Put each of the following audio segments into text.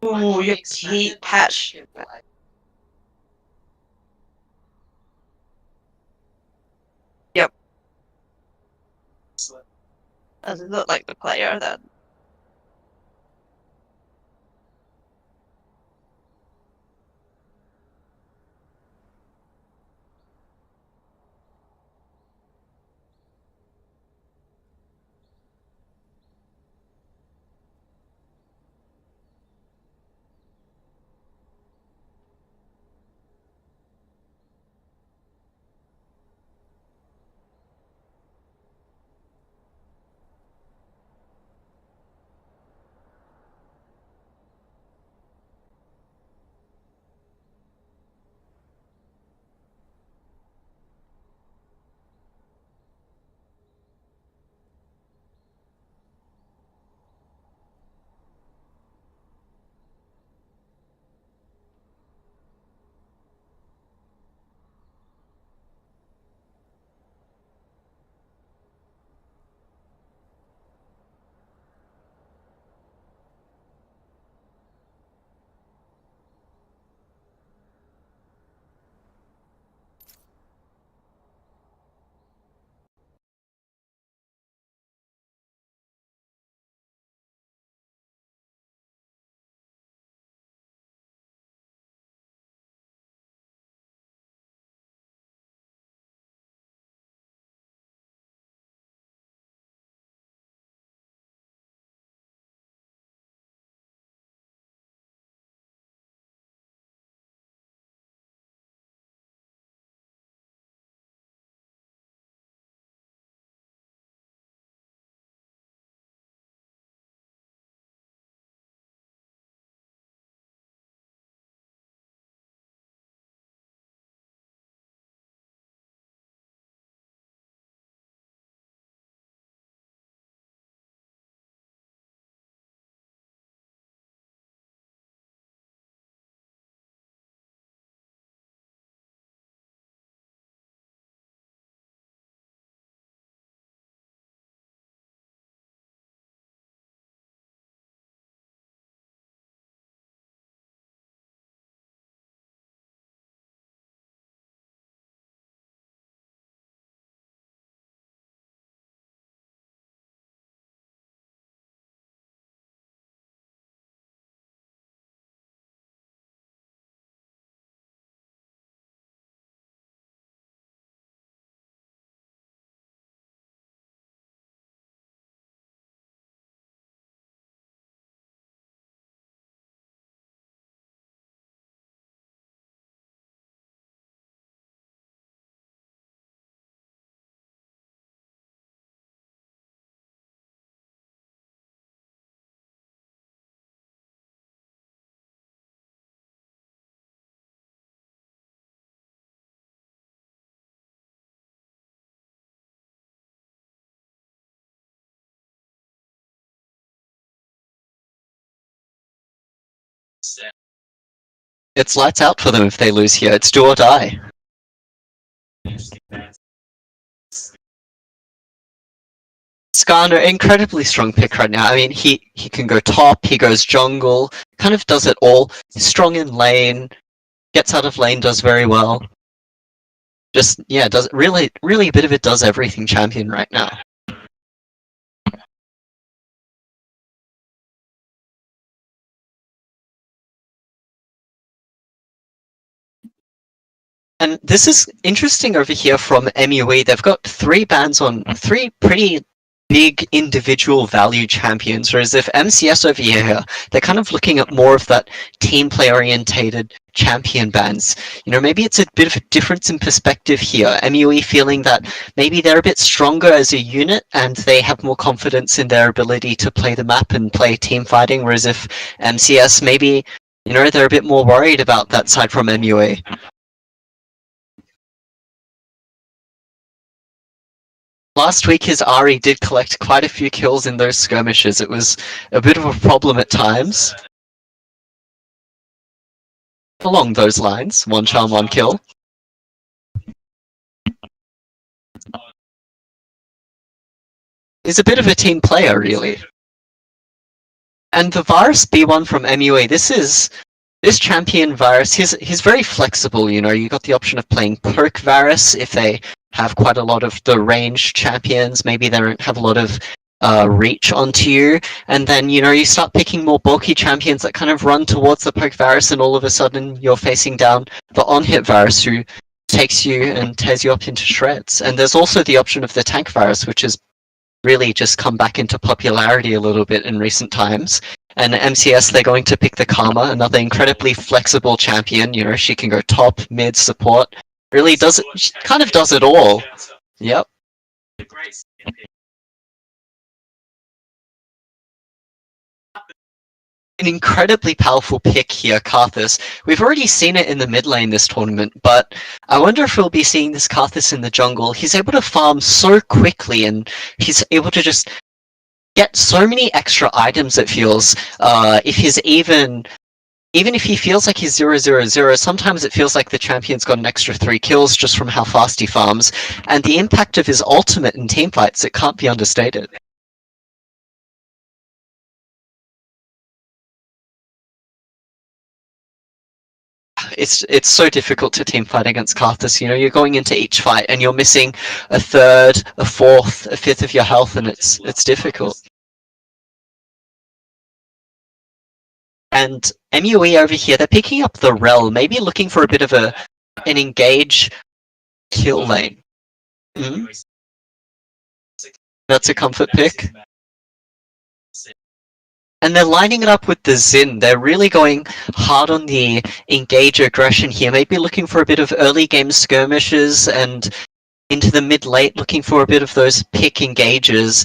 Ooh, you heat patch. Yep. Doesn't look like the player then. It's lights out for them if they lose here. It's do or die. Skarner, incredibly strong pick right now. I mean, he can go top, he goes jungle, kind of does it all. He's strong in lane, gets out of lane, does very well. Just, yeah, does really a bit of it does everything champion right now. And this is interesting over here from MUE. They've got 3 bans on 3 pretty big individual value champions, whereas if MCS over here, they're kind of looking at more of that team play orientated champion bans. You know, maybe it's a bit of a difference in perspective here. MUE feeling that maybe they're a bit stronger as a unit and they have more confidence in their ability to play the map and play team fighting, whereas if MCS maybe You know, they're a bit more worried about that side from MUA. Last week, his Ari did collect quite a few kills in those skirmishes. It was a bit of a problem at times. Along those lines, one charm, one kill. He's a bit of a team player, really. And the Varus B1 from MUA, this champion Varus, he's very flexible, you know, you got the option of playing perk Varus if they have quite a lot of the range champions, maybe they don't have a lot of reach onto you, and then, you know, you start picking more bulky champions that kind of run towards the perk Varus, and all of a sudden you're facing down the on-hit Varus who takes you and tears you up into shreds. And there's also the option of the tank Varus, which has really just come back into popularity a little bit in recent times. And MCS, they're going to pick the Karma, another incredibly flexible champion. You know, she can go top, mid, support. Really does it, she kind of does it all. Yep. An incredibly powerful pick here, Karthus. We've already seen it in the mid lane this tournament, but I wonder if we'll be seeing this Karthus in the jungle. He's able to farm so quickly, and he's able to just get so many extra items, it feels. If he's even if he feels like he's 0-0-0, sometimes it feels like the champion's got an extra 3 kills just from how fast he farms. And the impact of his ultimate in teamfights, it can't be understated. It's so difficult to teamfight against Karthus. You know, you're going into each fight and you're missing a third, a fourth, a fifth of your health, and it's difficult. And MUE over here, they're picking up the Rel, maybe looking for a bit of an engage kill lane. That's a comfort pick. And they're lining it up with the Xin. They're really going hard on the engage aggression here, maybe looking for a bit of early game skirmishes and into the mid-late, looking for a bit of those pick engages,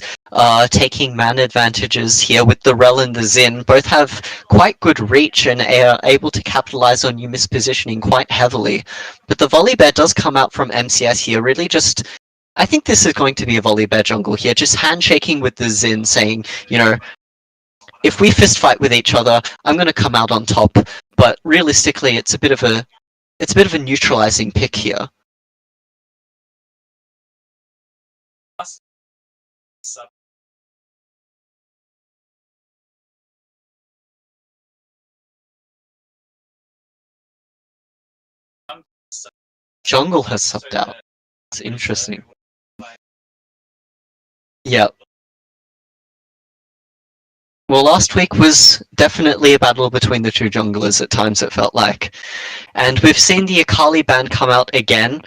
taking man advantages here with the Rel and the Xin. Both have quite good reach and are able to capitalize on you mispositioning quite heavily. But the Volibear does come out from MCS here, really just... I think this is going to be a Volibear jungle here, just handshaking with the Xin, saying, you know, if we fist fight with each other, I'm going to come out on top. But realistically, it's a bit of a neutralizing pick here. Jungle has subbed out. It's interesting. Yep. Well, last week was definitely a battle between the two junglers at times, it felt like. And we've seen the Akali ban come out again.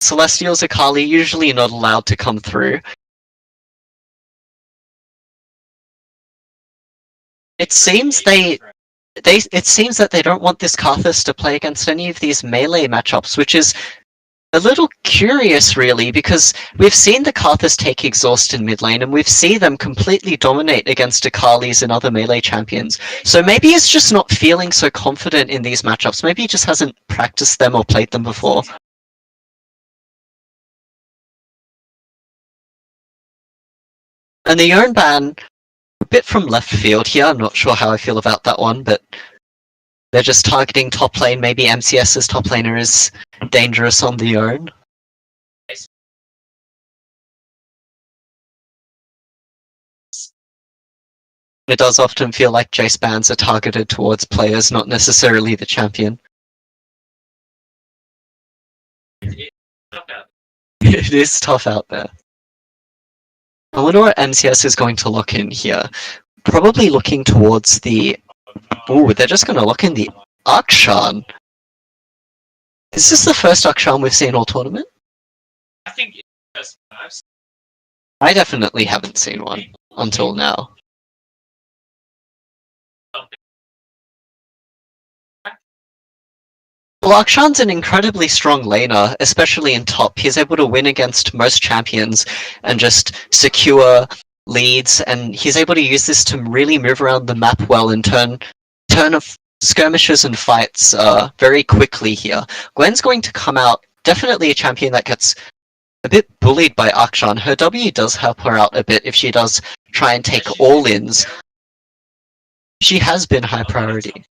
Celestial's Akali usually not allowed to come through. It seems it seems that they don't want this Karthus to play against any of these melee matchups, which is a little curious, really, because we've seen the Karthus take exhaust in mid lane, and we've seen them completely dominate against Akalis and other melee champions. So maybe he's just not feeling so confident in these matchups. Maybe he just hasn't practiced them or played them before. And the Yone ban, a bit from left field here. I'm not sure how I feel about that one, but they're just targeting top lane. Maybe MCS's top laner is dangerous on the Yone. It does often feel like Jace bans are targeted towards players, not necessarily the champion. It is tough out there. I wonder what MCS is going to lock in here. Probably looking towards the... Ooh, they're just going to lock in the Akshan. Is this the first Akshan we've seen all tournament? I think it's first. I definitely haven't seen one until now. Well, Akshan's an incredibly strong laner, especially in top. He's able to win against most champions and just secure leads, and he's able to use this to really move around the map well and turn turn of skirmishes and fights very quickly here. Gwen's going to come out, definitely a champion that gets a bit bullied by Akshan. Her W does help her out a bit if she does try and take all-ins. She has been high priority.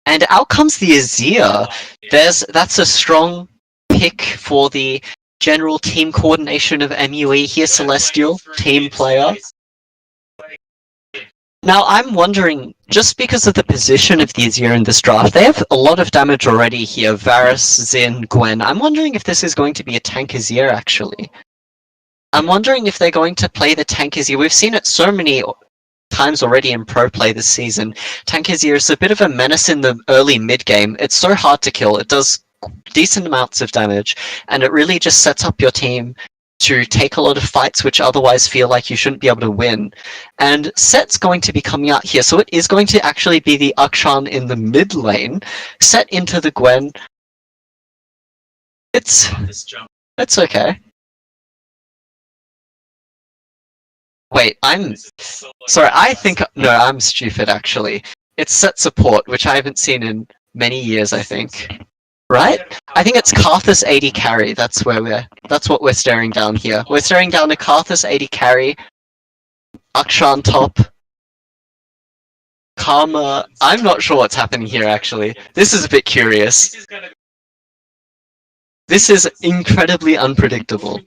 And out comes the Azir. That's a strong pick for the general team coordination of MUE here, Celestial, team player. Now, I'm wondering, just because of the position of the Azir in this draft, they have a lot of damage already here, Varus, Xin, Gwen. I'm wondering if this is going to be a tank Azir, actually. I'm wondering if they're going to play the tank Azir. We've seen it so many times already in pro play this season. Tank Azir is a bit of a menace in the early mid game. It's so hard to kill. It does decent amounts of damage, and it really just sets up your team to take a lot of fights which otherwise feel like you shouldn't be able to win. And Set's going to be coming out here, so it is going to actually be the Akshan in the mid lane, Set into the Gwen. It's okay. Wait, sorry, I'm stupid actually. It's Set support, which I haven't seen in many years, I think. Right? I think it's Karthus 80 carry. That's what we're staring down here. We're staring down a Karthus 80 carry, Akshan top, Karma. I'm not sure what's happening here actually. This is a bit curious. This is incredibly unpredictable.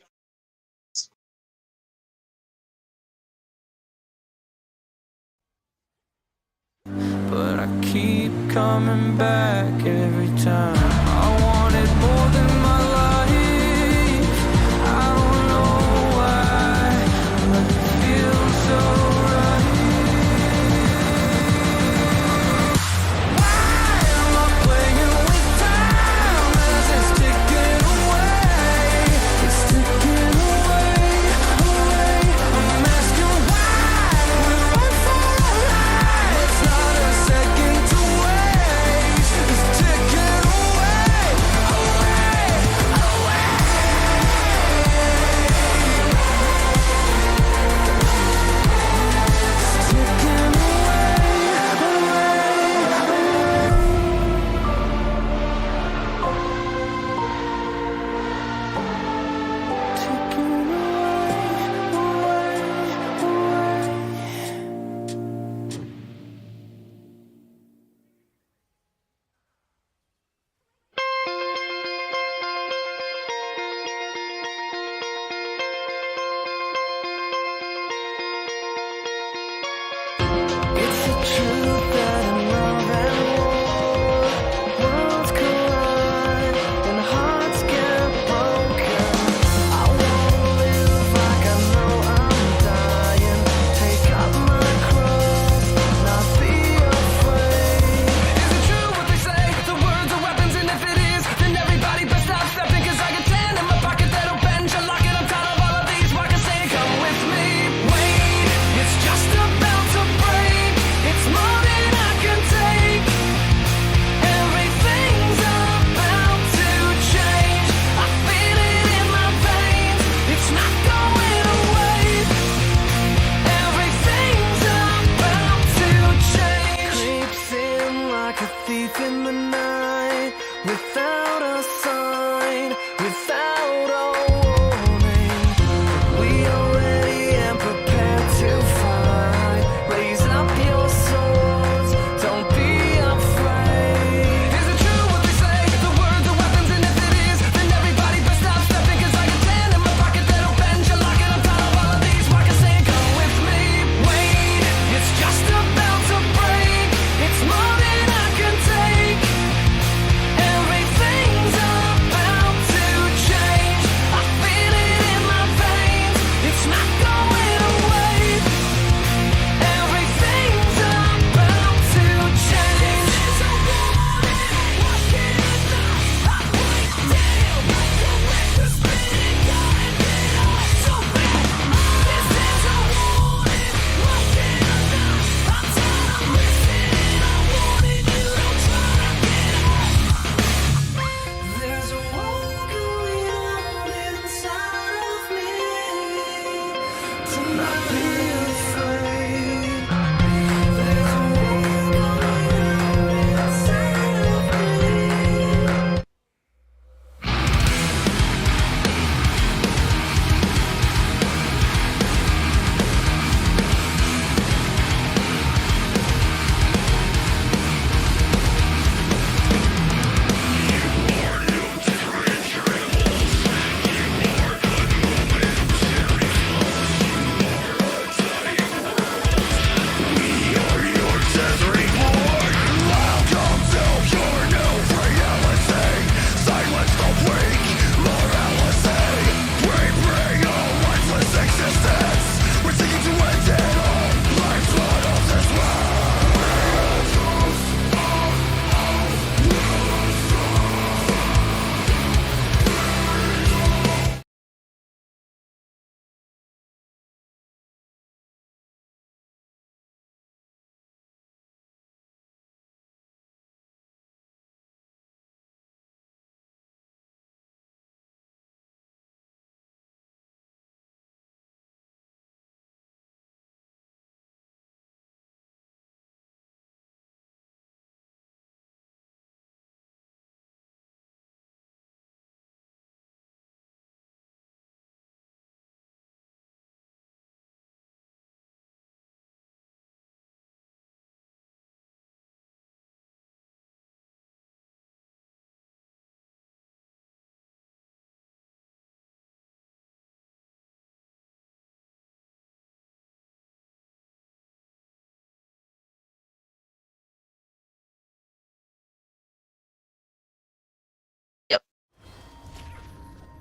But I keep coming back every time. I wanted more than my life. I don't know why, but it feels so right. Why am I playing with time as it's ticking away? It's ticking away, away. I'm asking why we run for our lives. It's not a second to waste. It's ticking away.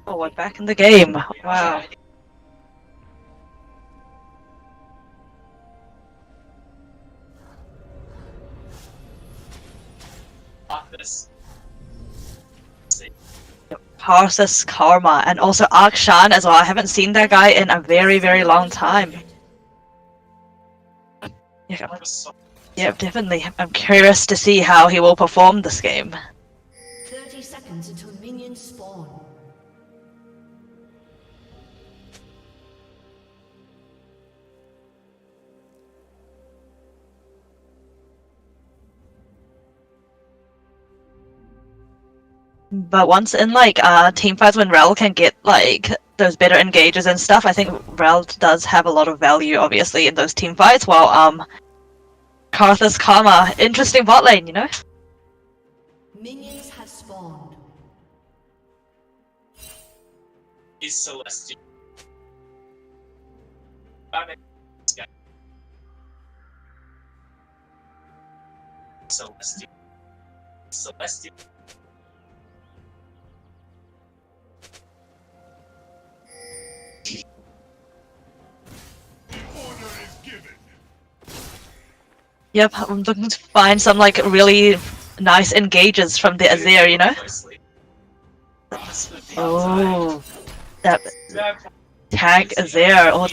Oh, we're back in the game. Wow. Parsus Karma and also Akshan as well. I haven't seen that guy in a very, very long time. Yeah, definitely. I'm curious to see how he will perform this game. 30 seconds until minions spawn. But once in like team fights when Rel can get like those better engages and stuff, I think Rel does have a lot of value obviously in those team fights, while Karthus Karma, interesting bot lane, you know? Minions have spawned. Is Celestial. Celestial. Celestial. Yep, I'm looking to find some like really nice engages from the Azir, you know? Oh, that tag Azir. Oh,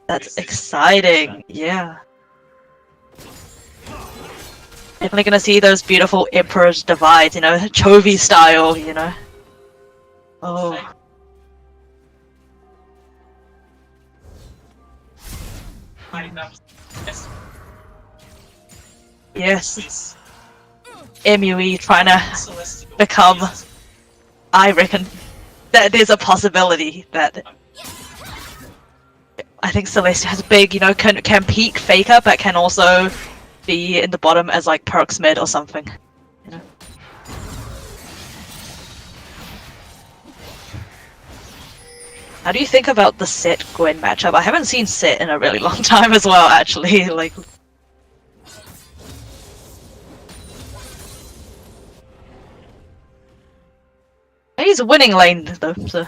that's exciting. Yeah. Definitely gonna see those beautiful Emperor's Divides, you know, Chovy style, you know. Oh. Yes. MUE trying to become, I reckon that there's a possibility that I think Celeste has big, you know, can peak Faker, but can also be in the bottom as like Perks mid or something, you know. How do you think about the Set Gwen matchup? I haven't seen Set in a really long time as well, actually. Like, he's winning lane though. So.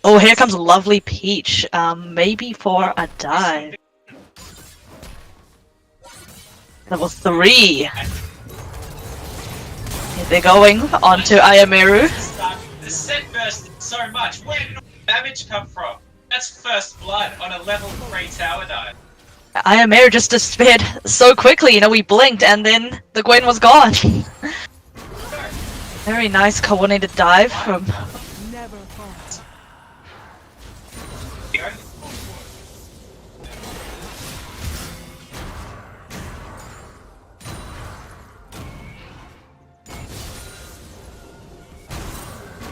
Oh, here comes Lovely Peach. Maybe for a dive. Level 3. They're going onto Ayameru. The set burst so much. Where did all the damage come from? That's first blood on a level 3 tower dive. Ayameru just despaired so quickly, you know, we blinked and then the Gwen was gone. Very nice coordinated dive from...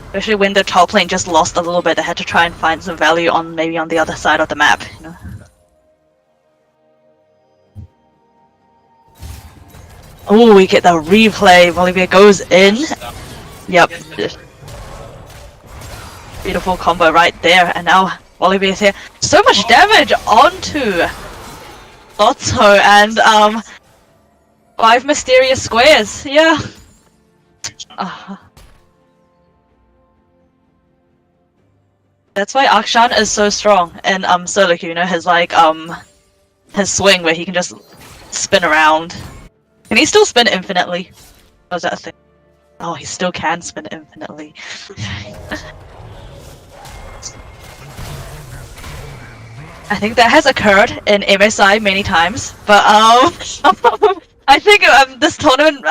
Especially when the top lane just lost a little bit, they had to try and find some value on maybe on the other side of the map, you know. Oh, we get the replay. Bolivia goes in. Yep. Beautiful combo right there, and now Bolivia's here. So much damage onto Lotso and 5 mysterious squares. Yeah. That's why Akshan is so strong and solo queue, you know, his like his swing where he can just spin around. Can he still spin infinitely? Or is that a thing? Oh, he still can spin infinitely. I think that has occurred in MSI many times, but I think this tournament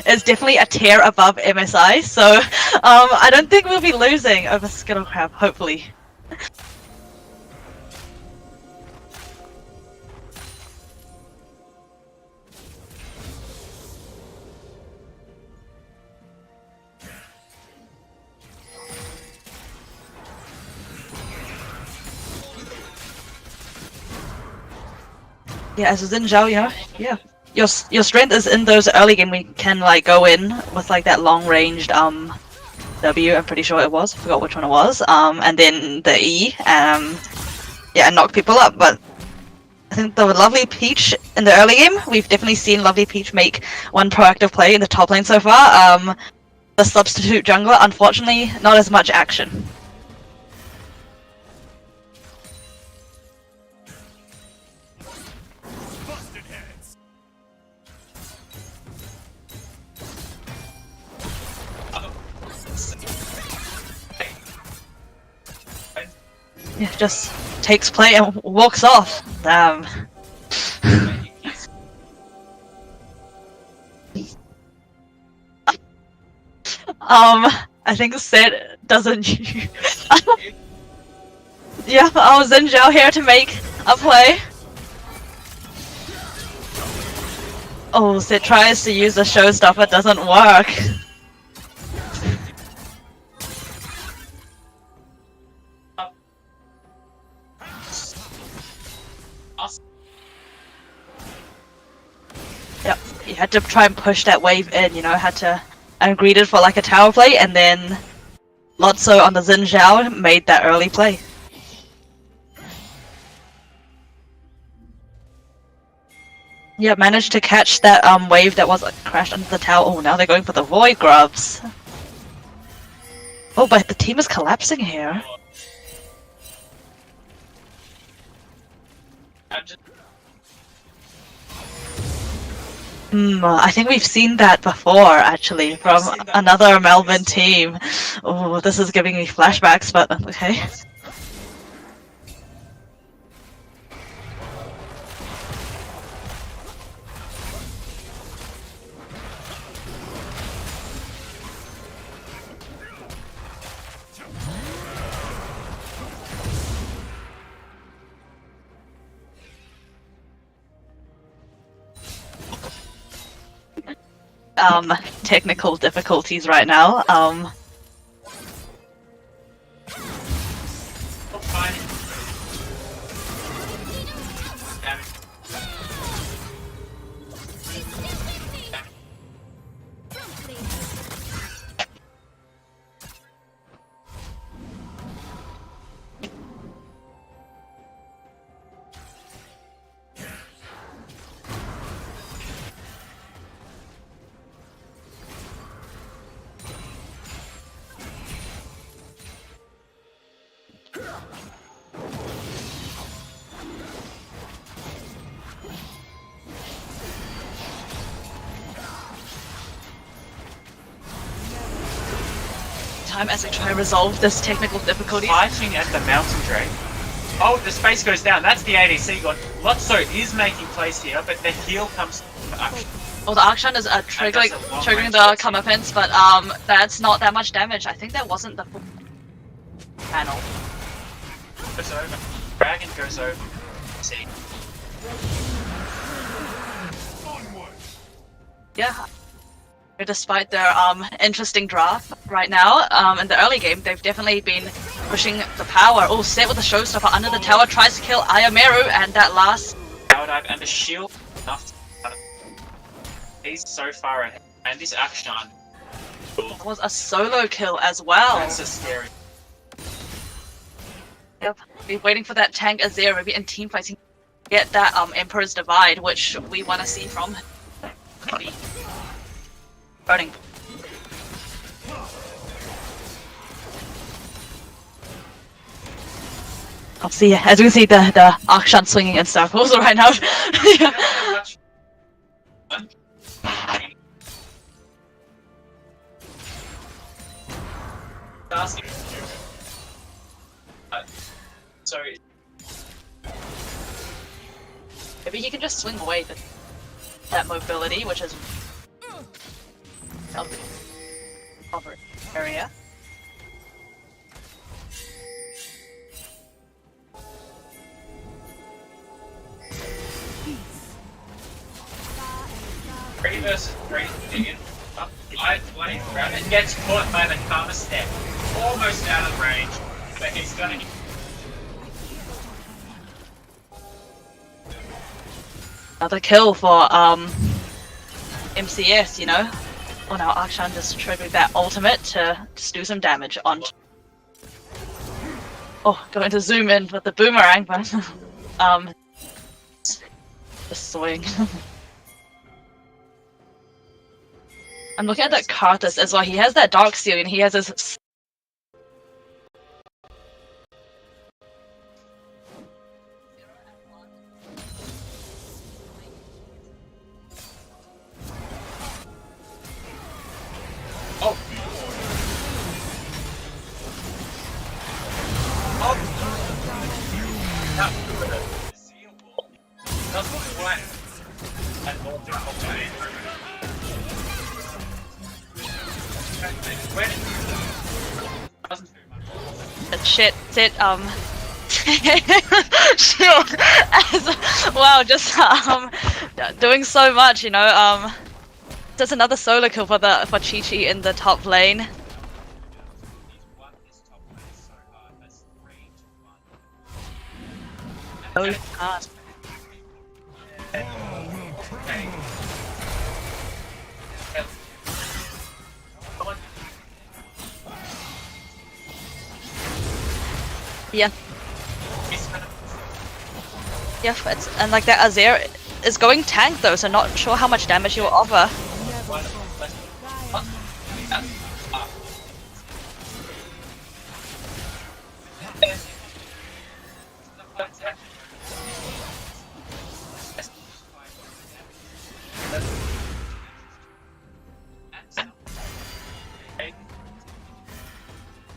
is definitely a tier above MSI, so I don't think we'll be losing over Skittle Crab, hopefully. Yeah, as a Xin Zhao, you know, yeah. Your strength is in those early game. We can like go in with like that long ranged W. I'm pretty sure it was. I forgot which one it was. And then the E. Yeah, and knock people up. But I think the Lovely Peach in the early game, we've definitely seen Lovely Peach make one proactive play in the top lane so far. the substitute jungler. Unfortunately, not as much action. Yeah, just takes play and walks off. Damn. I think Sid doesn't. Yeah, I was in jail here to make a play. Oh, Sid tries to use the showstopper, doesn't work. Yep, you had to try and push that wave in, you know, had to and greeted for like a tower play, and then Lotso on the Xin Zhao made that early play. Yeah, managed to catch that wave that was crashed under the tower. Oh, now they're going for the Void Grubs. Oh, but the team is collapsing here. I think we've seen that before, actually, from another Melbourne team. Oh, this is giving me flashbacks, but okay. Technical difficulties right now. Time as I try to resolve this technical difficulty. Fighting at the mountain drake. Oh, the space goes down. That's the ADC gone. Lotso is making plays here, but the heal comes from Akshan. Well, the Akshan is triggering the comeuppance, but that's not that much damage. I think that wasn't the full panel. Goes over. Dragon goes over. See. Yeah. Despite their interesting draft right now, in the early game, they've definitely been pushing the power. Oh, set with the showstopper under the tower, tries to kill Ayameru, and that last Power dive and the shield enough to he's so far ahead. And this action was a solo kill as well. that's so scary. Yep. We're waiting for that tank Azir maybe in team fighting to get that Emperor's Divide, which we want to see from the burning. I'll see, as we see the Akshan swinging in circles right now. Yeah. Sorry. Maybe he can just swing away that mobility, which is cover area. Three versus three. I blame Rabbit gets caught by the karma step. Almost out of range. But he's gonna get Another kill for MCS, you know. Oh, now Akshan just triggered that ultimate to just do some damage on. Oh, going to zoom in with the boomerang, but the swing. I'm looking at that Karthus as well. He has that Dark Seal and he has his. Oh! Oh! That's what and more Shit, shit, wow, just, doing so much, you know, just another solo kill for Chi-Chi in the top lane. Oh, God. Yeah. Yeah, and like that Azir is going tank though, so not sure how much damage he will offer.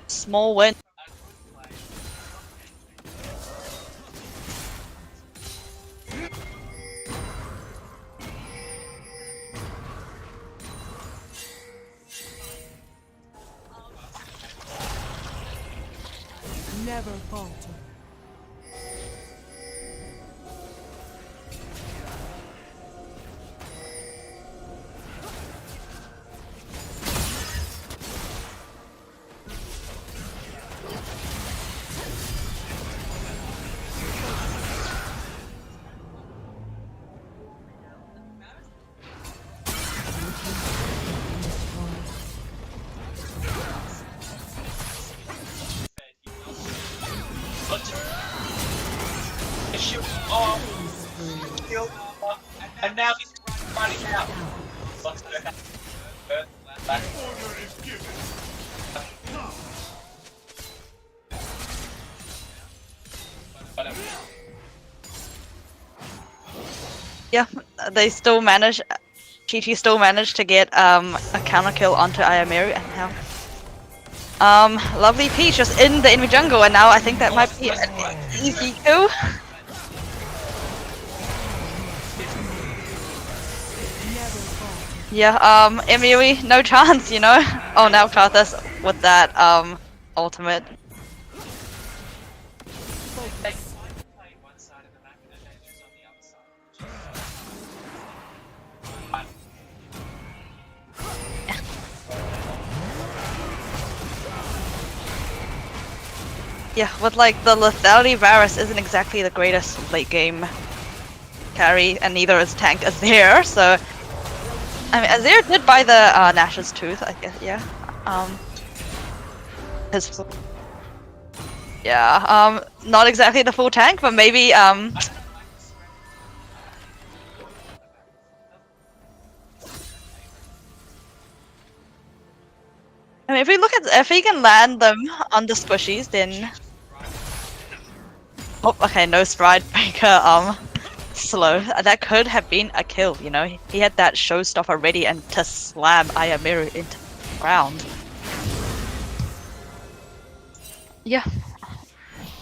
Small win. Never falter. And now he's running out. Yeah, they still manage. Chi-Chi still managed to get a counter kill onto Ayamiri, and now lovely Peach just in the enemy jungle, and now I think that might be an easy kill. Yeah, Emily, no chance, you know. Oh, now Karthus with that ultimate. Yeah, with like the lethality, Varus isn't exactly the greatest late game carry, and neither is tank Azir. So, I mean, Azir did buy the Nash's Tooth, I guess. Yeah. His. Yeah. Not exactly the full tank, but maybe I mean, if we look at if he can land them on the squishies, then. Oh, okay, no stride breaker. Slow. That could have been a kill, you know? He had that showstopper ready and to slam Ayamiru into the ground. Yeah.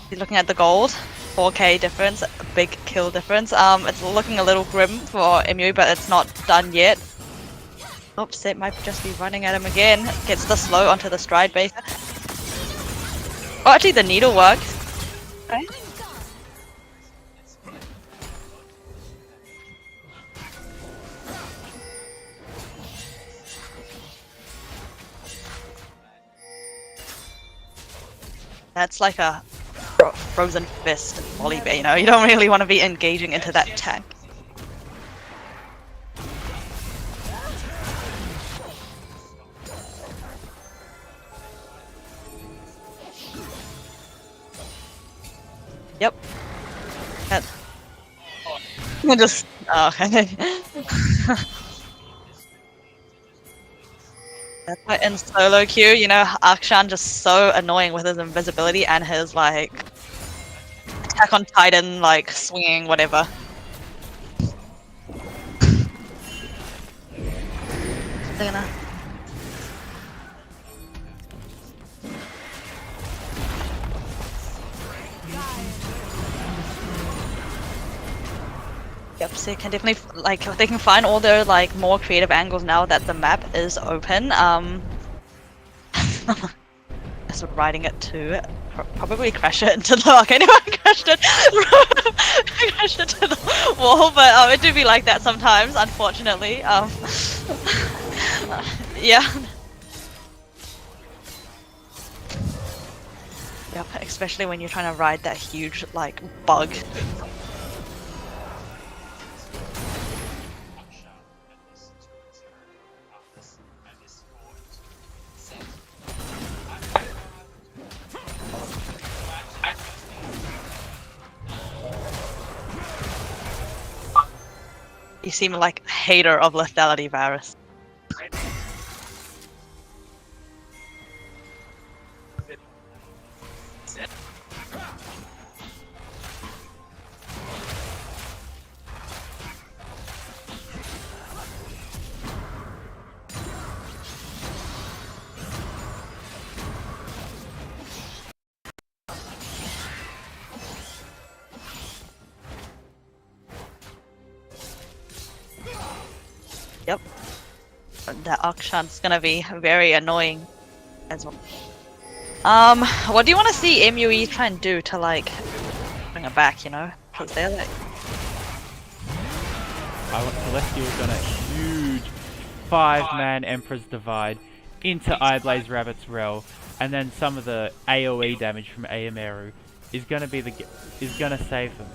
You're looking at the gold. 4k difference, a big kill difference. It's looking a little grim for Emu, but it's not done yet. Oops, it might just be running at him again. Gets the slow onto the stride breaker. Oh, actually the needle works. Okay. That's like a frozen fist volley bait, you know? You don't really want to be engaging into that tank. Yep. Just... Oh, okay. That's why in solo queue, you know, Akshan just so annoying with his invisibility and his like attack on Titan, like swinging, whatever. They're gonna. Yep, so you can definitely like they can find all their like more creative angles now that the map is open. That's what riding it too. Probably crash it into the okay, no, I crashed it. I crashed it to the wall, but it do be like that sometimes, unfortunately. Yeah. Yep, especially when you're trying to ride that huge like bug. You seem like a hater of lethality, Varus. Yep. That Akshan's gonna be very annoying as well. What do you want to see MUE try and do to like bring it back, you know? Because they're like... I want Celestial's done a huge 5-man Emperor's Divide into Eyeblaze Rabbit's Rel, and then some of the AoE damage from Aomeru is gonna save them.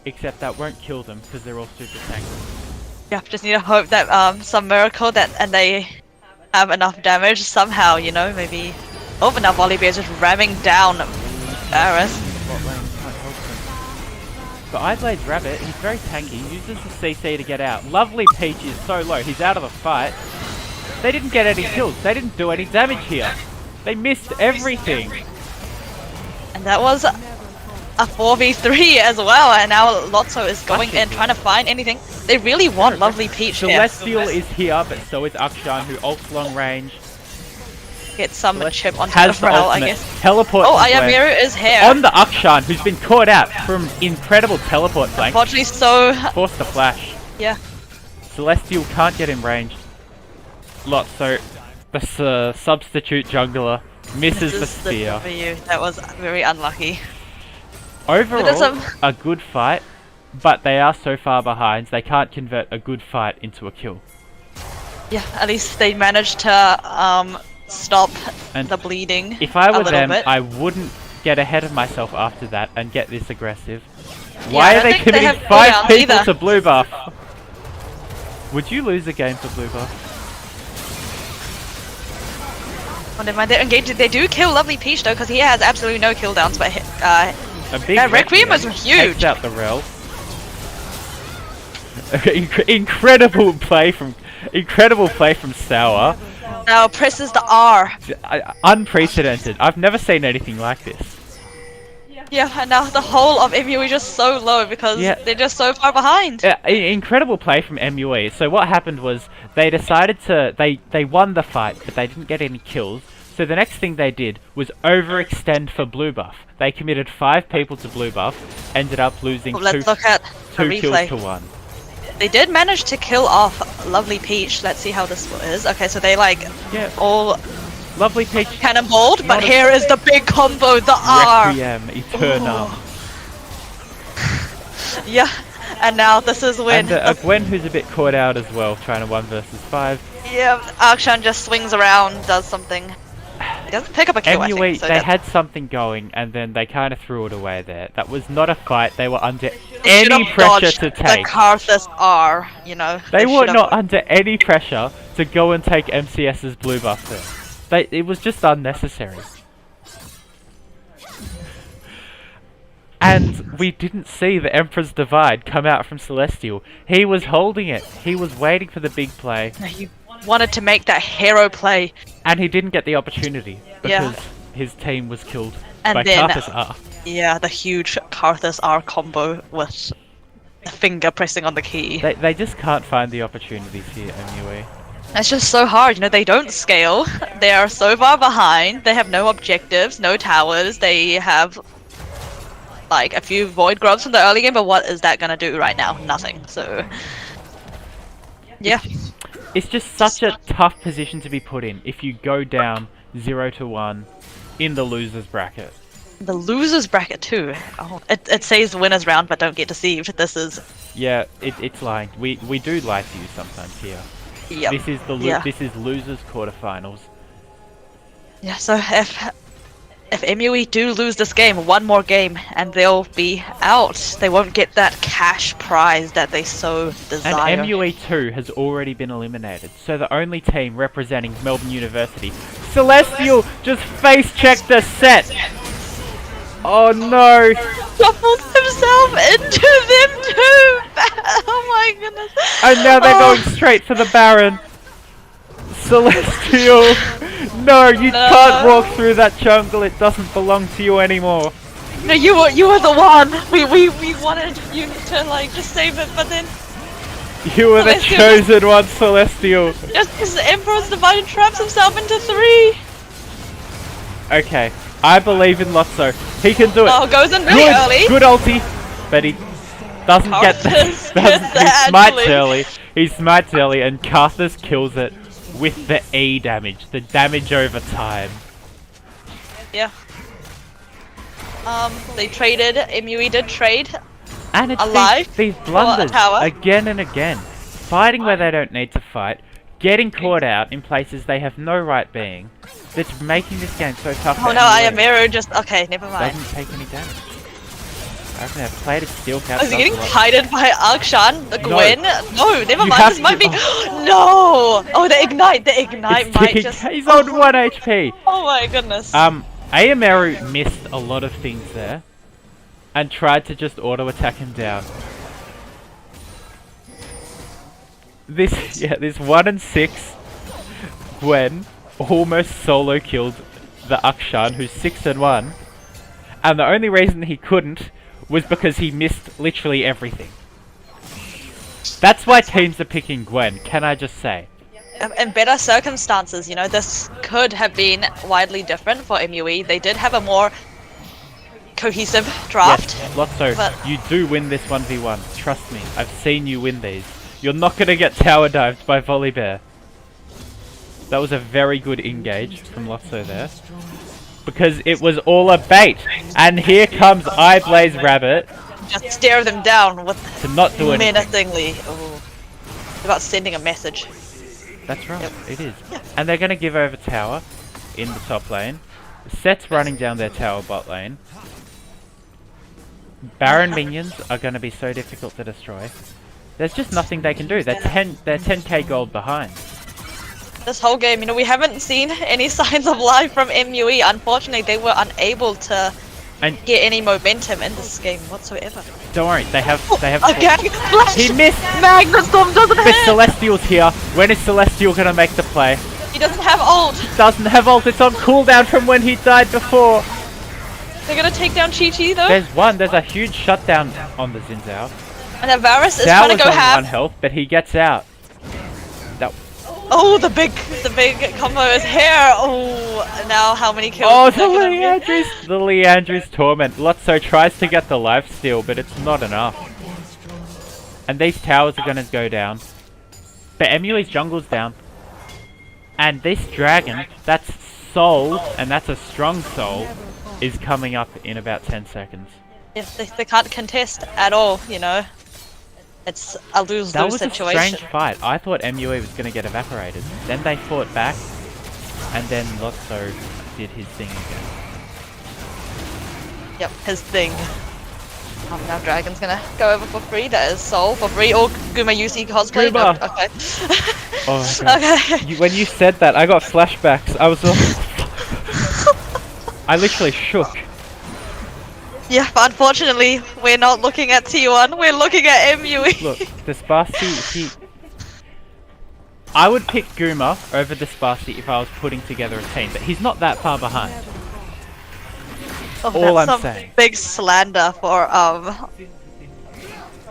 Except that won't kill them because they're all super tanky. Yeah, just need to hope that some miracle and they have enough damage somehow, you know, maybe. Oh, but now Volibear is just ramming down Varus. Bot lane can't help him. But Eyeblaze Rabbit, he's very tanky. He uses the CC to get out. Lovely Peach is so low. He's out of the fight. They didn't get any kills. They didn't do any damage here. They missed everything. And that was a 4v3 as well, and now Lotso is going in trying to find anything. They really want Lovely Peach here. Celestial is here, but so is Akshan, who ults long range. Get some chip onto Has the rail, I ultimate. guess. Teleport Oh, from Gwen Aomeru is here. on the Akshan, who's been caught out from incredible teleport flank. Unfortunately, so... Forced the flash. Yeah. Celestial can't get in range. Lotso, the substitute jungler, misses the spear. For you. That was very unlucky. Overall, a good fight, but they are so far behind, they can't convert a good fight into a kill. Yeah, at least they managed to stop And the bleeding. If I were them, bit. I wouldn't get ahead of myself after that and get this aggressive. Yeah, Why I are don't they think they committing have 5 cooldowns people either. to blue buff? Would you lose a game for blue buff? Oh, never mind, they're engaged. They do kill Lovely Peach though, because he has absolutely no cooldowns, but A big yeah, Requiem was huge. Takes out the rel. Incredible play from Sour. now presses the R. Unprecedented. I've never seen anything like this. Yeah, and now the whole of MU is just so low because they're just so far behind. Incredible play from MUE. So what happened was they decided to they won the fight, but they didn't get any kills. So the next thing they did was overextend for blue buff. They committed 5 people to blue buff, ended up losing Let's look at the 2 kills replay. to 1. They did manage to kill off Lovely Peach. Let's see how this is. Okay, so they like all Lovely Peach cannonballed, but here is the big combo, the R. Requiem Eternum. Yeah, and now this is when And a Gwen who's a bit caught out as well, trying to 1 versus 5. yeah, Akshan just swings around, does something. He doesn't pick up a kill, I MUE, think. So they that's- had something going, and then they kind of threw it away there. That was not a fight. They were under they should any have pressure dodged to the take. Karthus R, you know. They were should have- not under any pressure to go and take MCS's blue buff there. It was just unnecessary. And we didn't see the Emperor's Divide come out from Celestial. He was holding it. He was waiting for the big play. He wanted to make that hero play. And he didn't get the opportunity because Yeah. his team was killed And by then- Karthus R. Yeah, the huge Karthus R combo with the finger pressing on the key. They just can't find the opportunities here, MUE. It's just so hard, you know, they don't scale. They are so far behind. They have no objectives, no towers. They have like a few void grubs from the early game, but what is that gonna do right now? Nothing. So yeah. It's just such a tough position to be put in if you go down 0-1 in the losers bracket. The losers bracket too. Oh, it says winners round, but don't get deceived. This is Yeah, it's lying. We do lie to you sometimes here. yeah. This is the Yeah. this is losers quarterfinals. Yeah, so if MUE do lose this game, one more game, and they'll be out. They won't get that cash prize that they so desire. And MUE2 has already been eliminated, so the only team representing Melbourne University, Celestial, just face checked the set. Oh no! Shuffles himself into them too. Oh my goodness! And now they're Oh. going straight for the Baron. Celestial, no, you No. can't walk through that jungle. It doesn't belong to you anymore. No, you were the one. We wanted you to like just save it, but then You were the Celestial. chosen one, Celestial. just because the Emperor's Divine traps himself into 3. Okay, I believe in Lotso. He can do it. Oh, goes in really Good, early. good ulti, but he doesn't get the, Karthus doesn't, gets he the smites Angelic. early. He smites early, and Karthus kills it with the E damage, the damage over time. Yeah. They traded. MUE did trade. And it's Alive these for a blunders tower. again and again, fighting where they don't need to fight, getting caught out in places they have no right being. That's making this game so tough. Oh for no, MUE. Ayamero just okay. Never mind. Doesn't take any damage. I reckon they've played a steel cap. Is he getting kited by Akshan? The No. Gwen? No, never You mind. have This might to- be. No! Oh, the ignite. The ignite It's might ticking. just. He's on 1 HP. Oh my goodness. Ayamaru missed a lot of things there, and tried to just auto attack him down. This 1 and 6 Gwen almost solo killed the Akshan, who's 6 and 1, and the only reason he couldn't was because he missed literally everything. That's why teams are picking Gwen, can I just say? In better circumstances, you know, this could have been widely different for MUE. They did have a more cohesive draft. Yes, Lotso, but- you do win this 1v1. Trust me, I've seen you win these. You're not gonna get tower dived by Volibear. That was a very good engage from Lotso there. Because it was all a bait. And here comes Eyeblaze Rabbit Just stare them down with to not do anything. menacingly. Oh. It's about sending a message. That's right, Yep. it is. And they're gonna give over tower in the top lane. Set's running down their tower bot lane. Baron minions are gonna be so difficult to destroy. There's just nothing they can do. They're 10k gold behind. This whole game, you know, we haven't seen any signs of life from MUE. Unfortunately, they were unable to And get any momentum in this game whatsoever. don't worry, they have Again, Flash! He missed! Magma Storm doesn't But hit! Celestial's here. When is Celestial gonna make the play? He doesn't have ult! Doesn't have ult, it's on cooldown from when he died before. They're gonna take down Chi-Chi though. There's a huge shutdown on the Xin Zhao. And then Varus is Zhao trying to was go on 1 half. health, but he gets out. That, Oh, the big combo is here. Oh, now how many kills? oh, is the that gonna be? Leandris! The Leandris torment. Lotso tries to get the lifesteal, but it's not enough. And these towers are gonna go down. But Emule's jungle's down. And this dragon, that's soul, and that's a strong soul, is coming up in about 10 seconds. Yes, they can't contest at all, you know. It's a That lose-lose was situation. a strange fight. I thought MUE was going to get evaporated. Then they fought back, and then Lotso did his thing again. Yep, his thing. Now Dragon's gonna go over for free. That is Soul for free. Or Guma UC cosplay. No, Guma! okay. Oh my god. Okay. When you said that, I got flashbacks. I was all... I literally shook. Yeah, but unfortunately, we're not looking at T1. We're looking at MUE. Look, the Sparsi, I would pick Guma over Despasi if I was putting together a team, but he's not that far behind. Oh, All that's I'm some saying. big slander for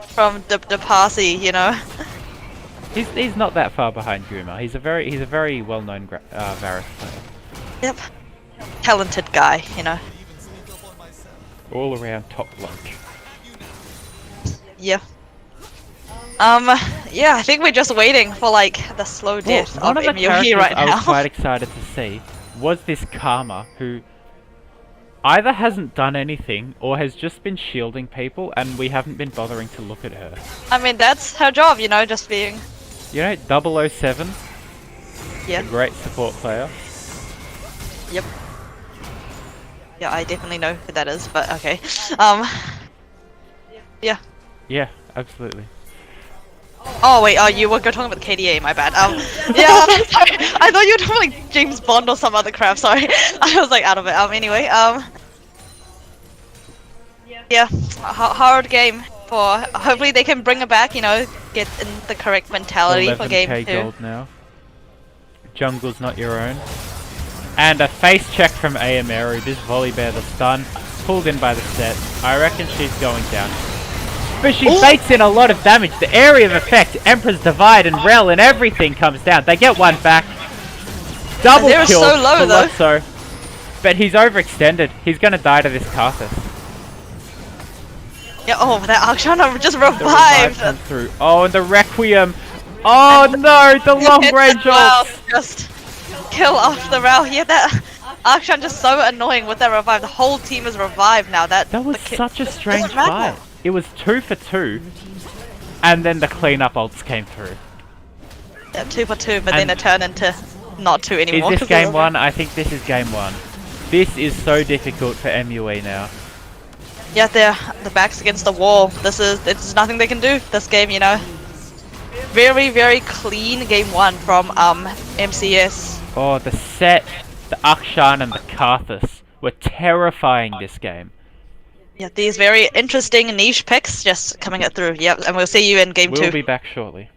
from the Parsi, you know. He's not that far behind Guma. He's a very well-known Varus player. Yep. Talented guy, you know. All around top bloke. Yeah. Yeah, I think we're just waiting for like the slow death One of of the MUE characters right I was now. quite excited to see was this Karma, who either hasn't done anything or has just been shielding people, and we haven't been bothering to look at her. I mean, that's her job, you know, just being. You know, 007, Yeah. a great support player. Yep. Yeah, I definitely know who that is, but okay. Yeah. Yeah, absolutely. Oh wait, you were talking about the KDA, my bad. Yeah, sorry. I thought you were talking like James Bond or some other crap, sorry. I was like out of it. Anyway, yeah, hard game for, hopefully they can bring it back, you know, get in the correct mentality for game 11k 2. gold now. Jungle's not your own. And a face check from Ayameru. This volley bear the stun. Pulled in by the set. I reckon she's going down. But she bakes in a lot of damage. The area of effect, Emperor's Divide and Rel and everything comes down. They get one back. Double They're kill so low, for though. Lotso. But he's overextended. He's gonna die to this Karthus. Yeah, oh, that Akshana just The revive revived! comes through. Oh, and the Requiem. Oh no, the long range Wow, ult. just kill off the Rel. Yeah, that Akshan just so annoying with that revive. The whole team is revived now. That That was the such a strange doesn't matter. fight. It was 2 for 2, and then the cleanup ults came through. Yeah, 2 for 2, but And then it turned into not 2 anymore. Is 'cause this game of- 1? I think this is game 1. This is so difficult for MUA now. Yeah, the back's against the wall. It's nothing they can do this game, you know. Very, very clean game 1 from MCS. Oh, the set, the Akshan and the Karthus were terrifying this game. Yeah, these very interesting niche picks just coming it through. Yep, and we'll see you in game 2. We'll be back shortly.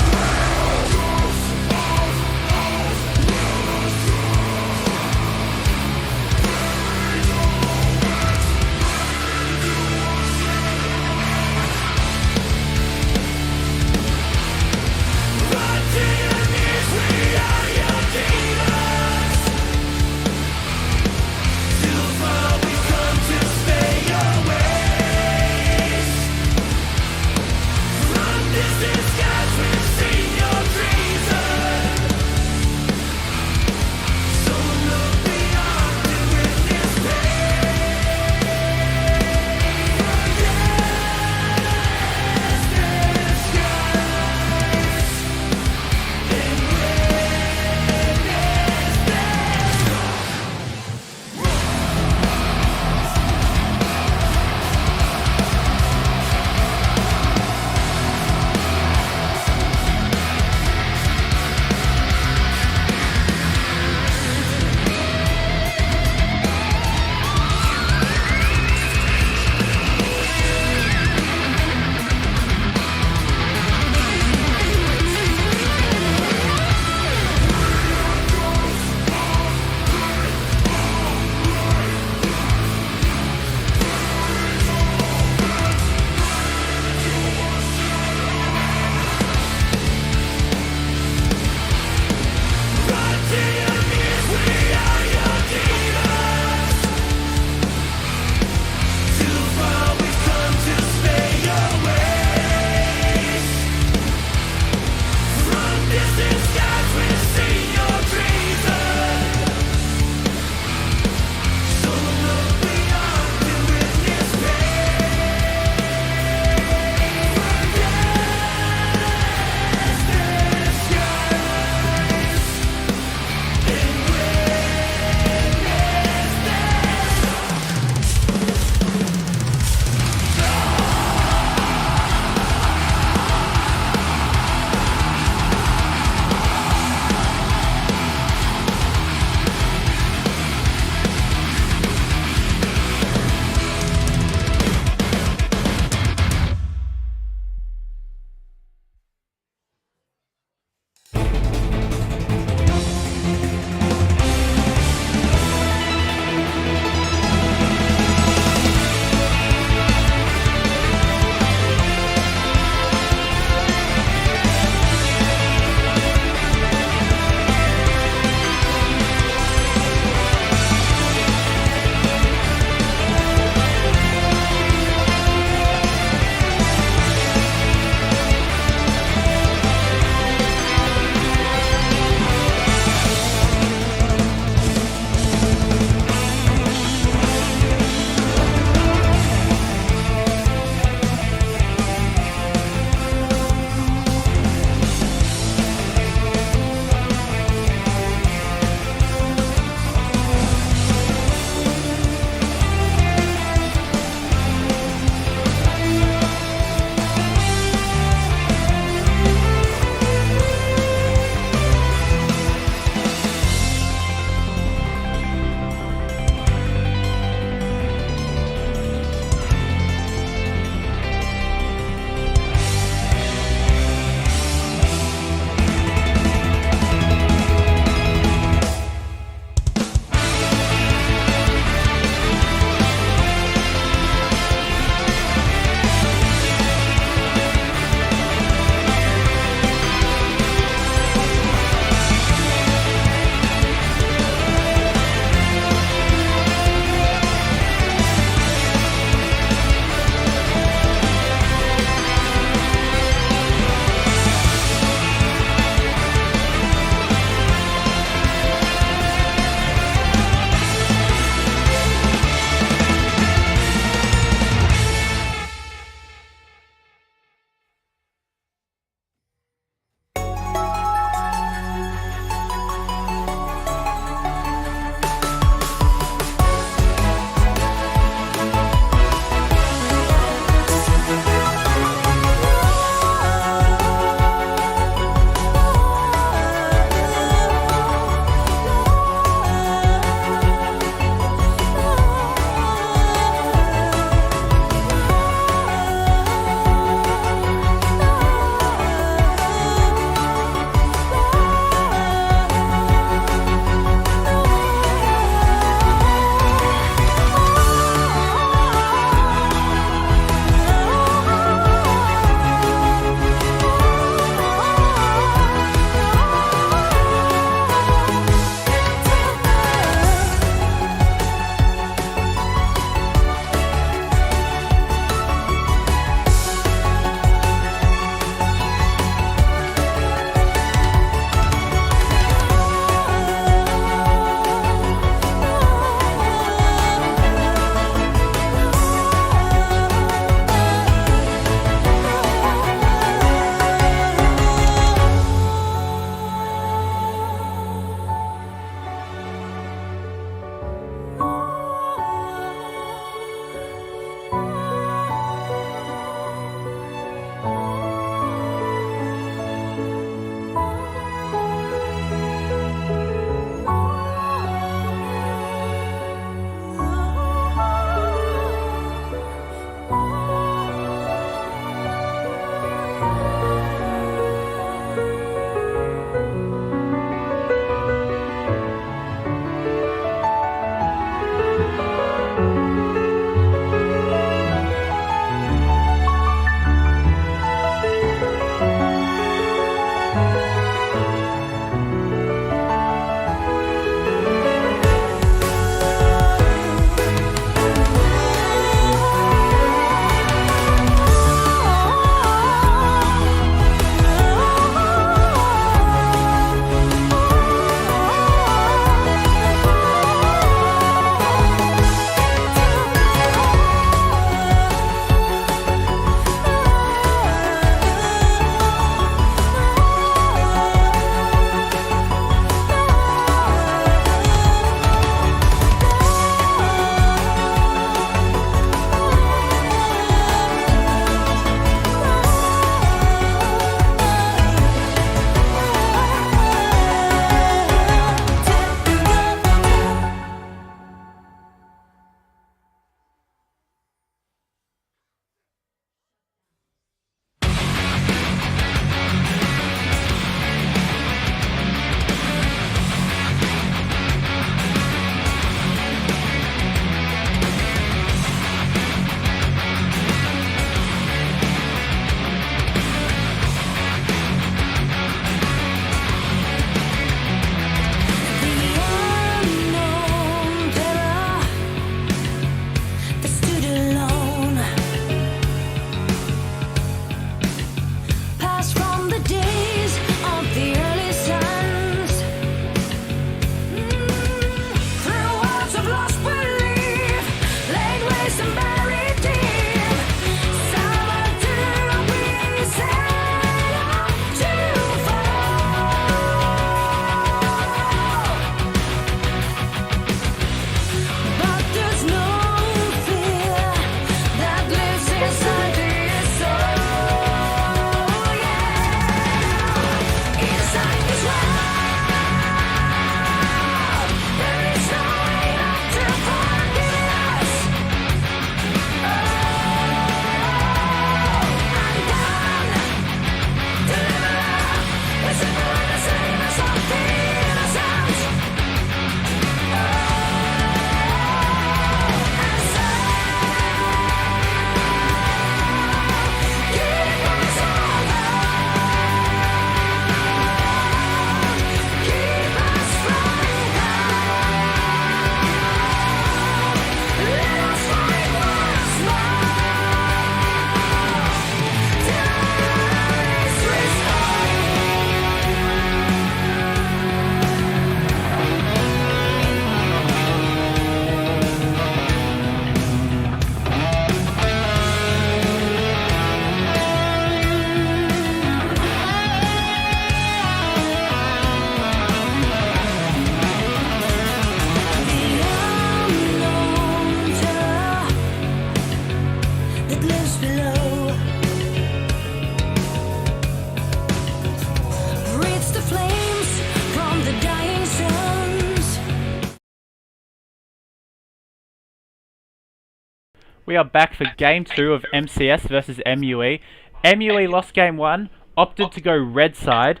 We are back for game 2 of MCS versus MUE. MUE lost game 1, opted to go red side,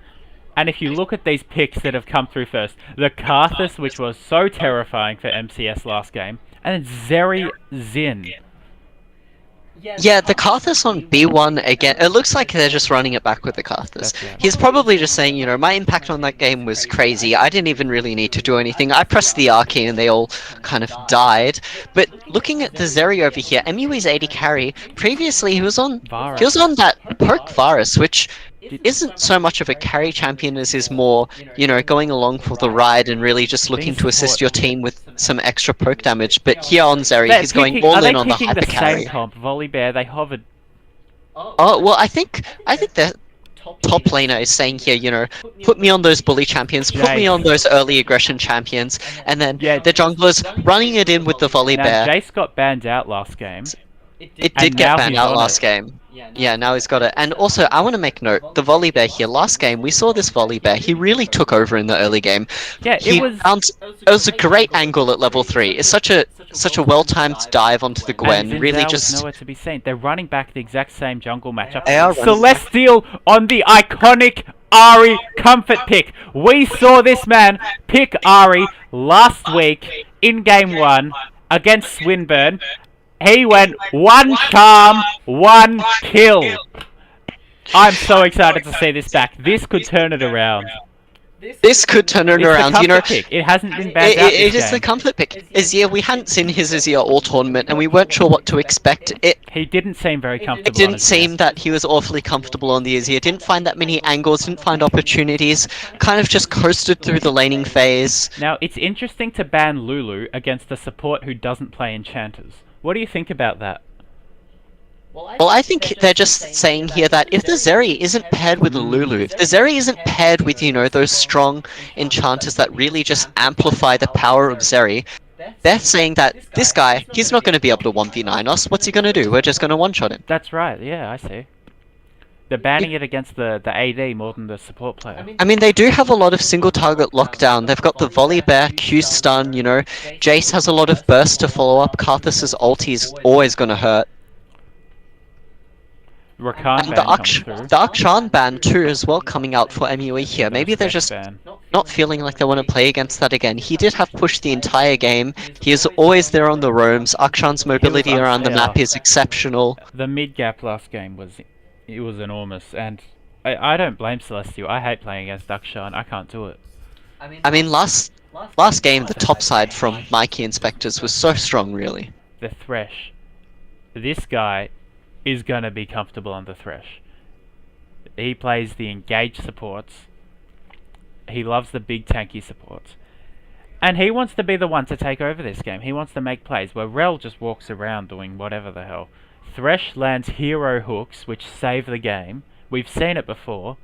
and if you look at these picks that have come through first, the Karthus, which was so terrifying for MCS last game, and then Zeri Zin. Yeah, the Karthus on B1 again, it looks like they're just running it back with the Karthus. He's probably just saying, you know, my impact on that game was crazy. I didn't even really need to do anything. I pressed the R key and they all kind of died. But looking at the Zeri over here, MUE's AD carry, previously he was on that Poke Varus, which isn't so much of a carry champion as is more, you know, going along for the ride and really just looking to assist your team with some extra poke damage. But here on Zeri, he's going all in on the hyper carry. Same comp, Volibear, they hovered. Oh, well, I think the top laner is saying here, you know, put me on those bully champions, put me on those early aggression champions, and then the jungler's running it in with the Volibear. Now, Jace got banned out last game. It did get banned out last game. Yeah, now he's got it. And also, I want to make note, the Volibear here, last game, we saw this Volibear, he really took over in the early game. Yeah, it was a great angle at level 3. It's such a well-timed dive onto the Gwen, and really was just... nowhere to be seen. They're running back the exact same jungle matchup. They are Celestial on the iconic Ahri comfort pick. We saw this man pick Ahri last week in game 1 against Swinburne. He went 1 charm, 1 kill. I'm so excited to see this back. This could turn it around. This could turn it around, you know. Pick. It hasn't been banned out It is the comfort pick. Azir, we hadn't seen his Azir all tournament, and we weren't sure what to expect. He didn't seem very comfortable. It didn't seem that he was awfully comfortable on the Azir. Didn't find that many angles, didn't find opportunities. Kind of just coasted through the laning phase. Now, it's interesting to ban Lulu against a support who doesn't play enchanters. What do you think about that? Well, I think they're just saying here that if the Zeri isn't paired with a Lulu, if the Zeri isn't paired with, you know, those strong enchanters that really just amplify the power of Zeri, they're saying that this guy, he's not going to be able to 1v9 us. What's he going to do? We're just going to one-shot him. That's right, yeah, I see. They're banning it against the AD more than the support player. I mean, they do have a lot of single-target lockdown. They've got the Volibear, Q-stun, you know. Jace has a lot of burst to follow up. Karthus' ulti's always going to hurt. Rakan and the Akshan ban too as well coming out for MUE here. Maybe they're just not feeling like they want to play against that again. He did have push the entire game. He is always there on the roams. Akshan's mobility around the map is exceptional. The mid gap last game was enormous, and I don't blame Celestial. I hate playing against Akshan. I can't do it. I mean, last game the top side from Mikey Inspectors was so strong, really. The Thresh. This guy is going to be comfortable on the Thresh. He plays the engaged supports. He loves the big tanky supports. And he wants to be the one to take over this game. He wants to make plays where Rel just walks around doing whatever the hell. Thresh lands hero hooks which save the game. We've seen it before.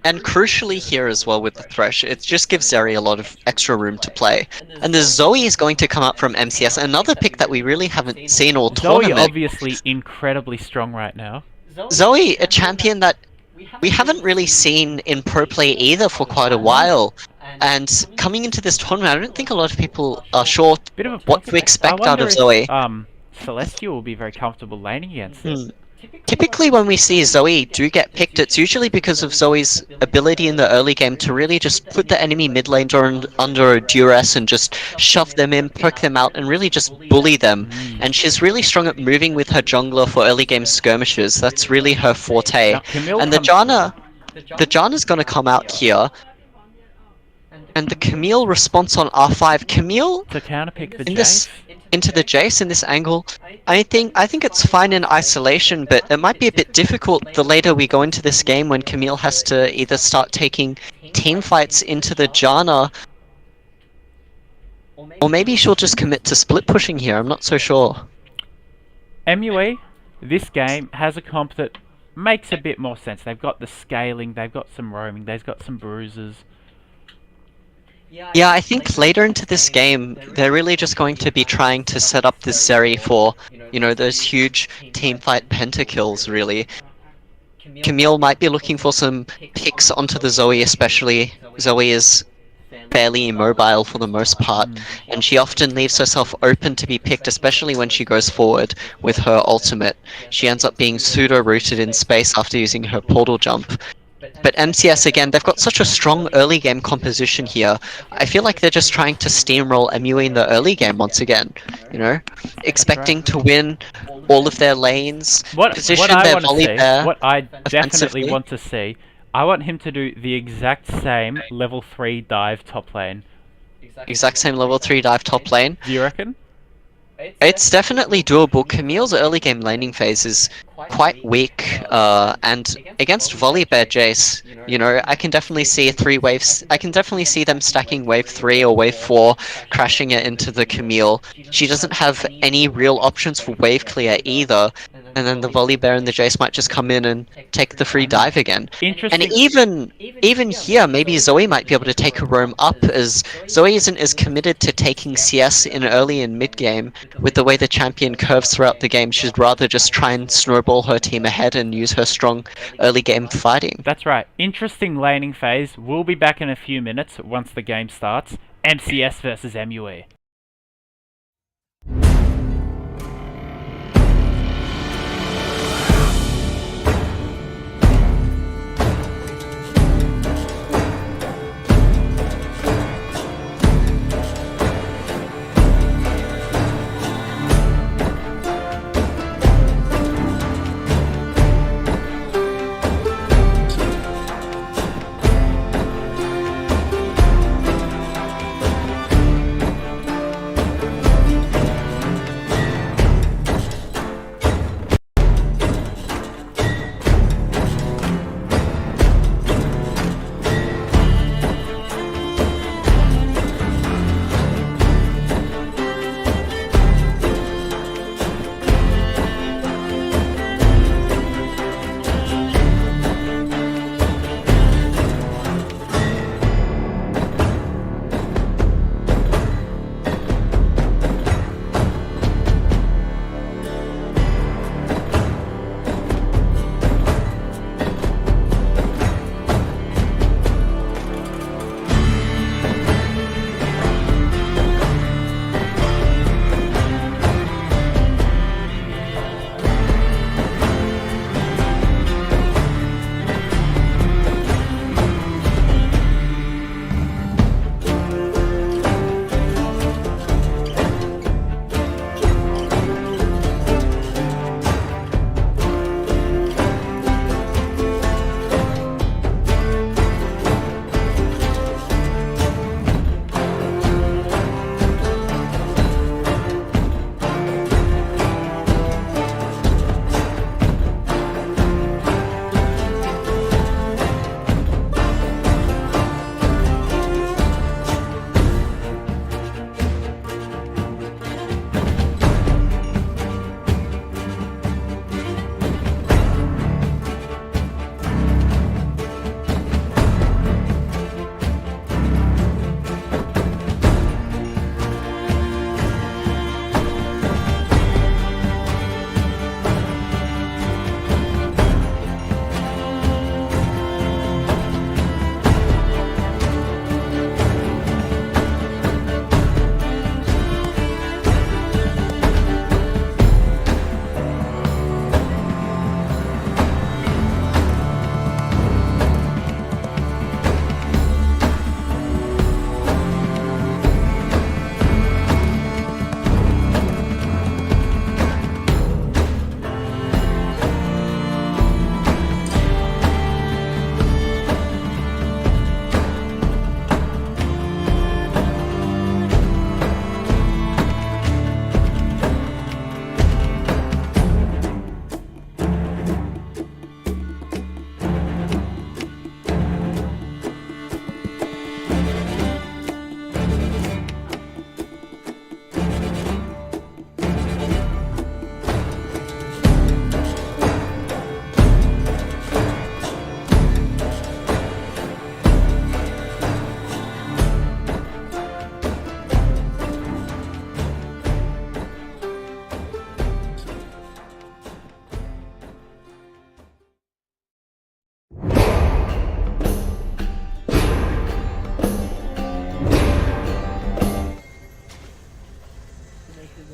And crucially here as well with the Thresh, it just gives Zeri a lot of extra room to play. And the Zoe is going to come up from MCS, another pick that we really haven't seen all tournament. Zoe obviously incredibly strong right now. Zoe, a champion that we haven't really seen in pro play either for quite a while. And coming into this tournament, I don't think a lot of people are sure what to expect out of Zoe. Celestial will be very comfortable laning against this. Typically when we see Zoe do get picked, it's usually because of Zoe's ability in the early game to really just put the enemy mid laner under a duress and just shove them in, poke them out, and really just bully them. And she's really strong at moving with her jungler for early game skirmishes. That's really her forte. And the Janna's gonna come out here. And the Camille response on R5. Camille to counterpick the Jace? Into the Jace in this angle. I think it's fine in isolation, but it might be a bit difficult the later we go into this game when Camille has to either start taking team fights into the Janna, or maybe she'll just commit to split pushing here. I'm not so sure. MUE, this game has a comp that makes a bit more sense. They've got the scaling, they've got some roaming, they've got some bruises. Yeah, I think later into this game, they're really just going to be trying to set up this Zeri for, you know, those huge teamfight pentakills, really. Camille might be looking for some picks onto the Zoe especially. Zoe is fairly immobile for the most part, and she often leaves herself open to be picked, especially when she goes forward with her ultimate. She ends up being pseudo-rooted in space after using her portal jump. But MCS, again, they've got such a strong early game composition here. I feel like they're just trying to steamroll MUE in the early game once again, you know? Expecting to win all of their lanes, What position I their want to volley see, bear what I definitely offensively. want to see, I want him to do the exact same level 3 dive top lane. Exact same level 3 dive top lane. Do you reckon? It's definitely doable. Camille's early game laning phase is quite weak, and against Volibear Jace, you know, I can definitely see three waves. I can definitely see them stacking wave 3 or wave 4, crashing it into the Camille. She doesn't have any real options for wave clear either, and then the Volibear and the Jace might just come in and take the free dive again. And Interesting. even here, maybe Zoe might be able to take a roam up, as Zoe isn't as committed to taking CS in early and mid game. With the way the champion curves throughout the game, she'd rather just try and snowball her team ahead and use her strong early game fighting. That's right. Interesting laning phase. We'll be back in a few minutes once the game starts. MCS versus MUE.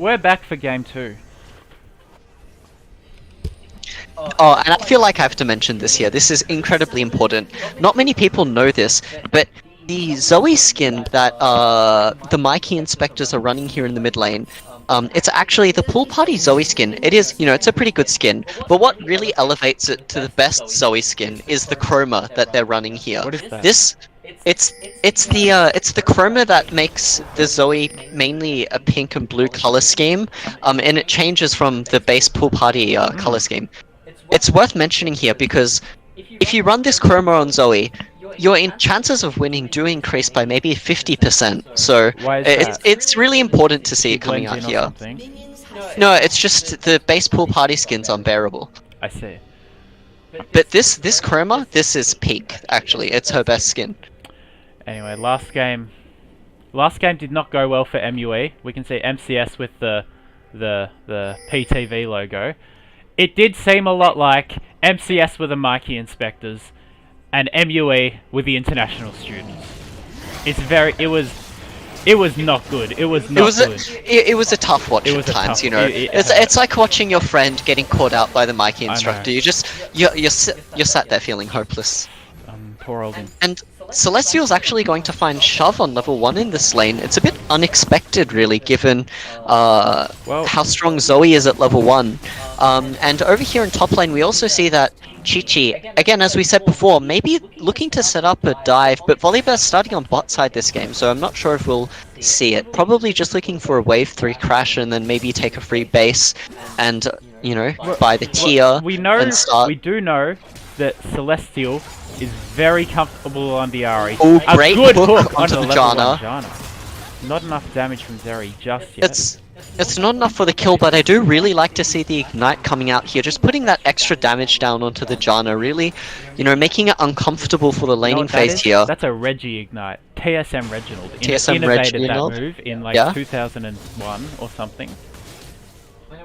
we're back for game 2. Oh, and I feel like I have to mention this here. This is incredibly important. Not many people know this, but the Zoe skin that the Mikey inspectors are running here in the mid lane, it's actually the pool party Zoe skin. It is, you know, it's a pretty good skin. But what really elevates it to the best Zoe skin is the chroma that they're running here. What is that? It's the chroma that makes the Zoe mainly a pink and blue color scheme, and it changes from the base pool party color scheme. It's worth mentioning here because if you run this chroma on Zoe, your chances of winning do increase by maybe 50%. So Why is that? it's really important to see it coming Blends out in or here. something? No, it's just the base pool party skin's unbearable. I see. But this chroma, this is peak actually. It's her best skin. Anyway, last game did not go well for MUE. We can see MCS with the PTV logo. It did seem a lot like MCS with the Mikey inspectors and MUE with the international students. It was not good. It was not good. It was a tough watch It at was a times, tough- you know. it It's like watching your friend getting caught out by the Mikey know. instructor. You're sat there feeling hopeless. Poor old him. And Celestial's actually going to find Shove on level 1 in this lane. It's a bit unexpected, really, given how strong Zoe is at level 1. And over here in top lane, we also see that Chi-Chi, again, as we said before, maybe looking to set up a dive, but Volibear's starting on bot side this game, so I'm not sure if we'll see it. Probably just looking for a wave 3 crash and then maybe take a free base and, you know, buy the tier and start. We do know that Celestial is very comfortable on the Ahri. Oh, A great good hook on onto a the level 1 Janna. Janna. Not enough damage from Zeri just yet. It's not enough for the kill, but I do really like to see the Ignite coming out here. Just putting that extra damage down onto the Janna, really, you know, making it uncomfortable for the You know laning what that phase is? here. That's a Reggie Ignite. TSM Reginald. TSM innovated Reginald? that move in like Yeah. 2001 or something.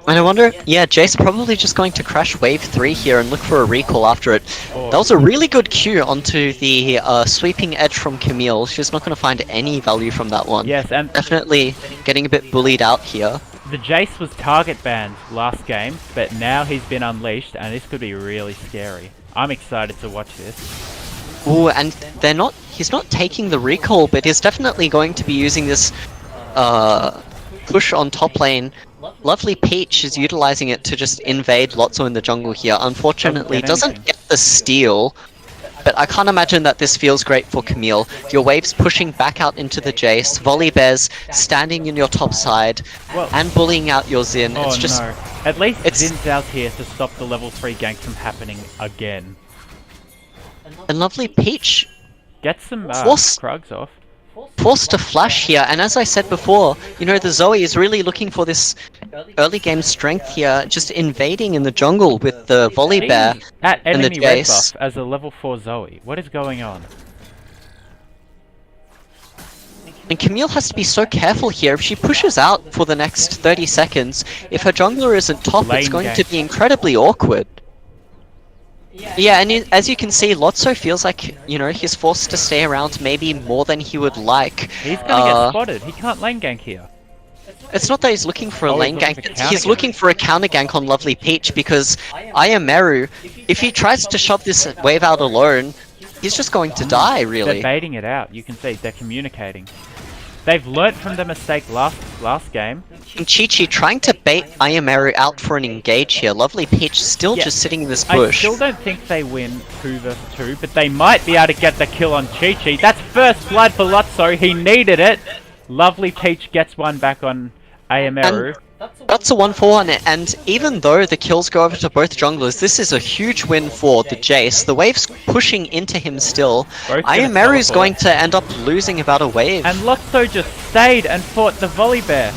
And I wonder, yeah, Jace probably just going to crash wave 3 here and look for a recall after it. Oh. That was a really good Q onto the sweeping edge from Camille. She's not going to find any value from that one. Yes, and Definitely getting a bit bullied out here. the Jace was target banned last game, but now he's been unleashed, and this could be really scary. I'm excited to watch this. Ooh, and he's not taking the recall, but he's definitely going to be using this push on top lane. Lovely Peach is utilizing it to just invade Lotso in the jungle here. Unfortunately, Doesn't doesn't get get the steal, but I can't imagine that this feels great for Camille. Your waves pushing back out into the Jace, Volibears standing in your top side, Well- and bullying out your Xin. Oh It's just no. At least it's- Zin's out here to stop the level 3 gank from happening again. and Lovely Peach Get some Force- Krugs off. forced to flash here, and as I said before, you know, the Zoe is really looking for this early game strength here, just invading in the jungle with the Volibear. She's at and the enemy red Jace. buff as a level 4 Zoe. What is going on? And Camille has to be so careful here. If she pushes out for the next 30 seconds, if her jungler isn't top, it's Lane going to gank. be incredibly awkward. Yeah, and as you can see, Lotso feels like, you know, he's forced to stay around maybe more than he would like. He's gonna get spotted. He can't lane gank here. It's not that he's looking for a Oh, he's lane looking gank, for counter he's gank. looking for a counter gank on Lovely Peach because Ayameru, if he tries to shove this wave out alone, he's just going to die, They're really. baiting it out. You can see they're communicating. They've learnt from the mistake last game. And Chi-Chi trying to bait Ayameru out for an engage here. Lovely Peach still Yeah, just sitting in this I bush. still don't think they win 2 versus 2, but they might be able to get the kill on Chi-Chi. That's first blood for Lotso. He needed it. Lovely Peach gets one back on Ayameru. That's a 1-for-1, and even though the kills go over to both junglers, this is a huge win for the Jace. The wave's pushing into him still. Both gonna Ayameru's teleport. going to end up losing about a wave. And Lotso just stayed and fought the Volibear.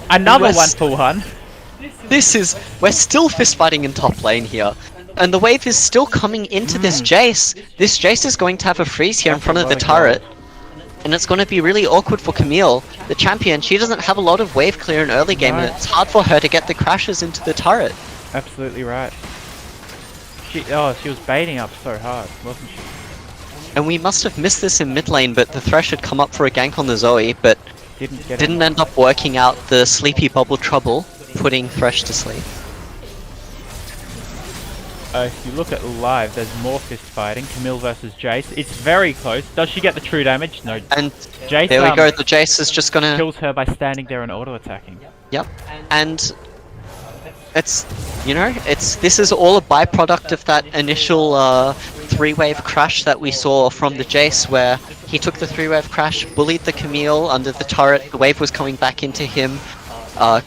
Another West- 1-for-1. We're still fist fighting in top lane here. And the wave is still coming into this Jace. This Jace is going to have a freeze here in front of the turret. And it's going to be really awkward for Camille, the champion. She doesn't have a lot of wave clear in early game, and No. it's hard for her to get the crashes into the turret. Absolutely right. She was baiting up so hard, wasn't she? And we must have missed this in mid lane, but the Thresh had come up for a gank on the Zoe, but Didn't end up working out. The sleepy bubble trouble, putting Thresh to sleep. If you look at live, there's more fist fighting. Camille versus Jace. It's very close. Does she get the true damage? No. And Jace, there we go. The Jace is just gonna kills her by standing there and auto attacking. Yep. And it's, you know, this is all a byproduct of that initial three-wave crash that we saw from the Jace, where he took the three-wave crash, bullied the Camille under the turret. The wave was coming back into him.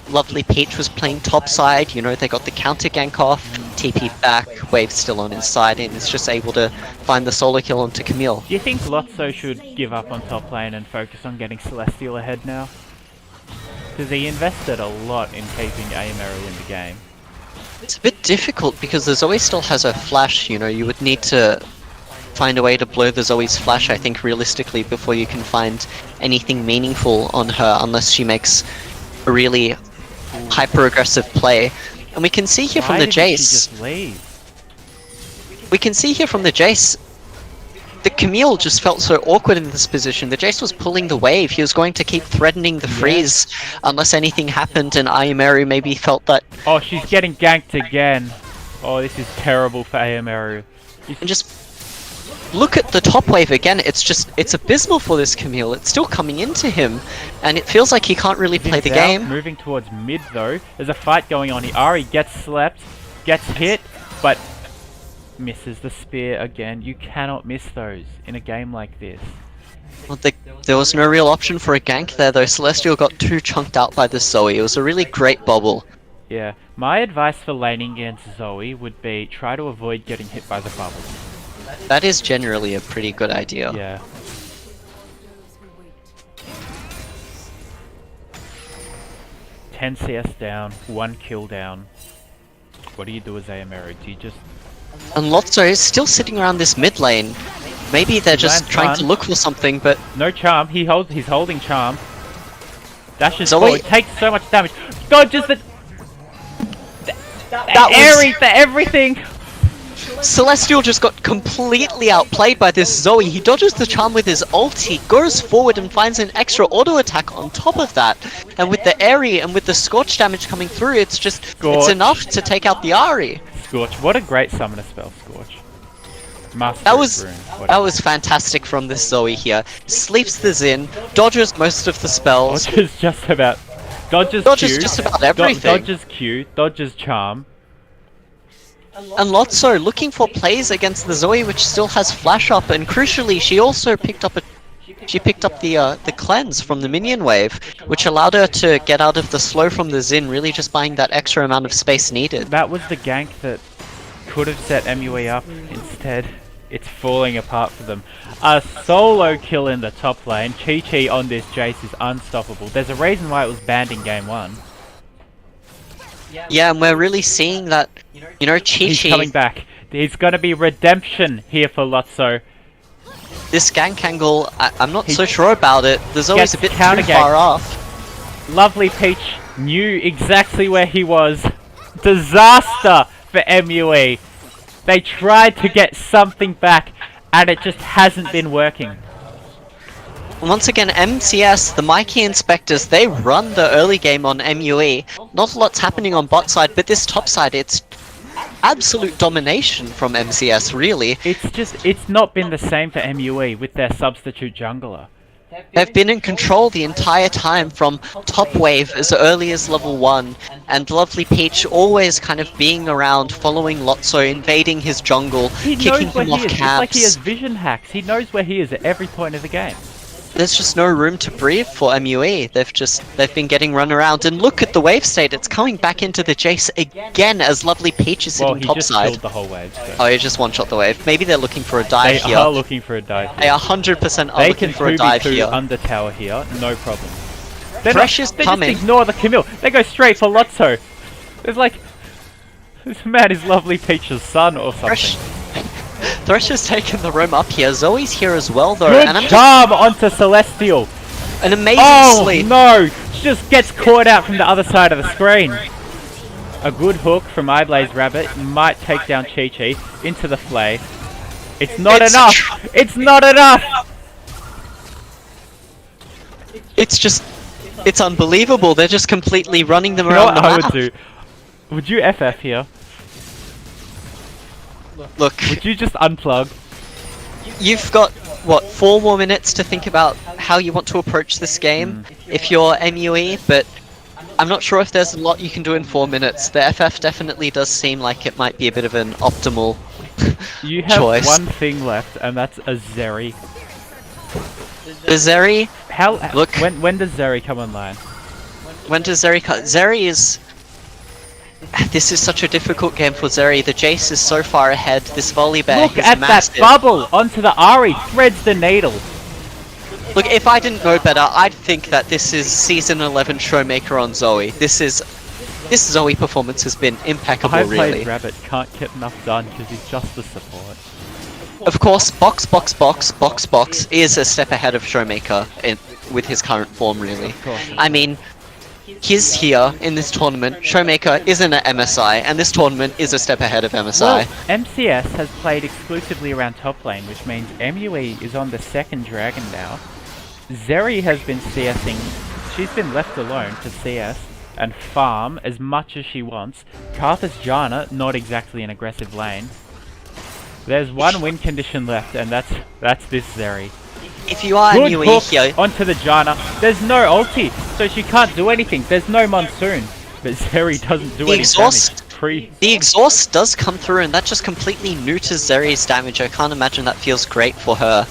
Lovely Peach was playing topside, you know, they got the counter gank off, TP back, Wave's still on his side, and is just able to find the solo kill onto Camille. Do you think Lotso should give up on top lane and focus on getting Celestial ahead now? Because he invested a lot in keeping Aemeru in the game. It's a bit difficult because the Zoe still has her flash, you know, you would need to find a way to blow the Zoe's flash, I think, realistically, before you can find anything meaningful on her, unless she makes a really hyper-aggressive play. And we can see here from the Jace... We can see here from the Jace, the Camille just felt so awkward in this position. The Jace was pulling the wave, he was going to keep threatening the freeze unless anything happened, and Aemeru maybe felt that... Oh, she's getting ganked again. Oh, this is terrible for Aemeru. And just look at the top wave again, it's abysmal for this Camille. It's still coming into him, and it feels like he can't really play the game. Moving towards mid though, there's a fight going on here. Ari gets slept, gets hit, but misses the spear again. You cannot miss those in a game like this. Well, there was no real option for a gank there though. Celestial got too chunked out by this Zoe. It was a really great bubble. Yeah, my advice for laning against Zoe would be try to avoid getting hit by the bubble. That is generally a pretty good idea. Yeah. CS down, 1 kill down. What do you do as Aemeru? Do you just... And Lotso is still sitting around this mid lane. Maybe they're just trying to look for something, but... No charm, he's holding charm. Dashes Zoe... forward, takes so much damage. Dodges the... the everything! Celestial just got completely outplayed by this Zoe. He dodges the charm with his ulti, goes forward and finds an extra auto attack on top of that. And with the Airy and with the Scorch damage coming through, it's just... Scorch. It's enough to take out the Ahri. Scorch, what a great summoner spell, Scorch. Master That was rune, fantastic from this Zoe here. Sleeps the Xin, dodges most of the spells. Dodges just about... Dodges Q, just about everything. Dodges Q, dodges charm. And Lotso looking for plays against the Zoe, which still has flash up, and crucially, she also picked up the cleanse from the minion wave, which allowed her to get out of the slow from the Xin, really just buying that extra amount of space needed. That was the gank that could have set MUE up. Instead, it's falling apart for them. A solo kill in the top lane. Chi-Chi on this Jace is unstoppable. There's a reason why it was banned in game 1. Yeah, and we're really seeing that, you know, Chi-Chi... He's coming back. There's gonna be redemption here for Lotso. This gank angle, I'm not so sure about it. There's always a bit too far off. Lovely Peach knew exactly where he was. Disaster for MUE. They tried to get something back, and it just hasn't been working. Once again, MCS, the Mikey Inspectors, they run the early game on MUE. Not a lot's happening on bot side, but this top side, it's absolute domination from MCS, really. It's not been the same for MUE with their substitute jungler. They've been in control the entire time from top wave as early as level 1, and Lovely Peach always kind of being around, following Lotso, invading his jungle, kicking him off camps. It's like he has vision hacks. He knows where he is at every point of the game. There's just no room to breathe for MUE. They've been getting run around, and look at the wave state. It's coming back into the Jace again as Lovely Peach is sitting topside. Well, he just killed the whole wave. So. Oh, he just one-shot the wave. Maybe they're looking for a dive here. They are looking for a dive here. They 100% are looking for a dive here. They can 2v2 under tower here, no problem. Thresh is coming. They just ignore the Camille. They go straight for Lotso. It's like... This man is Lovely Peach's son or something. Thresh has taken the roam up here. Zoe's here as well, though. Good and charm onto Celestial. An amazing sleep. Oh no! She just gets caught out from the other side of the screen. A good hook from iBlaze Rabbit might take down Chi-Chi into the flay. It's not enough! It's not enough! It's just It's unbelievable. They're just completely running them You know around what the I map. would do? Would you FF here? Look, Would you just unplug? you've got, what, 4 more minutes to think about how you want to approach this game if you're MUE, but I'm not sure if there's a lot you can do in 4 minutes. The FF definitely does seem like it might be a bit of an optimal You have choice. one thing left, and that's a Zeri. The Zeri, How? Look. When does Zeri come online? when does Zeri cut? Zeri is... This is such a difficult game for Zeri. The Jace is so far ahead. This Volibear Look is at massive. that bubble onto the Ari, threads the needle. Look, if I didn't know better, I'd think that this is Season 11 Showmaker on Zoe. This Zoe performance has been impeccable, I really. played Rabbit, can't get enough done because he's just the support. Of course, box is a step ahead of Showmaker with his current form, really. Of course. I mean, he's here in this tournament. Showmaker isn't an MSI, and this tournament is a step ahead of MSI. Well, MCS has played exclusively around top lane, which means MUE is on the second dragon now. Zeri has been CSing, she's been left alone to CS and farm as much as she wants. Karthus Janna, not exactly an aggressive lane. There's one win condition left, and that's this Zeri. If you are Good MUE hook here, onto the Janna. There's no ulti, so she can't do anything. There's no Monsoon, but Zeri doesn't do The any exhaust- damage. the exhaust does come through, and that just completely neuters Zeri's damage. I can't imagine that feels great for her.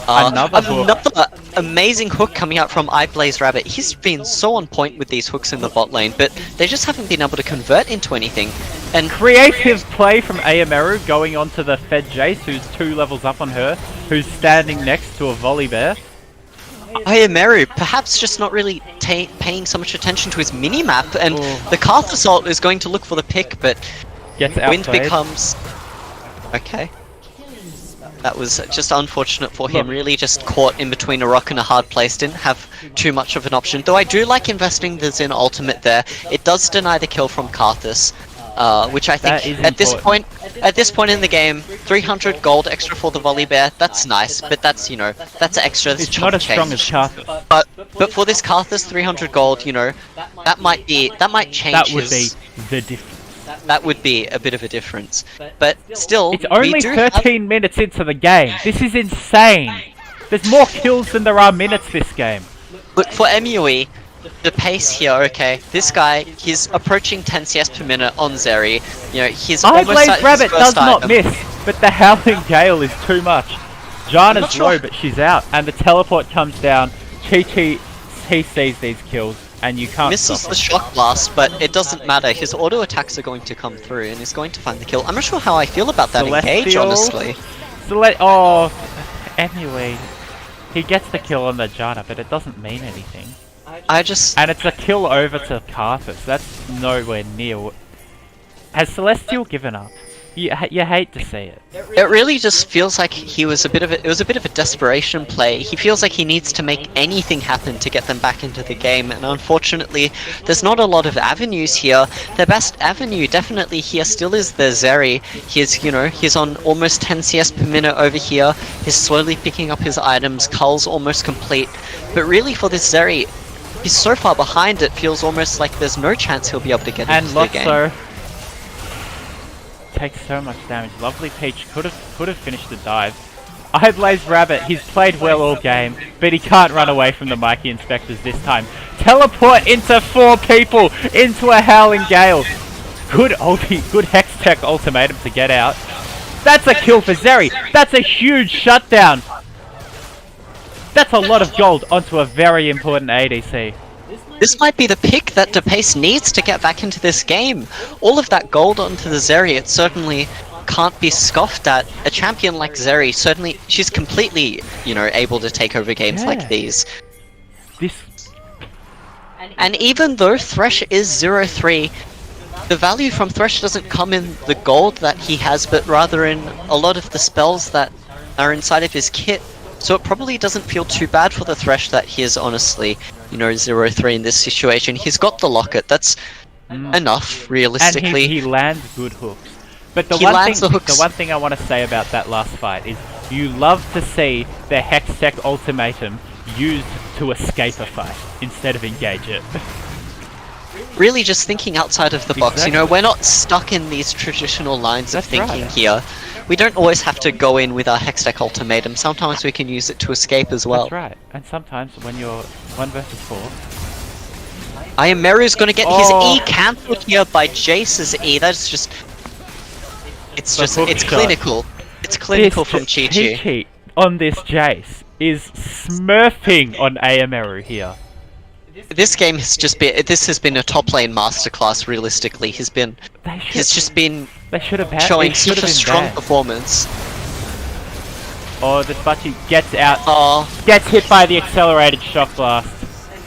Another hook. Amazing hook coming out from iBlaze Rabbit. He's been so on point with these hooks in the bot lane, but they just haven't been able to convert into anything. And Creative play from Ayameru going onto the Fed Jace, who's 2 levels up on her, who's standing next to a Volibear. Ayameru perhaps just not really paying so much attention to his mini-map, and Oh. the Karth Assault is going to look for the pick, but Gets Wind outplayed. becomes... Okay. That was just unfortunate for him, Look. really just caught in between a rock and a hard place, didn't have too much of an option. Though I do like investing the Xin ultimate there. It does deny the kill from Karthus, which I That think is at important. this point in the game, 300 gold extra for the Volibear, that's nice, but that's, you know, that's extra, that's It's chump not as strong as change. Karthus. But for this Karthus 300 gold, you know, that might change That would be his... the difference. That would be a bit of a difference. But still, It's we only do have- 13 minutes into the game. This is insane. There's more kills than there are minutes this game. Look, for MUE, the pace here, okay, this guy, he's approaching 10 CS per minute on Zeri. You know, he's almost at iBlaze his Rabbit first does not item. miss, but the Howling Gale is too much. not Janna's sure. low, but she's out, and the teleport comes down. Chi he sees these kills, and you can't Misses stop the him. shock blast, but it doesn't matter. His auto attacks are going to come through, and he's going to find the kill. I'm not sure how I feel about that engage, Celestial. honestly. Oh, anyway, he gets the kill on the Janna, but it doesn't mean anything. I just... And it's a kill over to Karthus. That's nowhere near. Has Celestial given up? You hate to see it. It really just feels like it was a bit of a desperation play. He feels like he needs to make anything happen to get them back into the game, and unfortunately, there's not a lot of avenues here. The best avenue definitely here still is the Zeri. He's on almost 10 CS per minute over here. He's slowly picking up his items. Cull's almost complete, but really for this Zeri, he's so far behind. It feels almost like there's no chance he'll be able to get And into the game. Lotso takes so much damage. Lovely Peach could have finished the dive. iBlaze Rabbit, he's played well all game, but he can't run away from the Mikey Inspectors this time. Teleport into 4 people into a Howling Gale. Good ulti, good Hex Tech ultimatum to get out. That's a kill for Zeri. That's a huge shutdown. That's a lot of gold onto a very important ADC. This might be the pick that DePace needs to get back into this game. All of that gold onto the Zeri, it certainly can't be scoffed at. A champion like Zeri, certainly, she's completely, able to take over games like these. This And even though Thresh is 0-3, the value from Thresh doesn't come in the gold that he has, but rather in a lot of the spells that are inside of his kit. So it probably doesn't feel too bad for the Thresh that he is honestly, 0-3 in this situation. He's got the locket, that's enough, and realistically. he lands good hooks. But the He lands the hooks. one thing I want to say about that last fight is you love to see the Hex Tech ultimatum used to escape a fight instead of engage it. Really just thinking outside of the box. You know, Exactly. we're not stuck in these traditional lines of That's thinking right. here. We don't always have to go in with our Hextech ultimatum. Sometimes we can use it to escape as well. That's right. And sometimes when you're 1 versus 4, Ayameru's gonna get Oh. his E cancelled here by Jace's E. That's just... It's The just... hook It's shot. clinical. It's clinical from Chi-Chi. Chi-Chi on this Jace is smurfing on Ayameru here. This game has just been... This has been a top lane masterclass, realistically. He's They just been They should have had. showing it should such have a been strong banned. performance. Oh, the Spachi gets out, Oh, gets hit by the accelerated shock blast.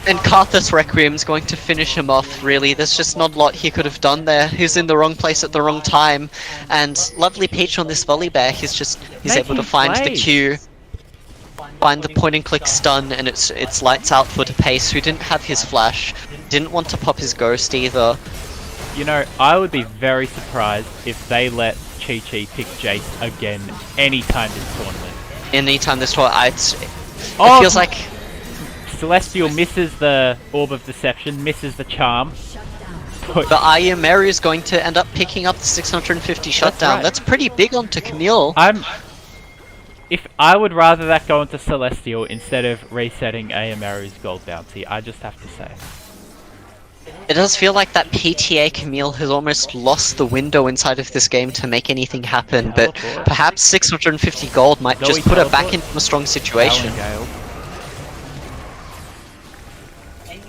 and Karthus Requiem's going to finish him off, really. There's just not a lot he could have done there. He's in the wrong place at the wrong time. And lovely Peach on this volley bear, he's Making able to find the plays. Q, find the point and click stun, and it's lights out for Pace, who didn't have his flash, didn't want to pop his ghost either. You know, I would be very surprised if they let Chi-Chi pick Jace again anytime this tournament. Anytime this tournament, it Oh, feels like Celestial misses the Orb of Deception, misses the Charm. But the Ayameru is going to end up picking up the 650 shutdown. right. That's pretty big onto Camille. If I would rather that go into Celestial instead of resetting Ayameru's gold bounty, I just have to say. It does feel like that PTA Camille has almost lost the window inside of this game to make anything happen, but Teleport. perhaps 650 gold might Zoe just put her back teleport. into a strong situation. Gale.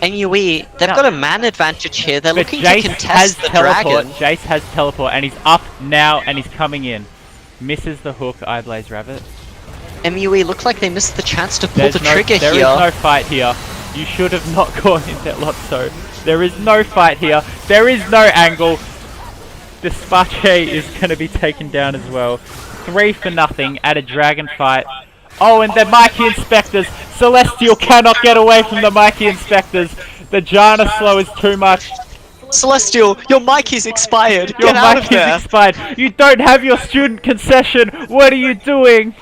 NUE, they've Now- got a man advantage here. They're But looking Jace to has contest the teleport. dragon. Jace has teleport, and he's up now, and he's coming in. Misses the hook, Eyeblaze Rabbit. MUE look like they missed the chance to pull the There trigger is here. no fight here. You should have not gone into Lotso. There is no fight here. There is no angle. The Spache is going to be taken down as well. 3-0 at a dragon fight. Oh, and the Mikey Inspectors. Celestial cannot get away from the Mikey Inspectors. The Janna slow is too much. Celestial, your mic is expired. Your Get out mic of there. is expired. You don't have your student concession. What are you doing?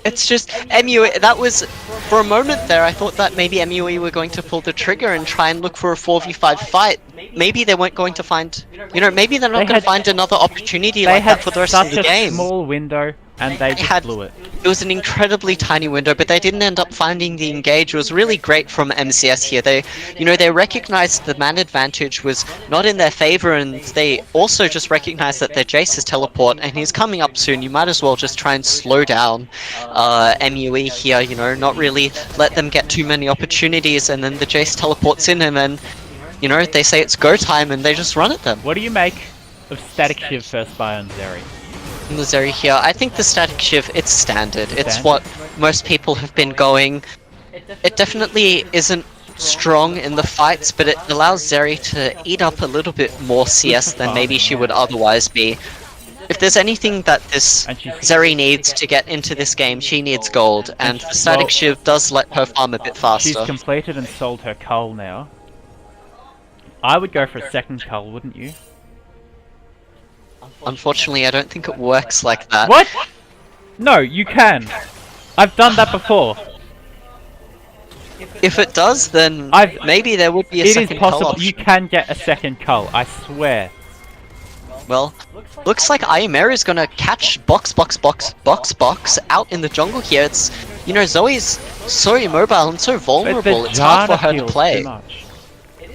It's just MUE. That was for a moment there. I thought that maybe MUE were going to pull the trigger and try and look for a 4v5 fight. Maybe they weren't going to find. You know, maybe they're not They going to had- find another opportunity They like had that for the rest such of the a game. small window, and they just blew it. It was an incredibly tiny window, but they didn't end up finding the engage. It was really great from MCS here. They recognized the man advantage was not in their favor, and they also just recognized that their Jace is teleport, and he's coming up soon. You might as well just try and slow down MUE here, you know, not really let them get too many opportunities, and then the Jace teleports in, and then, you know, they say it's go time, and they just run at them. What do you make of Static Shiv first buy on Zeri? In the Zeri here, I think the static shift, it's standard. It's Standard? what most people have been going. It definitely isn't strong in the fights, but it allows Zeri to eat up a little bit more CS than maybe she would otherwise be. If there's anything that this And she's Zeri needs to get into this game, she needs gold, and the static Well, shift does let her farm a bit she's faster. completed and sold her cull now. I would go for a second cull, wouldn't you? Unfortunately, I don't think it works like that. What? No, you can. I've done that before. If it does, then I've- maybe there would be a It is second cull possible. option. You can get a second cull. I swear. Well, looks like Ayameru is gonna catch box out in the jungle here. It's, you know, Zoe's so immobile and so But vulnerable, the it's hard for Janna her to heals play. too much.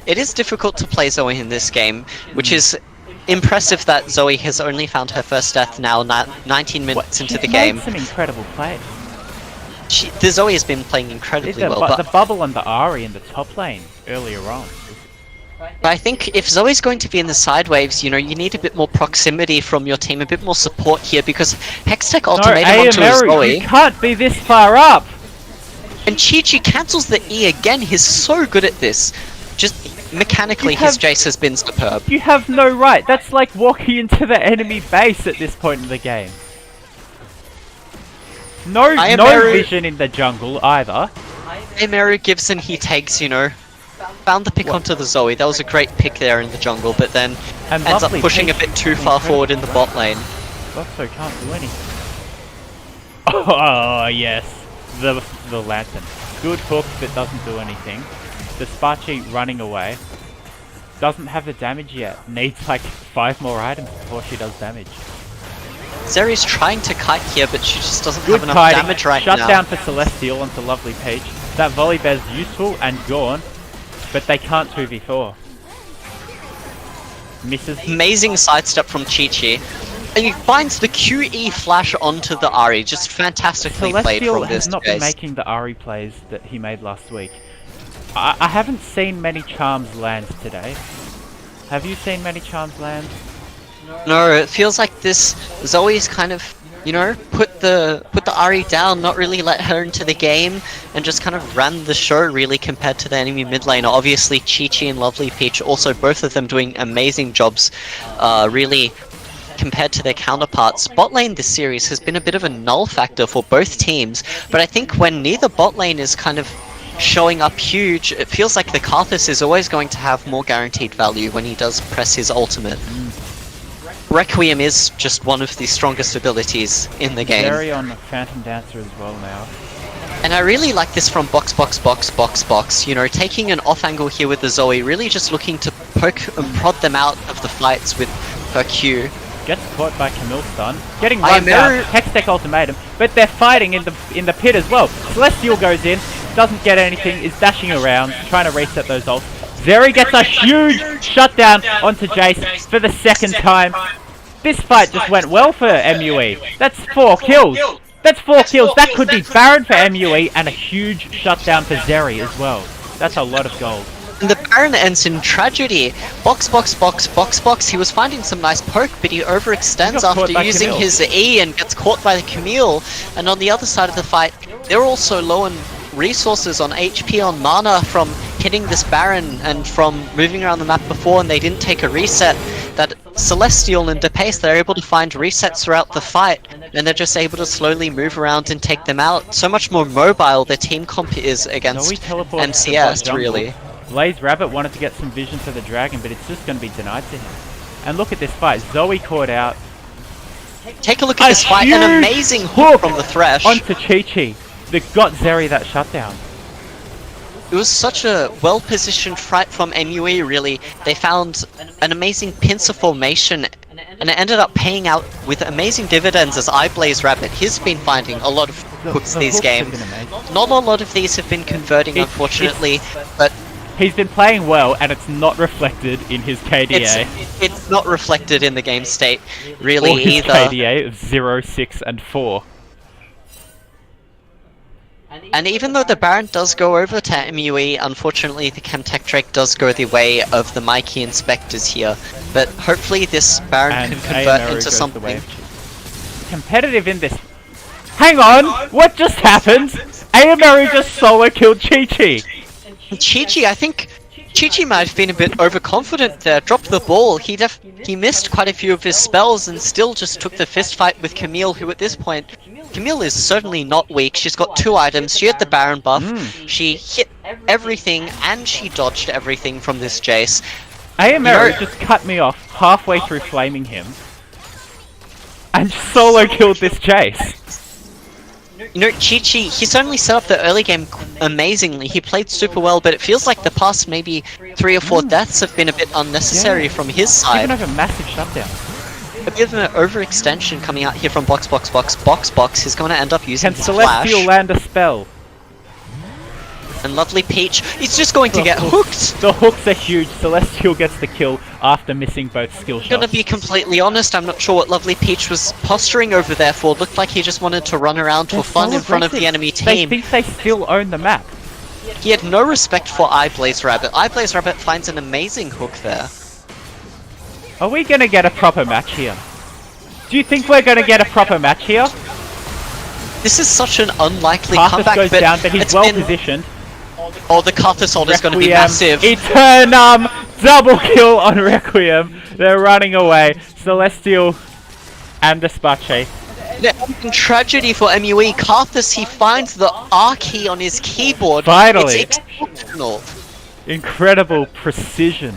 It is difficult to play Zoe in this game, which is impressive that Zoe has only found her first death now, 19 minutes into She's the made game. some incredible plays. The Zoe has been playing incredibly The, well, bu- but the bubble and the Ari in the top lane earlier on. I think if Zoe's going to be in the side waves, you know, you need a bit more proximity from your team, a bit more support here, because Hextech ultimatum onto Ayameru, Zoe, you can't be this far up! and Chi-Chi cancels the E again. He's so good at this. Just mechanically, You his have- Jace has been superb. You have no right. That's like walking into the enemy base at this point in the game. No Ayameru- vision in the jungle either. Ayameru gives and he takes, you know. Found the pick onto the Zoe. That was a great pick there in the jungle, but then And ends up lovely pushing a Peach bit too is far incredible. forward in the bot lane. Lotso can't do anything. Oh yes. the Lantern. Good hook, but doesn't do anything. The Sparchi running away. Doesn't have the damage yet. Needs like 5 more items before she does damage. Zeri's trying to kite here, but she just doesn't Good have enough kiting. damage right Shut now. down for Celestial onto Lovely Peach. That volley bear's useful and gone, but they can't 2v4. Misses. Amazing sidestep from Chi-Chi. And he finds the QE flash onto the Ahri. Just fantastically played Celestial from this has not been Jace. making the Ahri plays that he made last week. I haven't seen many charms land today. Have you seen many charms land? No, it feels like this Zoe's kind of, you know, put the Ahri down, not really let her into the game, and just kind of ran the show really compared to the enemy mid laner. Obviously, Chi-Chi and Lovely Peach, also both of them doing amazing jobs, really compared to their counterparts. Bot lane this series has been a bit of a null factor for both teams, but I think when neither bot lane is kind of showing up huge, it feels like the Karthus is always going to have more guaranteed value when he does press his ultimate. Requiem is just one of the strongest abilities in the game. Very on Phantom Dancer as well now. And I really like this from box. You know, taking an off angle here with the Zoe, really just looking to poke and prod them out of the fights with her Q. Gets caught by Camille's stun. Getting run down. Hextech ultimatum. But they're fighting in the pit as well. Celestial goes in, doesn't get anything, is dashing around, trying to reset those ults. Zeri gets a huge shutdown onto Jace for the second time. This fight just went well for MUE. That's 4 kills. That's 4 kills. That could be Baron for MUE and a huge shutdown for Zeri as well. That's a lot of gold. And the Baron ends in tragedy. Box. He was finding some nice poke, but he overextends after using Camille. his E and gets caught by the Camille. And on the other side of the fight, they're also low on resources, on HP, on mana from hitting this Baron and from moving around the map before, and they didn't take a reset. That Celestial and DePace, they're able to find resets throughout the fight, and they're just able to slowly move around and take them out. So much more mobile their team comp is against MCS, really. Blaze Rabbit wanted to get some vision for the dragon, but it's just going to be denied to him. And look at this fight. Zoe caught out. Take a look at this fight. An amazing hook from the Thresh. Onto Chi-Chi that got Zeri that shutdown. It was such a well-positioned fight from MUE, really. They found an amazing pincer formation, and it ended up paying out with amazing dividends as iBlaze Rabbit. He's been finding a lot of hooks these games. Not a lot of these have been converting, unfortunately, but he's been playing well, and it's not reflected in his KDA. It's not reflected in the game state, really, or his either. KDA of 0, 6, and 4. And even though the Baron does go over to MUE, unfortunately the Chemtech Drake does go the way of the Mikey Inspectors here. But hopefully this Baron And can convert AMRO into goes something. the way of Chi. Competitive in this. Hang on! What just happened? AMRO just solo killed Chi-Chi. Chi-Chi, I think Chi-Chi might have been a bit overconfident there, dropped the ball. He missed quite a few of his spells and still just took the fist fight with Camille, who at this point, Camille is certainly not weak. She's got 2 items. She had the Baron buff. She hit everything and she dodged everything from this Jace. AMRO just cut me off halfway through flaming him and solo killed this Jace. You know, Chi-Chi, he certainly set up the early game amazingly. He played super well, but it feels like the past maybe 3 or 4 deaths have been a bit unnecessary from his side. Even over massive shutdown. A bit of an overextension coming out here from box. He's going to end up using Can his Celestial flash. land a spell? And Lovely Peach, he's just going to get hooked! The hooks are huge. Celestial gets the kill after missing both skill shots. I'm gonna be completely honest, I'm not sure what Lovely Peach was posturing over there for. Looked like he just wanted to run around for fun in front of the enemy They team. think they still own the map. He had no respect for iBlaze Rabbit. iBlaze Rabbit finds an amazing hook there. Are we gonna get a proper match here? Do you think we're gonna get a proper match here? This is such an unlikely Karthus comeback, goes but down, but he's it's well been... positioned. Oh, the Karthus ult is going to be Requiem, massive. Eternum! Double kill on Requiem. They're running away. Celestial and Despache. In tragedy for MUE, Karthus, he finds the R key on his keyboard. Finally. It's exceptional. Incredible precision.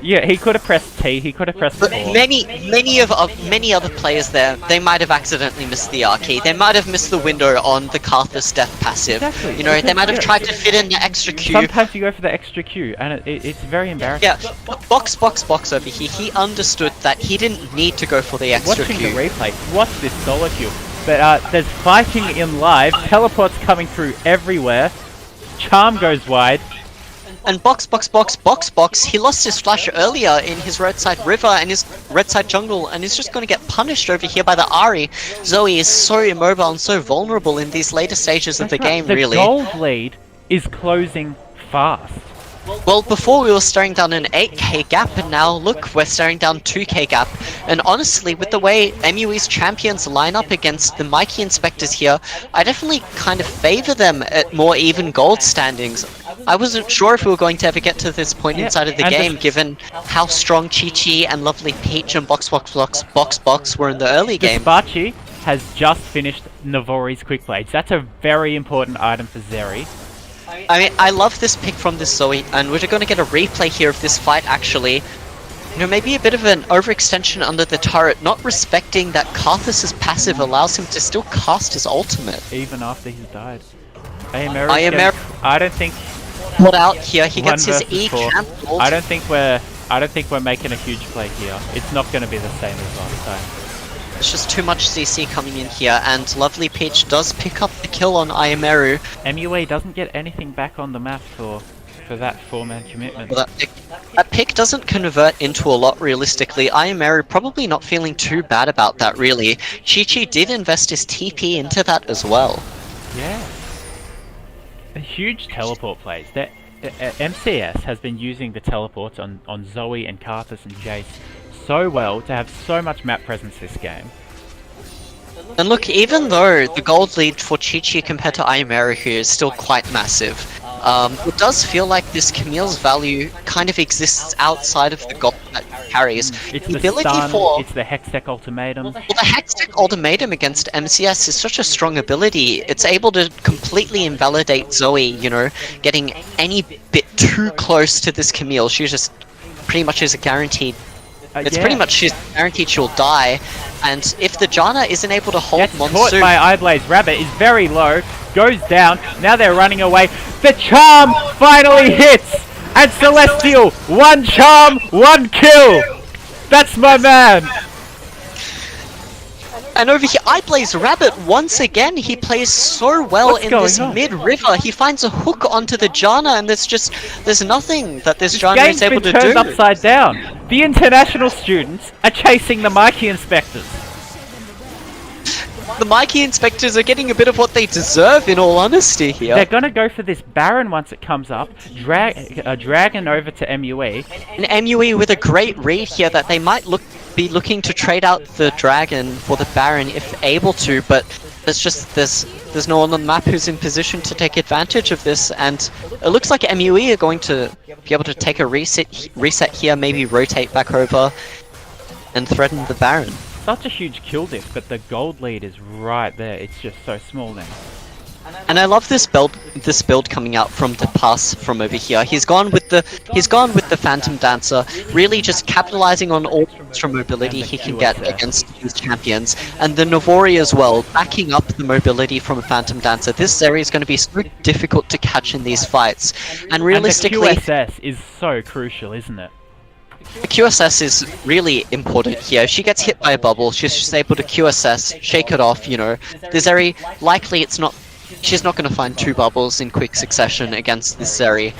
Yeah, he could have pressed T. He could have pressed But 4. many other players there, they might have accidentally missed the R key. They might have missed the window on the Karthus death passive. Exactly. You know, they might have Yeah. tried to fit in the extra Q. Sometimes you go for the extra Q, and it's very embarrassing. Yeah, box over here. He understood that he didn't need to go for the extra Watching Q. the replay, watch this solo kill. But there's fighting in live. Teleports coming through everywhere. Charm goes wide. And box. He lost his flash earlier in his red side river and his red side jungle, and he's just going to get punished over here by the Ahri. Zoe is so immobile and so vulnerable in these later stages of the game, The really. gold lead is closing fast. Well, before we were staring down an 8k gap, and now look, we're staring down 2k gap. And honestly, with the way MUE's champions line up against the Mikey Inspectors here, I definitely kind of favor them at more even gold standings. I wasn't sure if we were going to ever get to this point inside of the and game, given how strong Chi-Chi and Lovely Peach and Box were in the early game. Despachi has just finished Navori's quick blades. That's a very important item for Zeri. I mean, I love this pick from this Zoe, and we're going to get a replay here of this fight, actually. You know, maybe a bit of an overextension under the turret, not respecting that Karthus' passive allows him to still cast his ultimate. Even after he's died. I don't think Put out here, he gets his 1 versus 4. cancelled. I don't think we're making a huge play here. It's not going to be the same as last time. It's just too much CC coming in here, and Lovely Peach does pick up the kill on Ayameru. MUA doesn't get anything back on the map for that 4-man commitment. Well, that pick doesn't convert into a lot realistically. Ayameru probably not feeling too bad about that, really. Chi-Chi did invest his TP into that as well. Yeah. A huge teleport plays. MCS has been using the teleports on Zoe and Karthus and Jace so well to have so much map presence this game. And look, even though the gold lead for Chi-Chi compared to Ayameru here is still quite massive, it does feel like this Camille's value kind of exists outside of the gold that it carries. It's the the ability stun, for... it's the Hextech ultimatum. Well, the Hextech ultimatum against MCS is such a strong ability. It's able to completely invalidate Zoe, you know, getting any bit too close to this Camille. She just pretty much is a guaranteed... It's pretty much she's guaranteed she'll die, and if the Janna isn't able to hold Gets Monsoon... caught by Eyeblaze Rabbit, is very low, goes down, now they're running away. The charm finally hits! And Celestial, 1 charm, 1 kill! That's my man! And over here, Eyeblaze Rabbit, once again, he plays so well What's in going this on? mid-river. He finds a hook onto the Janna, and there's nothing that this Janna Game's is able been to turned do. upside down. The international students are chasing the Mikey Inspectors. The Mikey Inspectors are getting a bit of what they deserve, in all honesty, here. They're gonna go for this Baron once it comes up, Dragon over to MUE. An MUE with a great read here that they might be looking to trade out the Dragon for the Baron if able to, but there's no one on the map who's in position to take advantage of this, and it looks like MUE are going to be able to take a reset here, maybe rotate back over and threaten the Baron. Such a huge kill diff, but the gold lead is right there. It's just so small now. And I love this build coming out from Depass from over here. He's gone with the Phantom Dancer, really just capitalizing on all the extra mobility he can get against his champions, and the Navori as well, backing up the mobility from a Phantom Dancer. This area is going to be so difficult to catch in these fights, and realistically, And the QSS is so crucial, isn't it? the QSS is really important here. If she gets hit by a bubble, she's just able to QSS, shake it off, you know. There's very likely she's not going to find 2 bubbles in quick succession against this Zeri.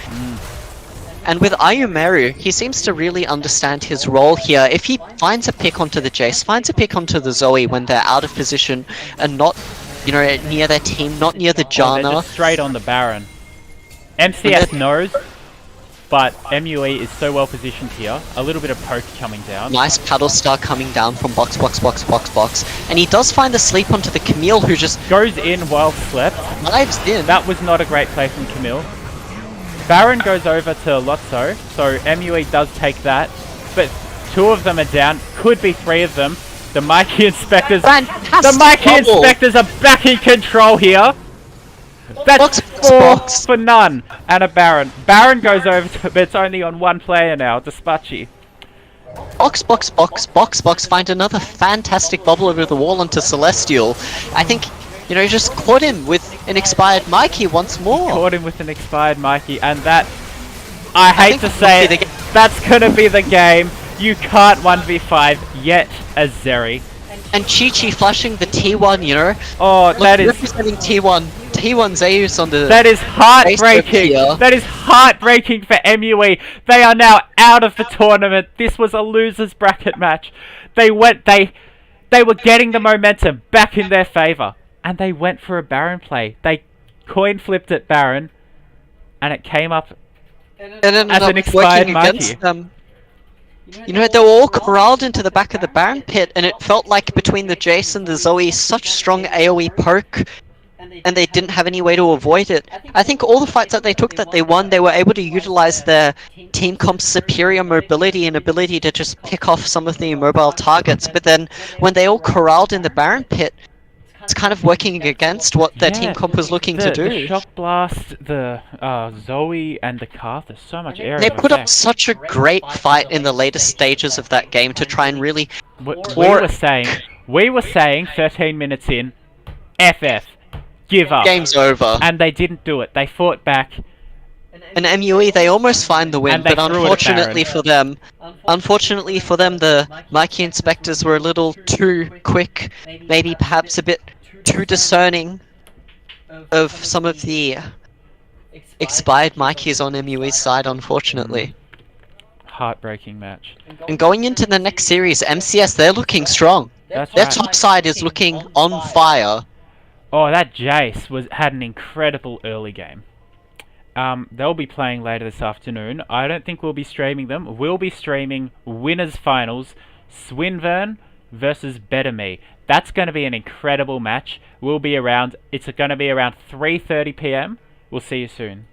And with Ayumeru, he seems to really understand his role here. If he finds a pick onto the Jace, finds a pick onto the Zoe when they're out of position and not, you know, near their team, not near the They're Janna. just straight on the Baron. MCS knows, but MUE is so well positioned here. A little bit of poke coming down. Nice paddle star coming down from box. And he does find the sleep onto the Camille, who just Goes in while slept. dives in. That was not a great play from Camille. Baron goes over to Lotso, so MUE does take that. But 2 of them are down. Could be 3 of them. The Mikey Inspectors. Fantastic The Mikey bubble. Inspectors are back in control here. That's Box. 4 for none. And a Baron. Baron goes over to, but it's only on 1 player now, Despachi. Box, find another fantastic bubble over the wall onto Celestial. I think, he just caught him with an expired Mikey once more. Caught him with an expired Mikey, and that, I hate to think say that'll be it, that's gonna be the game. You can't 1v5 yet as Zeri. And Chi-Chi flashing the T1, Oh, that is representing T1 Zeus on the... that is heartbreaking. here. That is heartbreaking for MUE. They are now out of the tournament. This was a losers bracket match. They were getting the momentum back in their favor, and they went for a Baron play. They coin flipped at Baron, and it came up and ended as up an expired working against Mikey. them. They were all corralled into the back of the Baron pit, and it felt like between the Jace and the Zoe, such strong AoE poke, and they didn't have any way to avoid it. I think all the fights that they took that they won, they were able to utilize their team comp's superior mobility and ability to just pick off some of the immobile targets, but then when they all corralled in the Baron pit, it's kind of working against what their team comp was looking to do. The Shock Blast, the Zoe, and the Karth, there's so much area. They to put up attack. such a great fight in the later stages of that game to try and really... We were saying 13 minutes in, FF, give up. Game's over. And they didn't do it. They fought back. And MUE, they almost find the win, And they but threw it at unfortunately for them, the Mikey Inspectors were a little too quick, maybe perhaps a bit too discerning of some of the expired Mikeys on MUE's side, unfortunately. Heartbreaking match. And going into the next series, MCS, they're looking strong. That's Their right. top side is looking on fire. Oh, that Jace had an incredible early game. They'll be playing later this afternoon. I don't think we'll be streaming them. We'll be streaming Winners Finals, Swinburne versus Better Me. That's going to be an incredible match. It's going to be around 3:30 PM. We'll see you soon.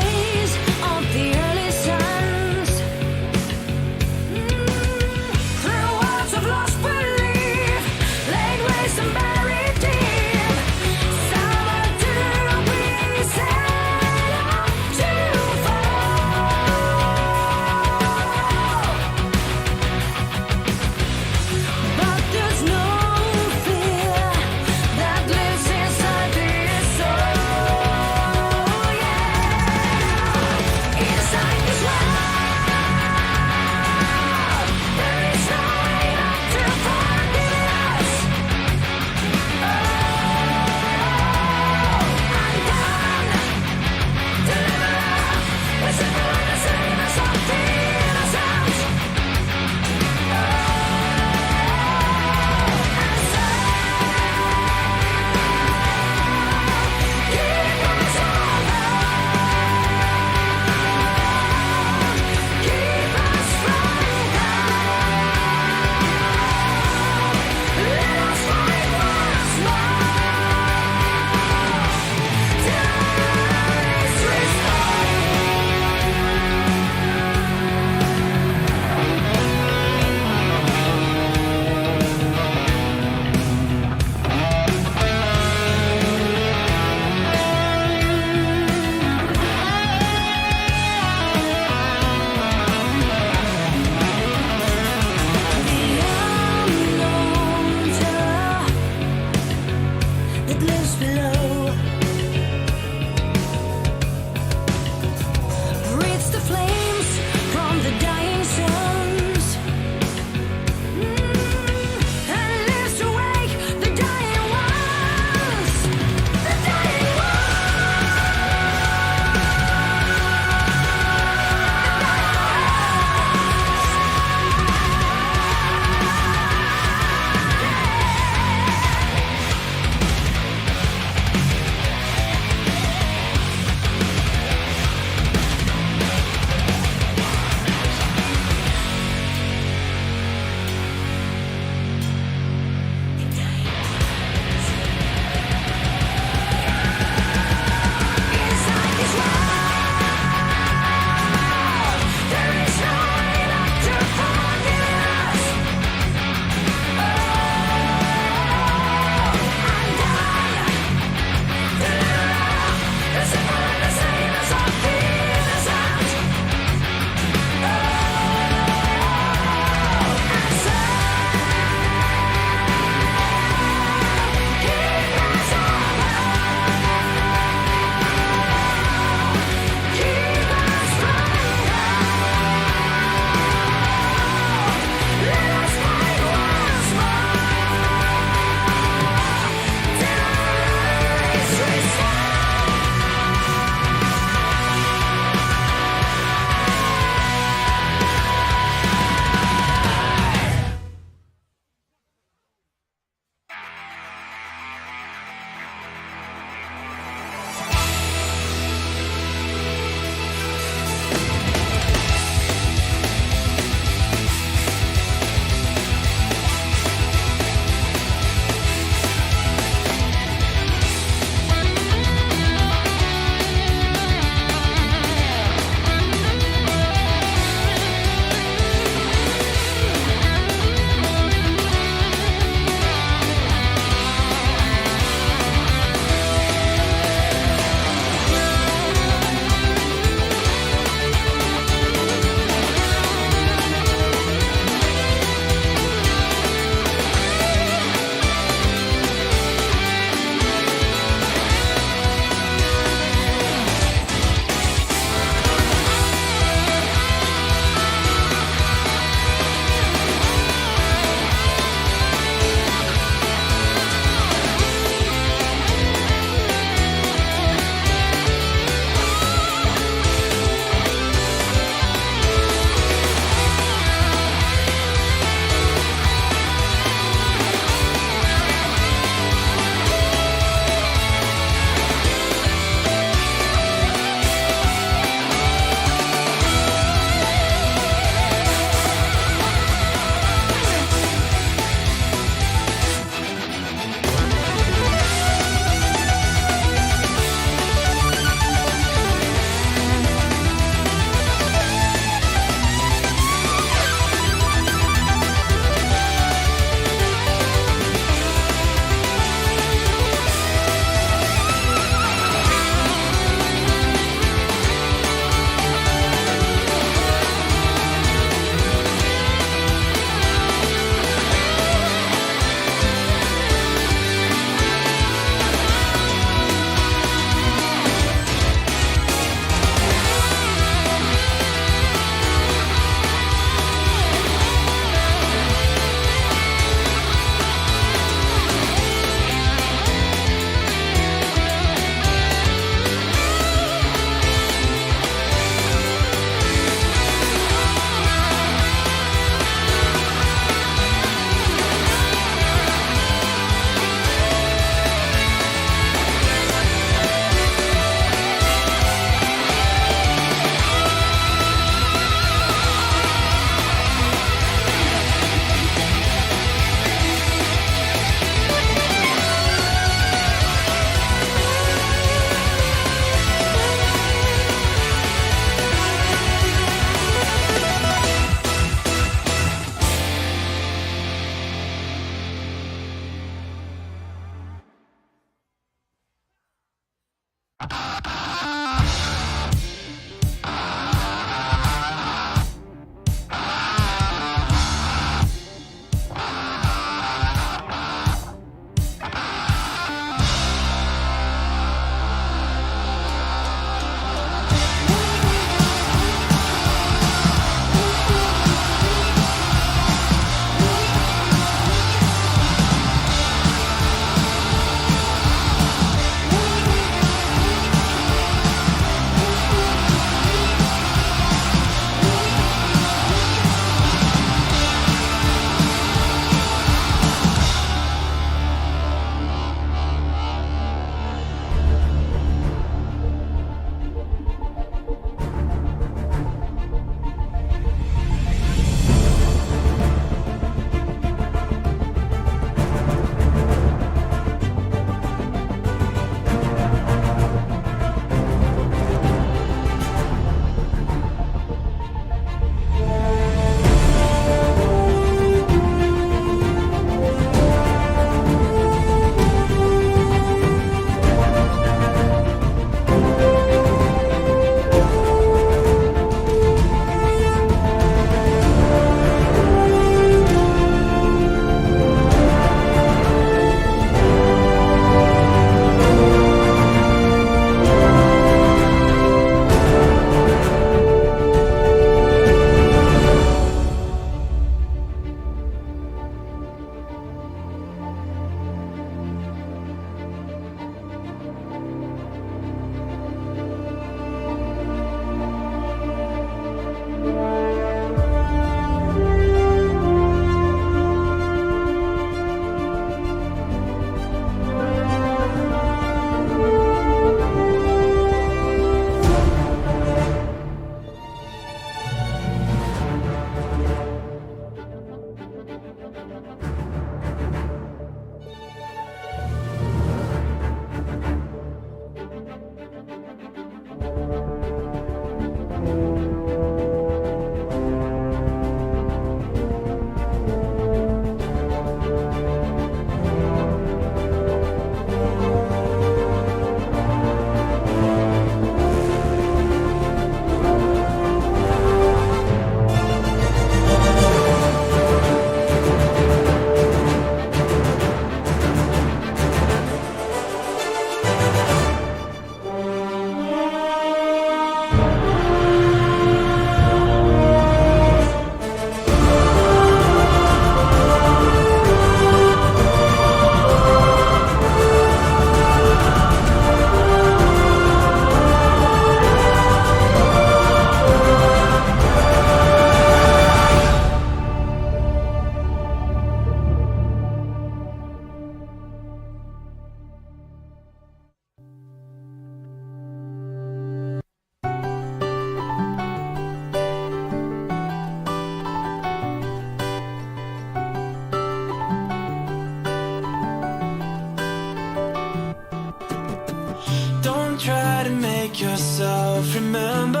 make yourself remember.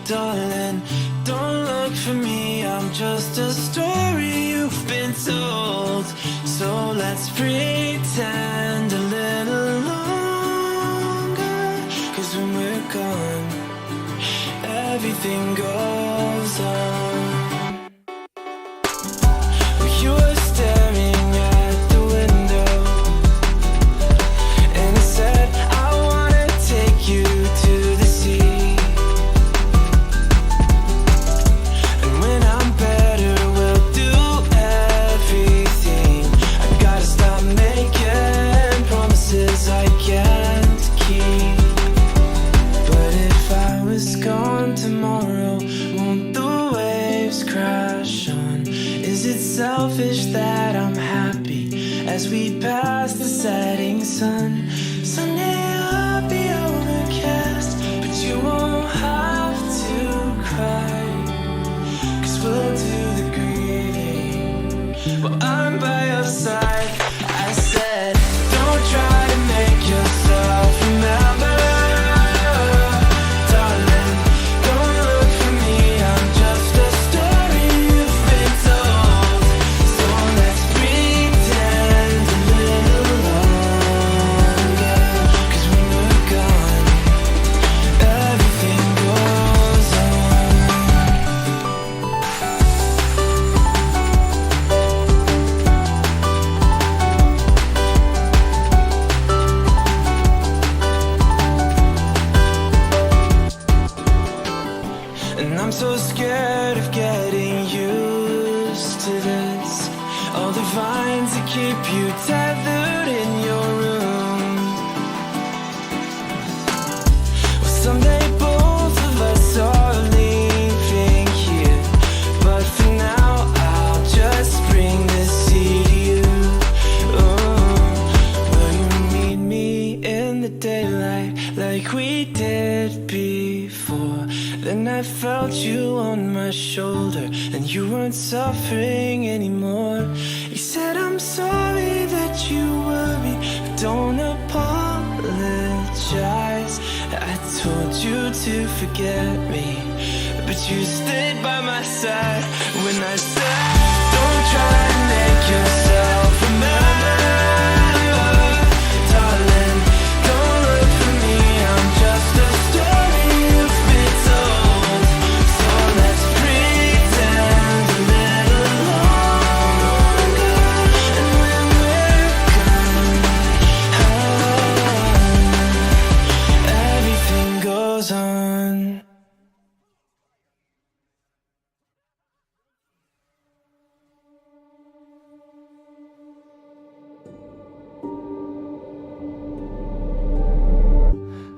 Darling, don't look for me, I'm just a story you've been told. So let's pretend a little longer, 'cause when we're gone, everything goes on. You were staring at the window, and I said I wanna take you to the sea. And when I'm better, we'll do everything. I gotta stop making promises I can't keep. But if I was gone tomorrow, won't the waves crash on? Is it selfish that I'm happy as we pass the setting sun? Someday I'll be overcast, but you won't have to cry, 'cause we'll do the grieving while I'm by your side. I said, don't try to make yourself remember. Darling, don't look for me, I'm just a story you've been told. So let's pretend a little longer, 'cause to this. All the vines that keep you tethered in your room. Well, someday both of us are leaving here, but for now I'll just bring this seed to you. Will you meet me in the daylight like we did before? Then I felt you on my shoulder, and you weren't suffering anymore. You said, I'm sorry that you worried, but don't apologize. I told you to forget me, but you stayed by my side when I said, don't try and make yourself remember. Darling, don't look for me, I'm just a story you've been told. So let's pretend a little longer, and when we're gone, everything goes on.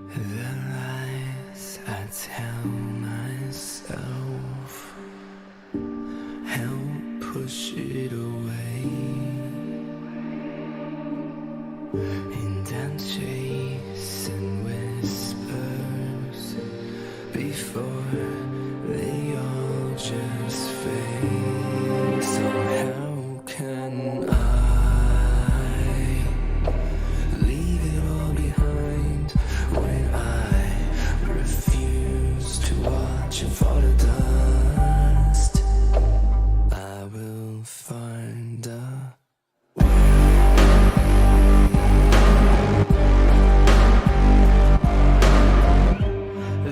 The lies I tell myself help push it away, and I'm chasing whispers before they all just fade. So how can I leave it all behind when I refuse to watch it fall to dust? I will find a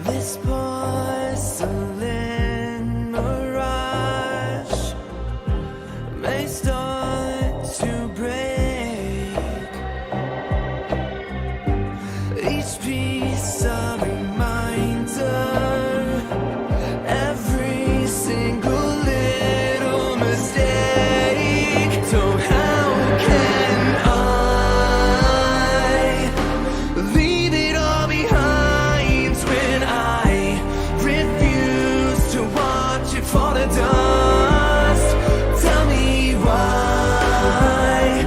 this porcelain mirage may start to break. Each piece a reminder, every single little mistake. So how can I leave it all behind when I refuse to watch it fall to dust? Tell me why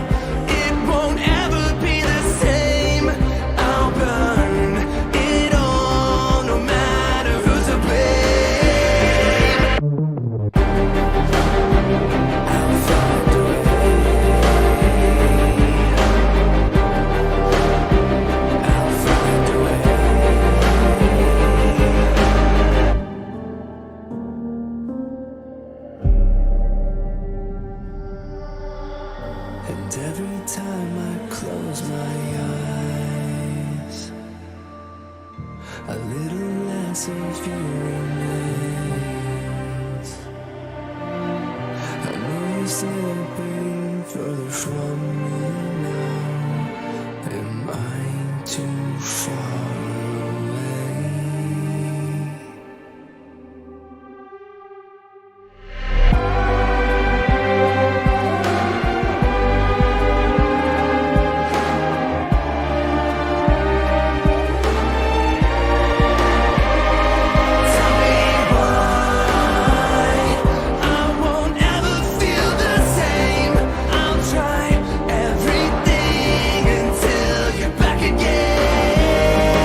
it won't ever be the same. I'll burn it all, no matter who's to blame. I'll find a way. I'll find a way. And every time I close my eyes, a little less of you remains. I know you're slipping further from me now. Am I too far away? Tell me why I won't ever feel the same. I'll try everything until you're back again.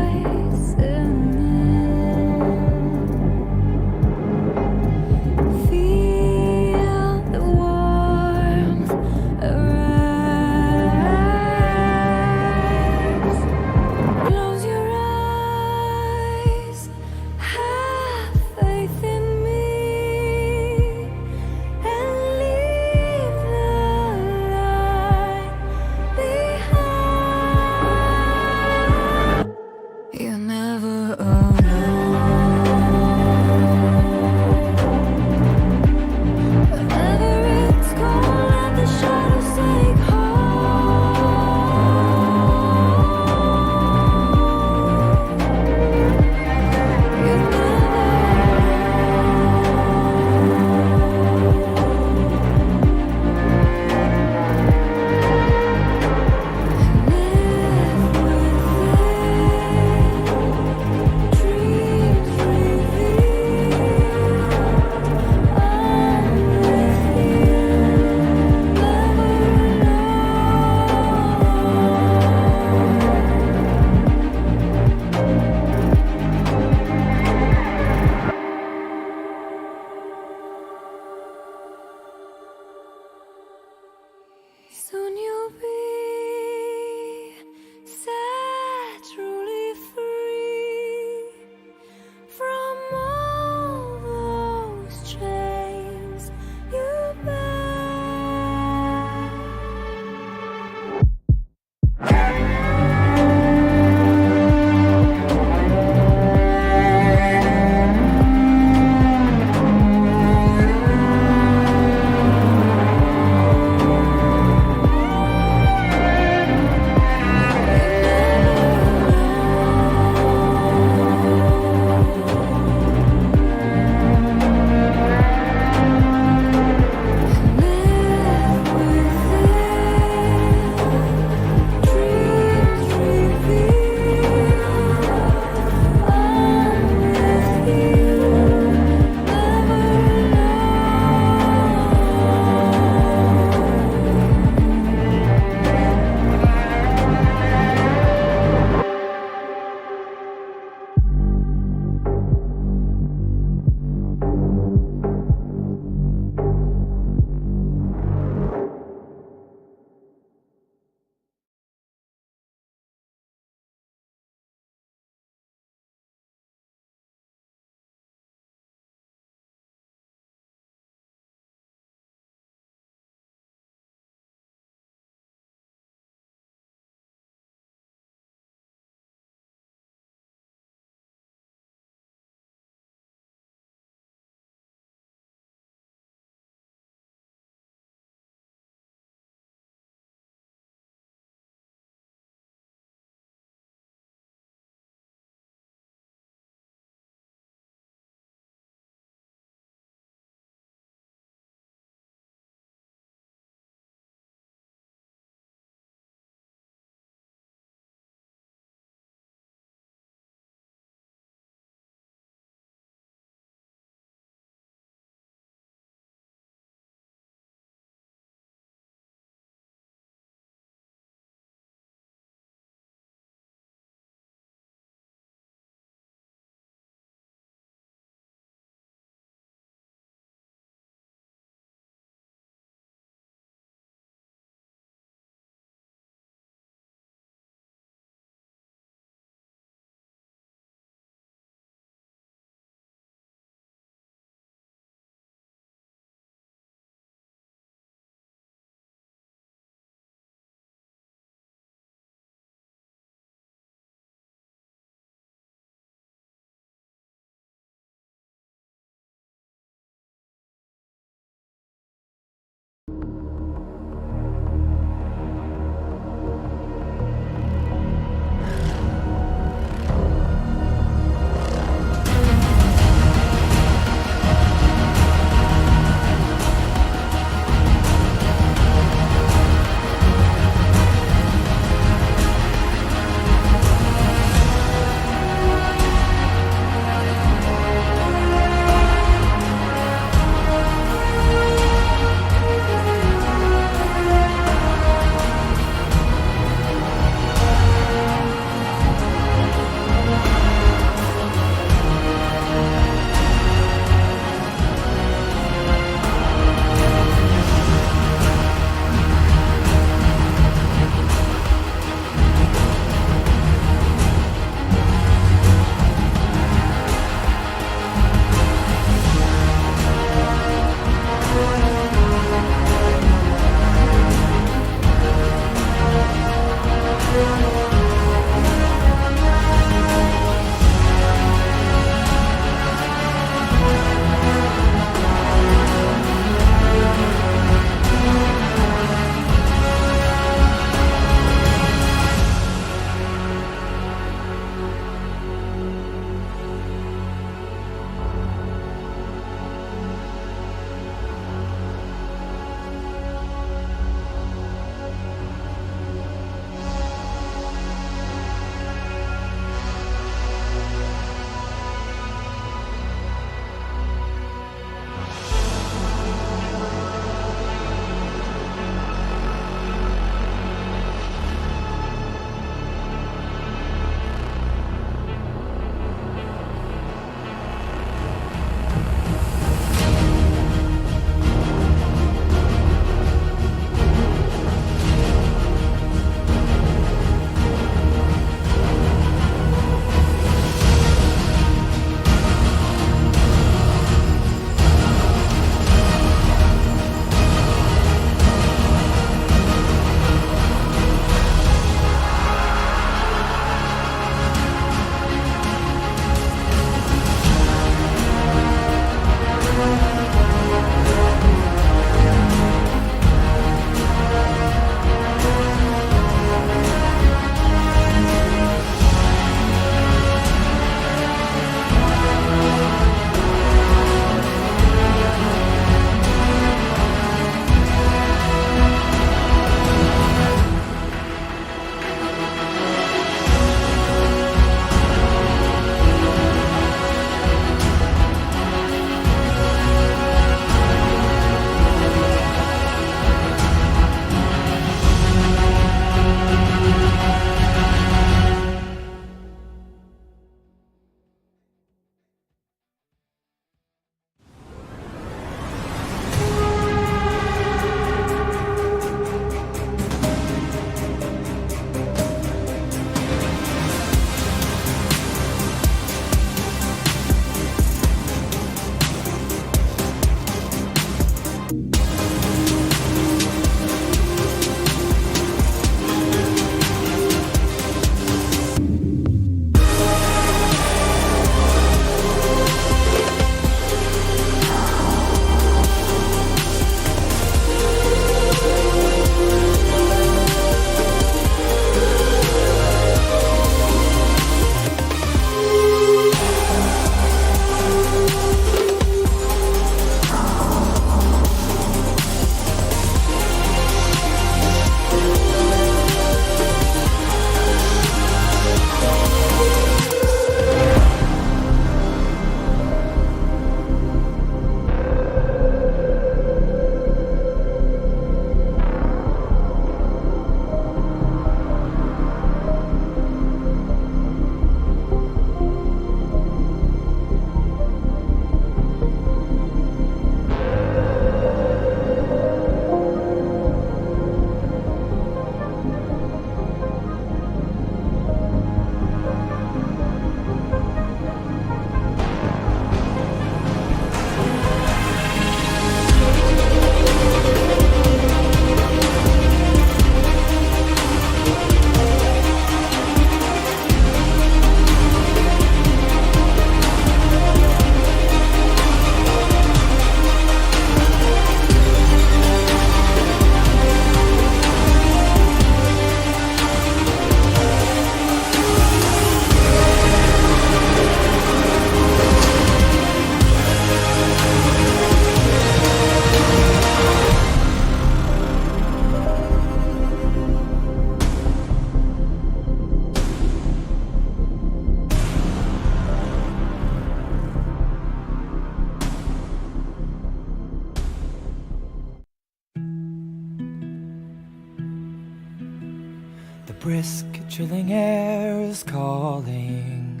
brisk, chilling air is calling,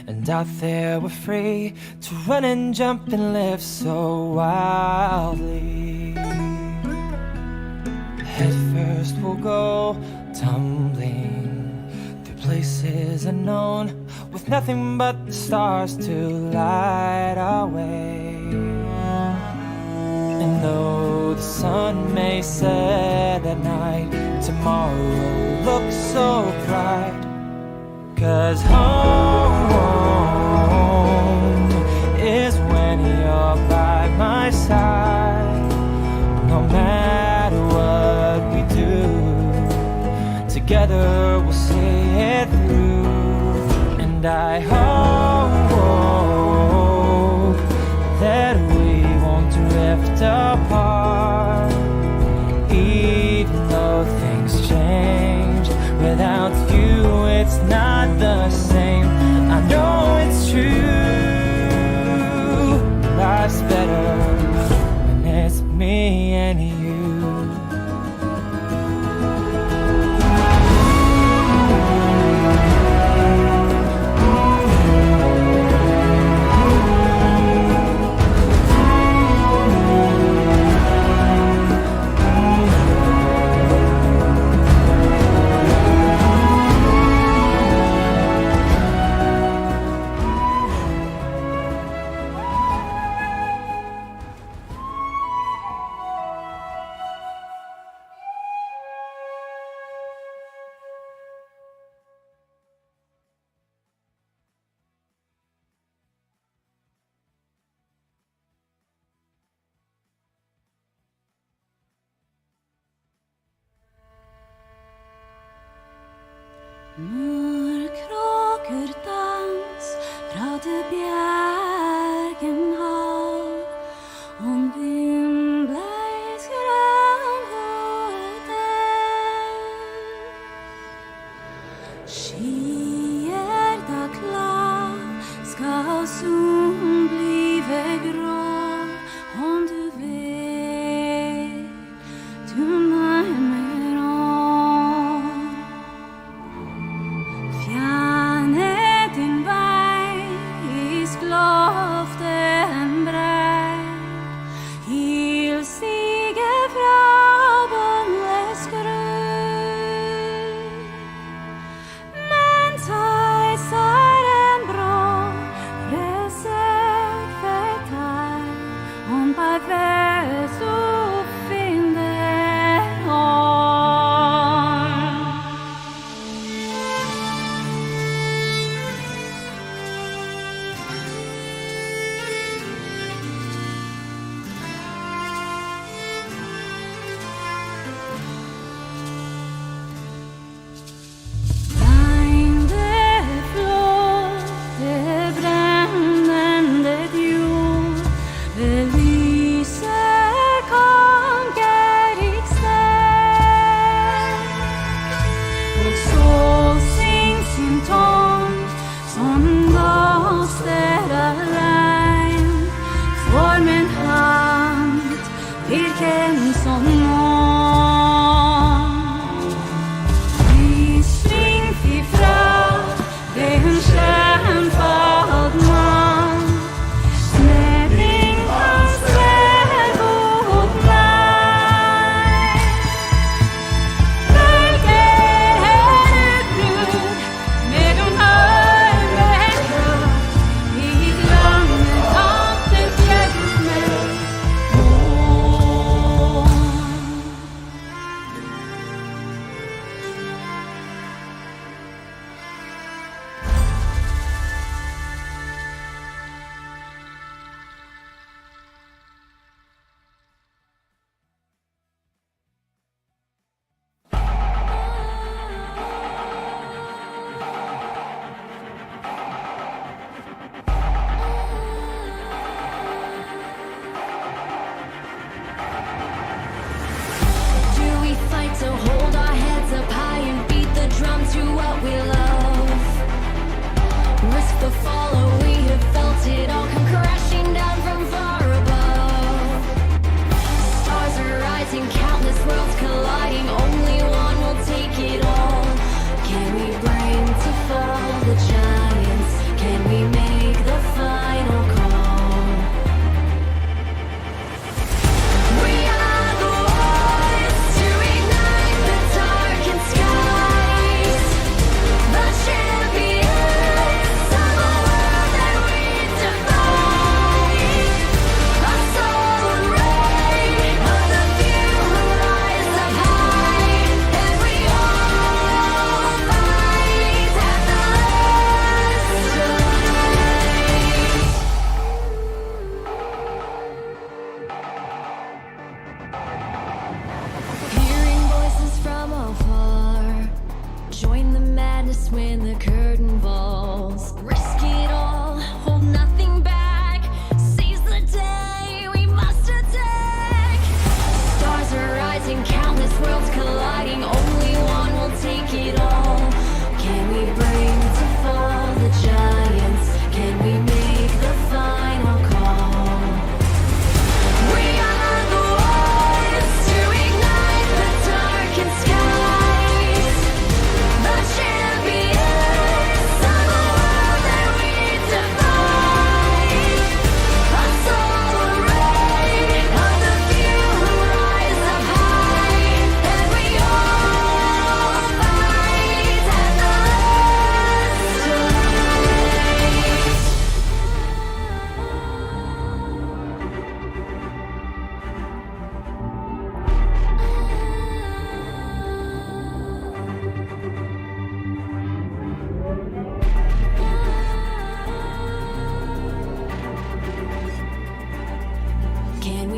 and out there we're free to run and jump and live so wildly. Head first we'll go tumbling through places unknown, with nothing but the stars to light our way. And though the sun may set at night, tomorrow looks so bright. 'Cause home is when you're by my side. No matter what we do, together we'll see it through. And I hope that we won't drift apart, even though things change. Without you it's not the same. I know it's true, life's better when it's me and you. Mörkråkor dans fra det bjergen hav, om vind bleis grønhåret skyer da klar, skal solen blive grå, om du vet, du nærmer om. Fjerne din vei, isloften brei, hilsige fra båndløs grunn. Men teis er en brå, reserve deg.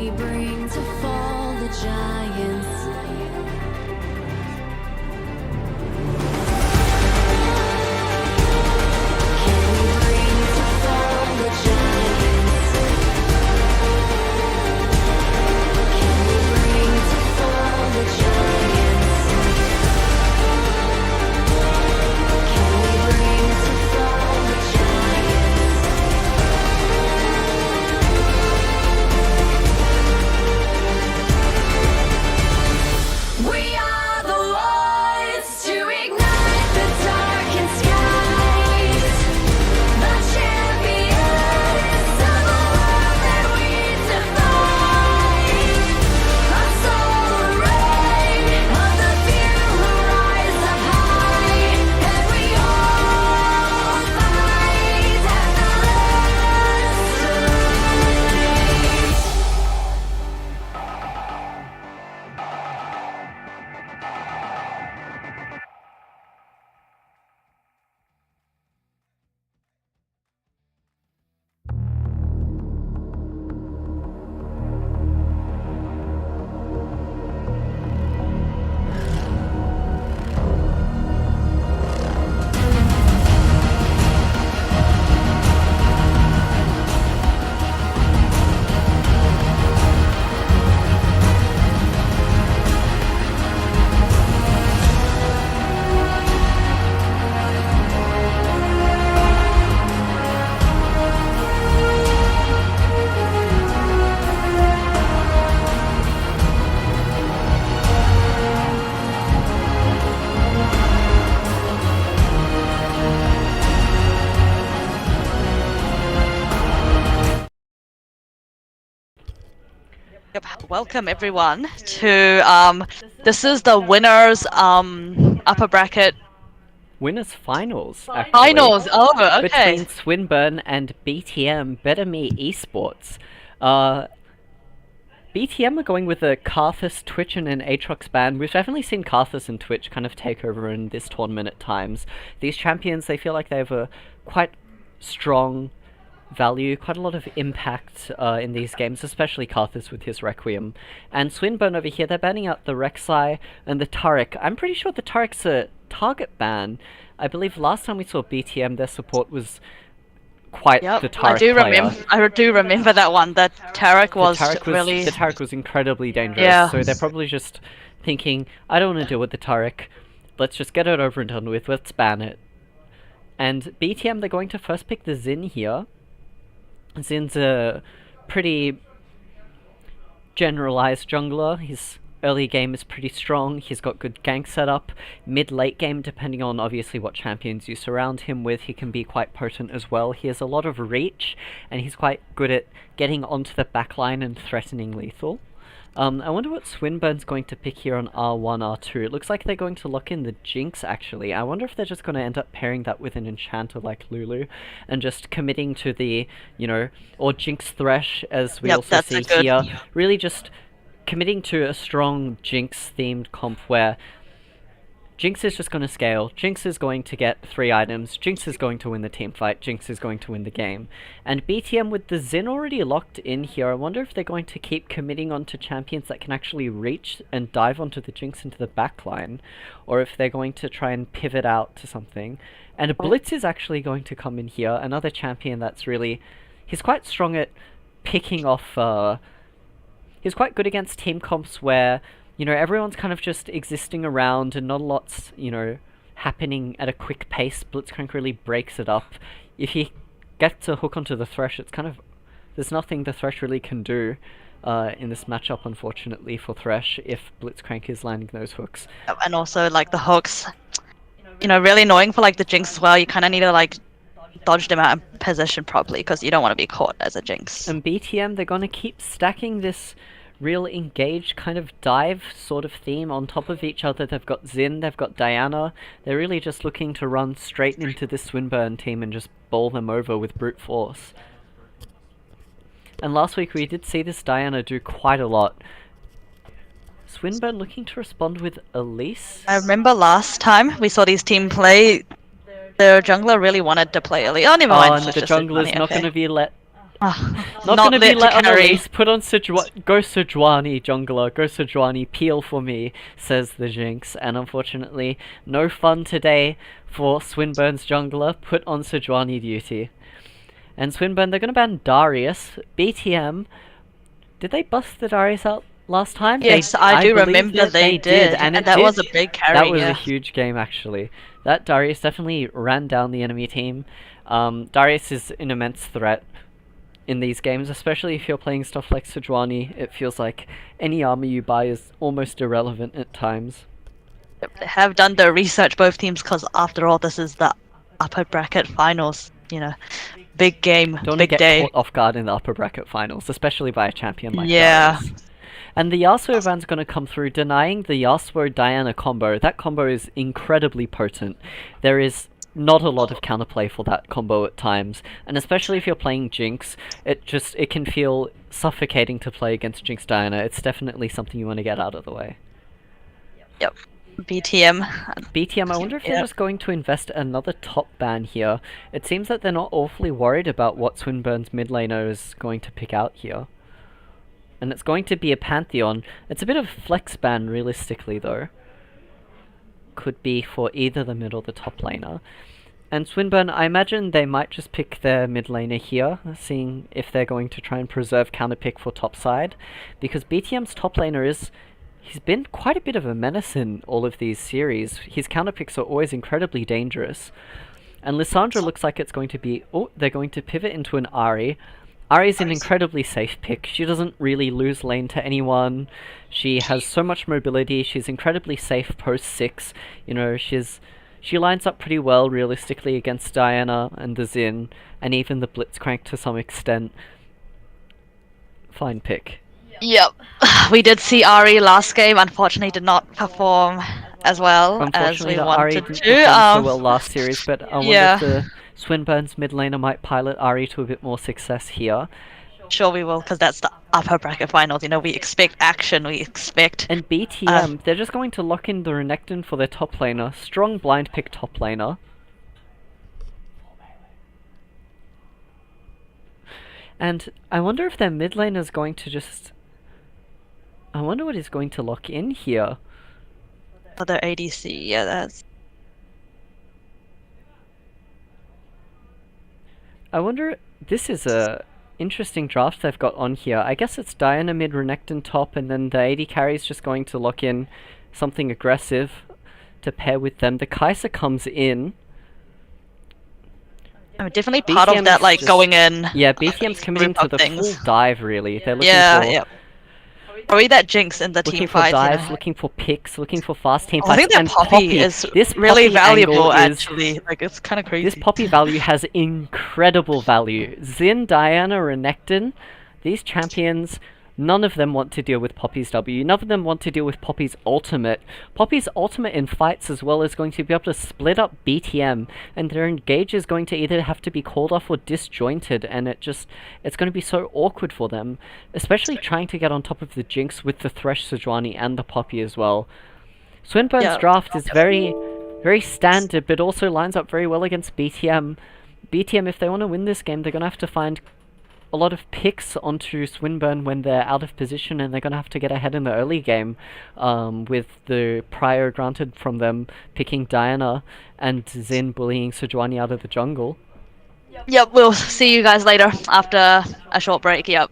we bring to fall the giants? Can we bring to fall the giants? Can we bring to fall the giants? Can we bring to fall the giants? We are the ones to ignite the darkened skies, the champions of the world that we defy. A solar ray of the few who rise up high, and we all fight at the last light. Yep. Welcome everyone to this is the winners upper bracket Winners finals, actually. finals. Oh, okay. Between Swinburne and BTM, Better Me Esports. BTM are going with a Karthus, Twitch, and an Aatrox ban. We've definitely seen Karthus and Twitch kind of take over in this tournament at times. These champions, they feel like they have a quite strong value, quite a lot of impact in these games, especially Karthus with his Requiem. And Swinburne over here, they're banning out the Rek'Sai and the Taric. I'm pretty sure the Taric's a target ban. I believe last time we saw BTM, their support was quite Yep, the Taric I do player. remember. I do remember that one. That Taric was, really. The Taric was incredibly dangerous, Yeah. so they're probably just thinking, I don't want to deal with the Taric, let's just get it over and done with, let's ban it. And BTM, they're going to first pick the Xin here. Zin's a pretty generalized jungler. His early game is pretty strong, he's got good gank setup. Mid-late game, depending on obviously what champions you surround him with, he can be quite potent as well. He has a lot of reach, and he's quite good at getting onto the backline and threatening lethal. I wonder what Swinburne's going to pick here on R1, R2. It looks like they're going to lock in the Jinx, actually. I wonder if they're just going to end up pairing that with an Enchanter like Lulu, and just committing to the, or Jinx Thresh, as we also see here. Really just committing to a strong Jinx-themed comp where Jinx is just going to scale, Jinx is going to get 3 items, Jinx is going to win the team fight, Jinx is going to win the game. And BTM with the Xin already locked in here, I wonder if they're going to keep committing onto champions that can actually reach and dive onto the Jinx into the backline, or if they're going to try and pivot out to something. And Blitz is actually going to come in here, another champion that's really... he's quite strong at picking off... he's quite good against team comps where... everyone's kind of just existing around and not a lot's, happening at a quick pace. Blitzcrank really breaks it up. If he gets a hook onto the Thresh, it's kind of... there's nothing the Thresh really can do in this matchup, unfortunately, for Thresh, if Blitzcrank is landing those hooks. And also, the hooks, really annoying for, the Jinx as well. You kind of need to, dodge them out in position properly, because you don't want to be caught as a Jinx. And BTM, they're going to keep stacking this real engaged kind of dive sort of theme on top of each other. They've got Xin, they've got Diana. They're really just looking to run straight into this Swinburne team and just bowl them over with brute force. And last week we did see this Diana do quite a lot. Swinburne looking to respond with Elise. I remember last time we saw these team play, the jungler really wanted to play Elise. Oh, never mind. And the jungler's not going to be let Not gonna be lit to let on the carry. lease. Put on Go Sejuani, jungler. Go Sejuani. Peel for me, says the Jinx. And unfortunately, no fun today for Swinburne's jungler. Put on Sejuani duty. And Swinburne, they're gonna ban Darius. BTM. Did they bust the Darius out last time? Yes, I do believe remember that they did, and it that did. was a big carry. That was yeah. a huge game, actually. That Darius definitely ran down the enemy team. Darius is an immense threat in these games, especially if you're playing stuff like Sejuani. It feels like any armor you buy is almost irrelevant at times. They have done their research, both teams, because after all, this is the upper bracket finals. Big game, Don't want to big get day. caught off guard in the upper bracket finals, especially by a champion like Yeah. Darius. And the Yasuo van's going to come through, denying the Yasuo-Diana combo. That combo is incredibly potent. There is not a lot of counterplay for that combo at times, and especially if you're playing Jinx, it can feel suffocating to play against Jinx Diana. It's definitely something you want to get out of the way. Yep. BTM. BTM, I wonder if they're Yep. just going to invest another top ban here. It seems that they're not awfully worried about what Swinburne's mid laner is going to pick out here. And it's going to be a Pantheon. It's a bit of flex ban, realistically, though. Could be for either the mid or the top laner. And Swinburne, I imagine they might just pick their mid laner here, seeing if they're going to try and preserve counterpick for top side. Because BTM's top laner he's been quite a bit of a menace in all of these series. His counterpicks are always incredibly dangerous. And Lissandra looks like it's going to be... Oh, they're going to pivot into an Ahri. Ahri's an incredibly safe pick. She doesn't really lose lane to anyone. She has so much mobility. She's incredibly safe post 6. She lines up pretty well realistically against Diana and the Xin, and even the Blitzcrank to some extent. Fine pick. Yep. We did see Ari last game. Unfortunately, did not perform as well as we Unfortunately, the Ahri wanted didn't to. perform so well last series, but I wonder yeah. if the Swinburne's mid laner might pilot Ahri to a bit more success here. Sure we will, because that's the upper bracket finals. We expect action. We expect. And BTM, they're just going to lock in the Renekton for their top laner. Strong blind pick top laner. And I wonder if their mid laner is going to just... I wonder what he's going to lock in here. For their ADC, yeah, that's. I wonder... This is a interesting draft they've got on here. I guess it's Diana mid, Renekton top, and then the AD carry's just going to lock in something aggressive to pair with them. The Kai'Sa comes in. Definitely part of that, like, going in. Yeah, BTM's committing to the full dive, really. They're looking Yeah, for... yeah. Probably that Jinx in the Looking team for fights. dives, looking for picks, looking for fast team I fights. think that and Poppy is this really Poppy valuable, angle is- actually. Like, it's kind of crazy. This Poppy value has incredible value. Xin, Diana, Renekton, these champions, none of them want to deal with Poppy's W. None of them want to deal with Poppy's ultimate. Poppy's ultimate in fights as well is going to be able to split up BTM, and their engage is going to either have to be called off or disjointed, and it's going to be so awkward for them, especially trying to get on top of the Jinx with the Thresh Sejuani and the Poppy as well. Swinburne's draft is very, very standard, but also lines up very well against BTM. BTM, if they want to win this game, they're going to have to find a lot of picks onto Swinburne when they're out of position, and they're going to have to get ahead in the early game with the prior granted from them picking Diana and Xin bullying Sejuani out of the jungle. Yep, we'll see you guys later after a short break. Yep.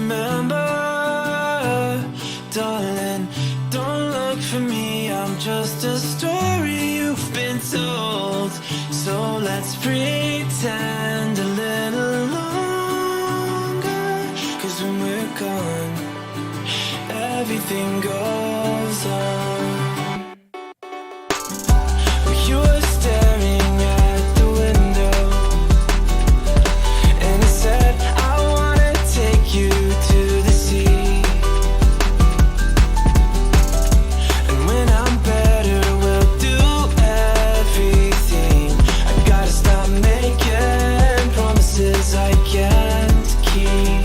remember. Darling, don't look for me, I'm just a story you've been told. So let's pretend a little longer, 'cause when we're gone, everything goes on. You were staring at the window, and I said, I wanna take you to the sea. And when I'm better, we'll do everything. I gotta stop making promises I can't keep.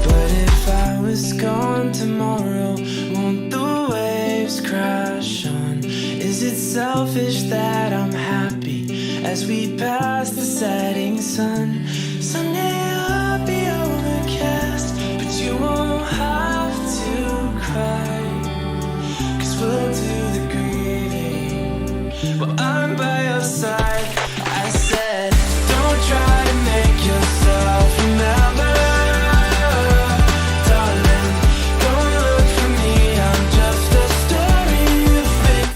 But if I was gone tomorrow, won't the waves crash on? Is it selfish that I'm happy as we pass the setting sun? Someday I'll be overcast, but you won't have to cry, 'cause we'll do the grieving while I'm by your side. I said, don't try to make yourself remember. Darling, don't look for me, I'm just a story you've been.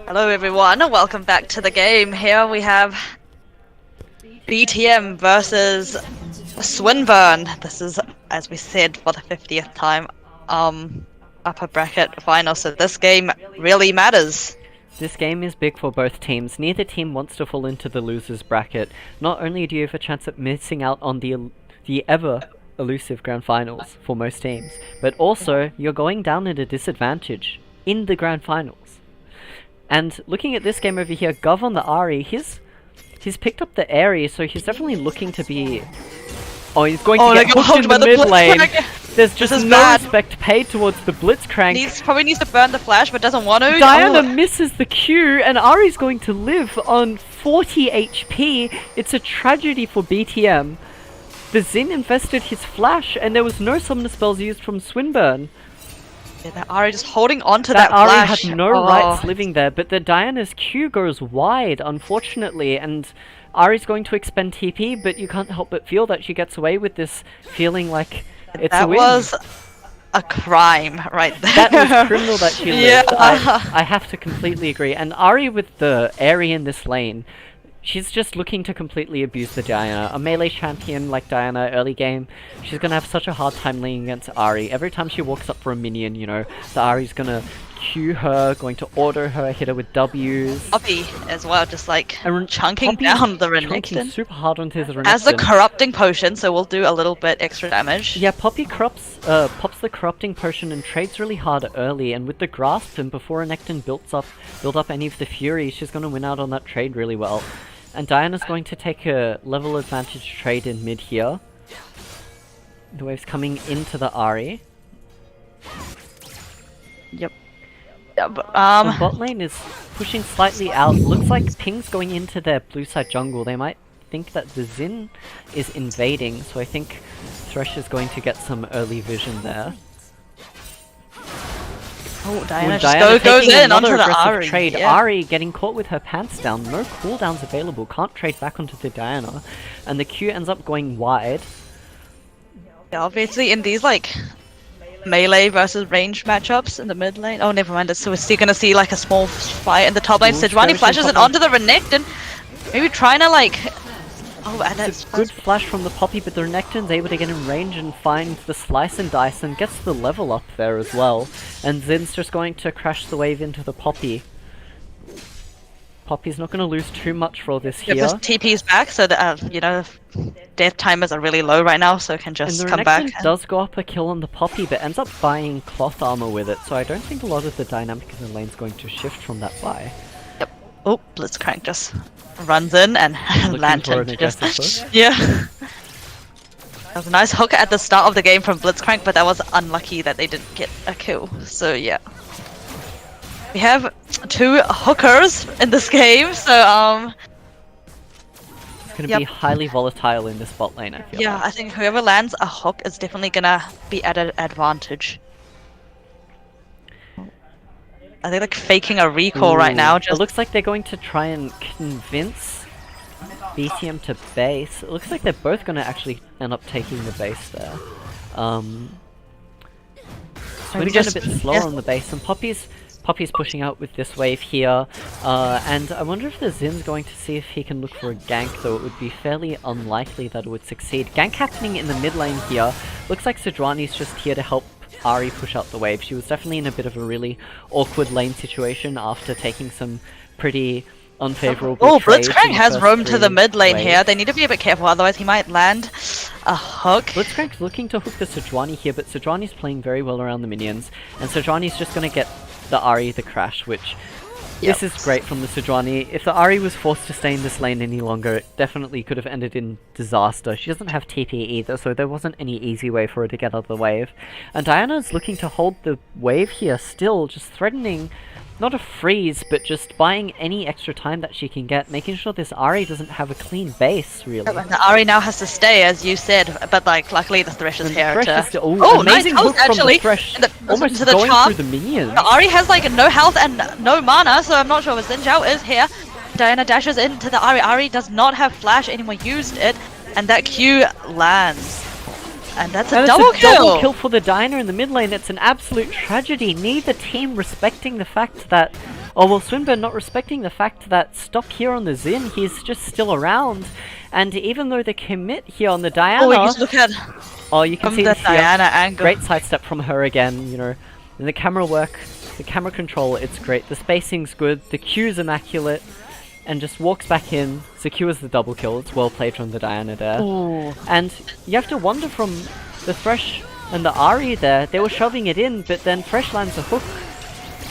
Hello everyone, welcome back to the game. Here we have BTM versus Swinburne. This is, as we said, for the 50th time, upper bracket final, so this game really matters. This game is big for both teams. Neither team wants to fall into the loser's bracket. Not only do you have a chance at missing out on the ever elusive grand finals for most teams, but also you're going down at a disadvantage in the grand finals. And looking at this game over here, Gov on the Ahri, he's picked up the area, so he's definitely looking to be... Oh, he's going to get hooked in the mid lane. There's just no respect paid towards the Blitzcrank. Probably needs to burn the flash, but doesn't want to. Diana misses the Q, and Ahri's going to live on 40 HP. It's a tragedy for BTM. The Xin invested his flash, and there was no summoner spells used from Swinburne. Yeah, that Ahri just holding on to that Ahri flash. had no rights living there, but the Diana's Q goes wide, unfortunately, and Ahri's going to expend TP, but you can't help but feel that she gets away with this, feeling like it's a win. That was a crime right there. That was criminal that she lived. Yeah. I have to completely agree. And Ahri with the Aerie in this lane, she's just looking to completely abuse the Diana. A melee champion like Diana early game, she's gonna have such a hard time laning against Ahri. Every time she walks up for a minion, you know, the Ahri's gonna Q her, going to auto her, hit her with Ws. Poppy as well, just like And chunking Poppy down the chunking Renekton. super hard onto his Renekton. Has the corrupting potion, so we'll do a little bit extra damage. Yeah, Poppy pops the corrupting potion and trades really hard early, and with the grasp and before Renekton build up any of the fury, she's gonna win out on that trade really well. And Diana's going to take a level advantage trade in mid here. The wave's coming into the Ahri. Yep. The bot lane is pushing slightly out. Looks like Ping's going into their blue side jungle. They might think that the Xin is invading, so I think Thresh is going to get some early vision there. Oh, Diana Diana just goes in onto another the aggressive Ahri. trade. Yeah. Ahri getting caught with her pants down. No cooldowns available. Can't trade back onto the Diana. And the Q ends up going wide. Yeah, obviously in these like melee versus ranged matchups in the mid lane. Oh, never mind. So we're still gonna see like a small fight in the top lane. Ooh, Sejuani skirmishing flashes it Poppy. onto the Renekton. Maybe trying to like... Oh, and It's it's a good flash from the Poppy, but the Renekton's able to get in range and find the slice and dice and gets the level up there as well. And Zin's just going to crash the wave into the Poppy. Poppy's not going to lose too much for this here. Just TP's back, so that you know, death timers are really low right now, so it can And just the come Renekton back. does go up a kill on the Poppy, but ends up buying cloth armor with it, so I don't think a lot of the dynamic in the lane's going to shift from that buy. Yep. Oh, Blitzcrank just runs in and Looking Lantern for an just... aggressive push. Yeah. That was a nice hook at the start of the game from Blitzcrank, but that was unlucky that they didn't get a kill, so yeah. We have two hookers in this game, so It's going to be highly volatile in this bot lane, I feel yeah, like. I think whoever lands a hook is definitely gonna be at an advantage. Are they like faking a recall right now? It Just looks like they're going to try and convince BTM to base. It looks like they're both going to actually end up taking the base there. Maybe Swin's just a bit slower on the base, and Poppy's pushing out with this wave here. And I wonder if the Zin's going to see if he can look for a gank, though it would be fairly unlikely that it would succeed. Gank happening in the mid lane here. Looks like Sejuani's just here to help Ahri push out the wave. She was definitely in a bit of a really awkward lane situation after taking some pretty unfavorable Oh, trades in Blitzcrank the has first roamed to the 3 mid lane waves. here. They need to be a bit careful, otherwise he might land a hook. Blitzcrank's looking to hook the Sejuani here, but Sejuani's playing very well around the minions, and Sejuani's just gonna get the Ahri the crash, which this is great from the Sejuani. If the Ahri was forced to stay in this lane any longer, it definitely could have ended in disaster. She doesn't have TP either, so there wasn't any easy way for her to get out of the wave. And Diana's looking to hold the wave here still, just threatening not a freeze, but just buying any extra time that she can get, making sure this Ahri doesn't have a clean base, really. And the Ahri now has to stay, as you said, but like luckily the Thresh is And here Thresh to... is still, Oh, amazing nice hook health, from actually. the Thresh, And almost to the going charm. through the minions. The Ahri has like no health and no mana, so I'm not sure what Xin Zhao is here. Diana dashes into the Ahri. Ahri does not have flash anymore, used it, and that Q lands. And that's a And double it's a double kill! kill for the Diner in the mid lane. It's an absolute tragedy. Neither team respecting the fact that... Oh, well, Swinburne not respecting the fact that stop here on the Xin, he's just still around. And even though the commit here on the Diana... Oh, you just look at Oh, you can from see the this here. Diana angle. Great sidestep from her again, you know. And the camera work, the camera control, it's great. The spacing's good, the Q's immaculate. And just walks back in, secures the double kill. It's well played from the Diana there. Ooh. And you have to wonder from the Thresh and the Ahri there, they were shoving it in, but then Thresh lands a hook.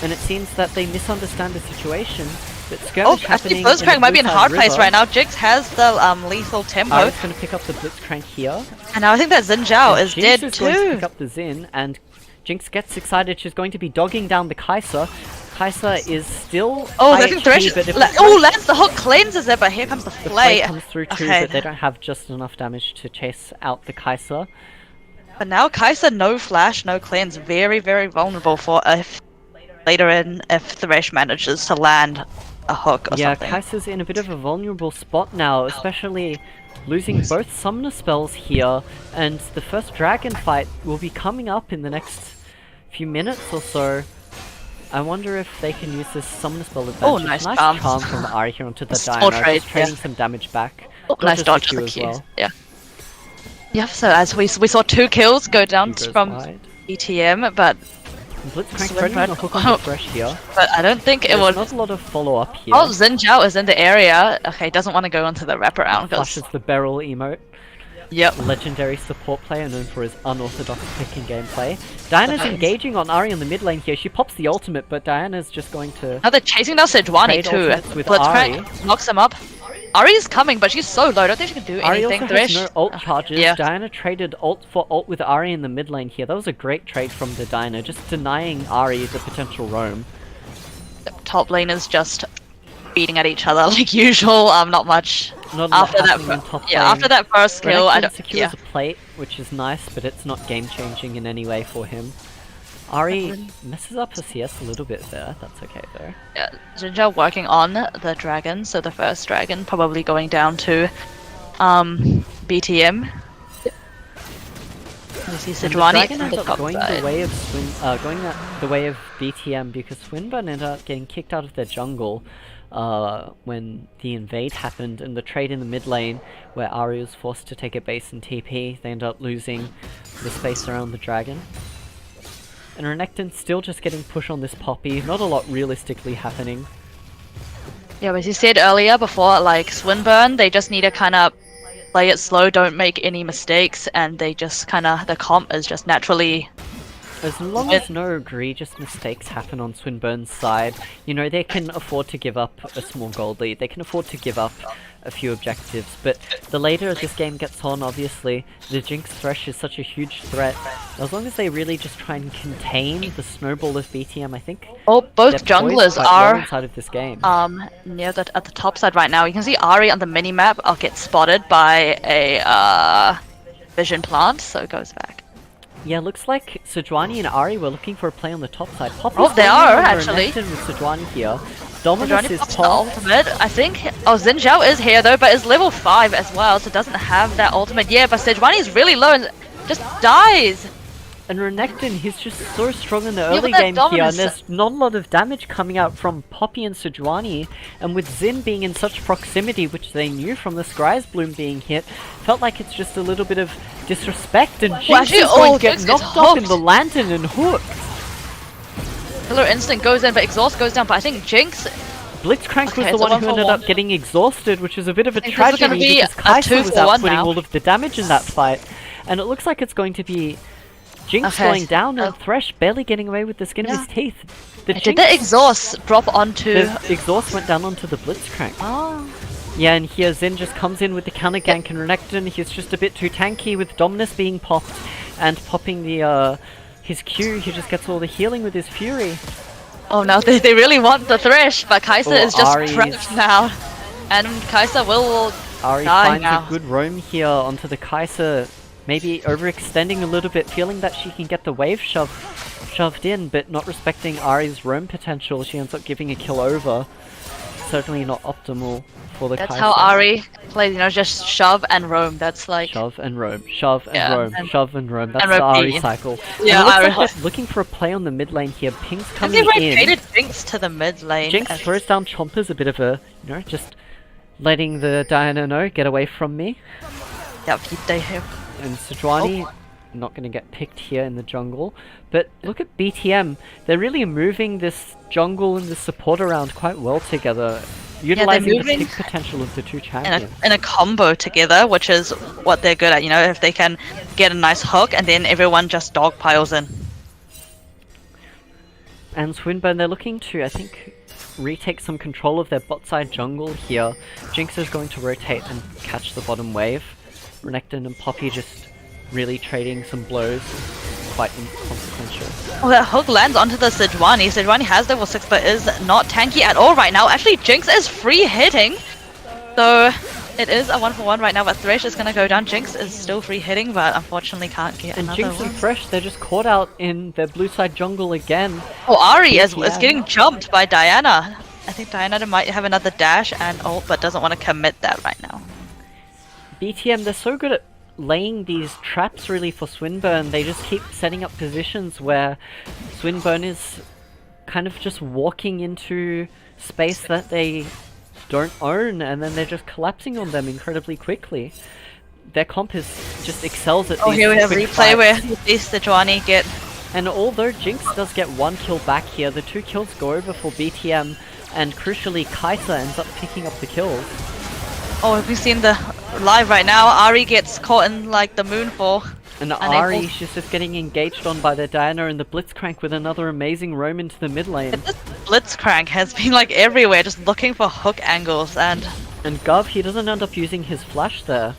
And it seems that they misunderstand the situation. But Oh, skirmish actually happening in the Blitzcrank might be in a blue hard side place river. right now. Jinx has the lethal tempo. Ahri's going to pick up the Blitzcrank here. And now I think that Xin Zhao And is Jinx dead is going to pick too. up the Xin, and Jinx gets excited. She's going to be dogging down the Kai'Sa. Kai'Sa is still Oh, I think Thresh... IHP, but if Oh, lands the hook, cleanses it, but here comes the the flay. play comes through too, Okay. but they don't have just enough damage to chase out the Kai'Sa. But now Kai'Sa, no flash, no cleanse. Very, very vulnerable for if later in, if Thresh manages to land a hook or Yeah, something. Kai'Sa's in a bit of a vulnerable spot now, especially losing both summoner spells here, and the first dragon fight will be coming up in the next few minutes or so. I wonder if they can use this summoner spell advantage. Oh, nice charm. charm from Ahri here onto the Small Diana, trade, just trading yeah. some damage back. Oh, nice dodge Q to the as Q. well. Yeah. Yeah, so as we saw 2 kills go down Q goes from wide. ETM, but Blitzcrank Swinburne- threatening a hook on the Thresh here. I don't think it There's would... not a lot of follow-up here. Oh, Xin Zhao is in the area. Okay, doesn't want to go into the wraparound Flushes because... the barrel emote. Yep. Legendary support player known for his unorthodox pick and gameplay. Diana's engaging on Ahri on the mid lane here. She pops the ultimate, but Diana's just going to... Now they're chasing down Sejuani Trade too. ultimates with Blitzcrank knocks him up. Ahri is coming, but she's so low. I don't think she can do Ahri anything. also has Thresh. no ult charges. Yeah. Diana traded ult for ult with Ahri in the mid lane here. That was a great trade from the Diana, just denying Ahri the potential roam. Top lane is just beating at each other like usual. Not much. Not a lot After that, happening in top yeah, lane. after that first kill, I Renekton don't. secures Yeah. a plate, which is nice, but it's not game-changing in any way for him. Ahri messes up her CS a little bit there. That's okay though. Yeah, Xin Zhao working on the dragon, so the first dragon probably going down to BTM. You see And the Sejuani dragon on ends the up top going side. the way of the way of BTM because Swinburne ended up getting kicked out of their jungle when the invade happened, and the trade in the mid lane where Ahri was forced to take a base and TP, they end up losing the space around the dragon. And Renekton still just getting push on this Poppy, not a lot realistically happening. Yeah, but as you said earlier, before, like Swinburne, they just need to kind of play it slow, don't make any mistakes, and they just kind of, the comp is just naturally... As long as no egregious mistakes happen on Swinburne's side, you know, they can afford to give up a small gold lead, they can afford to give up a few objectives, but the later this game gets on, obviously, the Jinx Thresh is such a huge threat. As long as they really just try and contain the snowball of BTM, I think Oh, both they're poised junglers quite well are inside of this game. near the at the top side right now. You can see Ahri on the mini map. I'll get spotted by a vision plant, so it goes back. Yeah, looks like Sejuani and Ahri were looking for a play on the top side. Poppy's Oh, they going are, in on actually. Renekton with Sejuani here. Dominus Sejuani is pops the popped. ultimate. I think. Oh, Xin Zhao is here though, but is level 5 as well, so doesn't have that ultimate yet. But Sejuani is really low and just dies. And Renekton, he's just so strong in the but early that game here, Dominus- and there's not a lot of damage coming out from Poppy and Sejuani, and with Xin being in such proximity, which they knew from the Scry's Bloom being hit, felt like it's just a little bit of disrespect, and Jinx actually, is going to get Jinx gets knocked off in hooked. the lantern and hooked. Killer Instinct goes in, but Exhaust goes down. But I think Jinx. Blitzcrank Okay, was the it's a one who 1 for ended 1. up getting exhausted, which is a bit of a think this is gonna tragedy be because a Kai'Sa 2 was for 1 outputting now. all of the damage in that fight. And it looks like it's going to be Jinx Okay. going down and Thresh barely getting away with the skin of Yeah. his teeth. The Did the Exhaust drop onto? the exhaust went down onto the Blitzcrank. Oh. Yeah, and here Xin just comes in with the counter gank and Renekton. He's just a bit too tanky with Dominus being popped and popping the his Q. He just gets all the healing with his Fury. Oh no, they really want the Thresh, but Kai'Sa Oh, is just Ahri's- trapped now. And Kai'Sa will Ahri die finds now. a good roam here onto the Kai'Sa, maybe overextending a little bit, feeling that she can get the wave shoved in, but not respecting Ahri's roam potential. She ends up giving a kill over. Certainly not optimal for the That's Kai'Sa. how Ahri plays, just shove and roam. That's like... Shove and roam, shove and Yeah, roam, and- shove and roam. That's and the Ahri repeat. cycle. Yeah, and it looks Ahri- like they're looking for a play on the mid lane here. Ping's Have coming they in. rotated Jinx to the mid lane? Jinx as- throws down Chompers, a bit of a, just letting the Diana know, get away from me. Yep, they have. And Sejuani, not going to get picked here in the jungle. But look at BTM. They're really moving this jungle and the support around quite well together. Utilizing the moving pick potential of the two In champions. a combo together, which is what they're good at. If they can get a nice hook and then everyone just dog piles in. And Swinburne, they're looking to, I think, retake some control of their bot side jungle here. Jinx is going to rotate and catch the bottom wave. Renekton and Poppy just really trading some blows. Quite inconsequential. Oh, that hook lands onto the Sejuani. Sejuani has level 6 but is not tanky at all right now. Actually, Jinx is free hitting. So it is a 1-for-1 right now, but Thresh is going to go down. Jinx is still free hitting, but unfortunately can't get And another Jinx one. and Thresh, they're just caught out in their blue side jungle again. Oh, Ahri is Yeah. getting jumped by Diana. I think Diana might have another dash and ult, but doesn't want to commit that right now. BTM, they're so good at laying these traps really for Swinburne. They just keep setting up positions where Swinburne is kind of just walking into space that they don't own, and then they're just collapsing on them incredibly quickly. Their comp is just excels at Oh, these here we have quick replay where fights. you see Sejuani get... And although Jinx does get one kill back here, the 2 kills go over for BTM, and crucially Kai'Sa ends up picking up the kills. Oh, have you seen the live right now? Ahri gets caught in like the moonfall. And And Ahri, April- she's just getting engaged on by the Diana and the Blitzcrank with another amazing roam into the mid lane. This Blitzcrank has been like everywhere, just looking for hook angles, and And Gov, he doesn't end up using his flash there.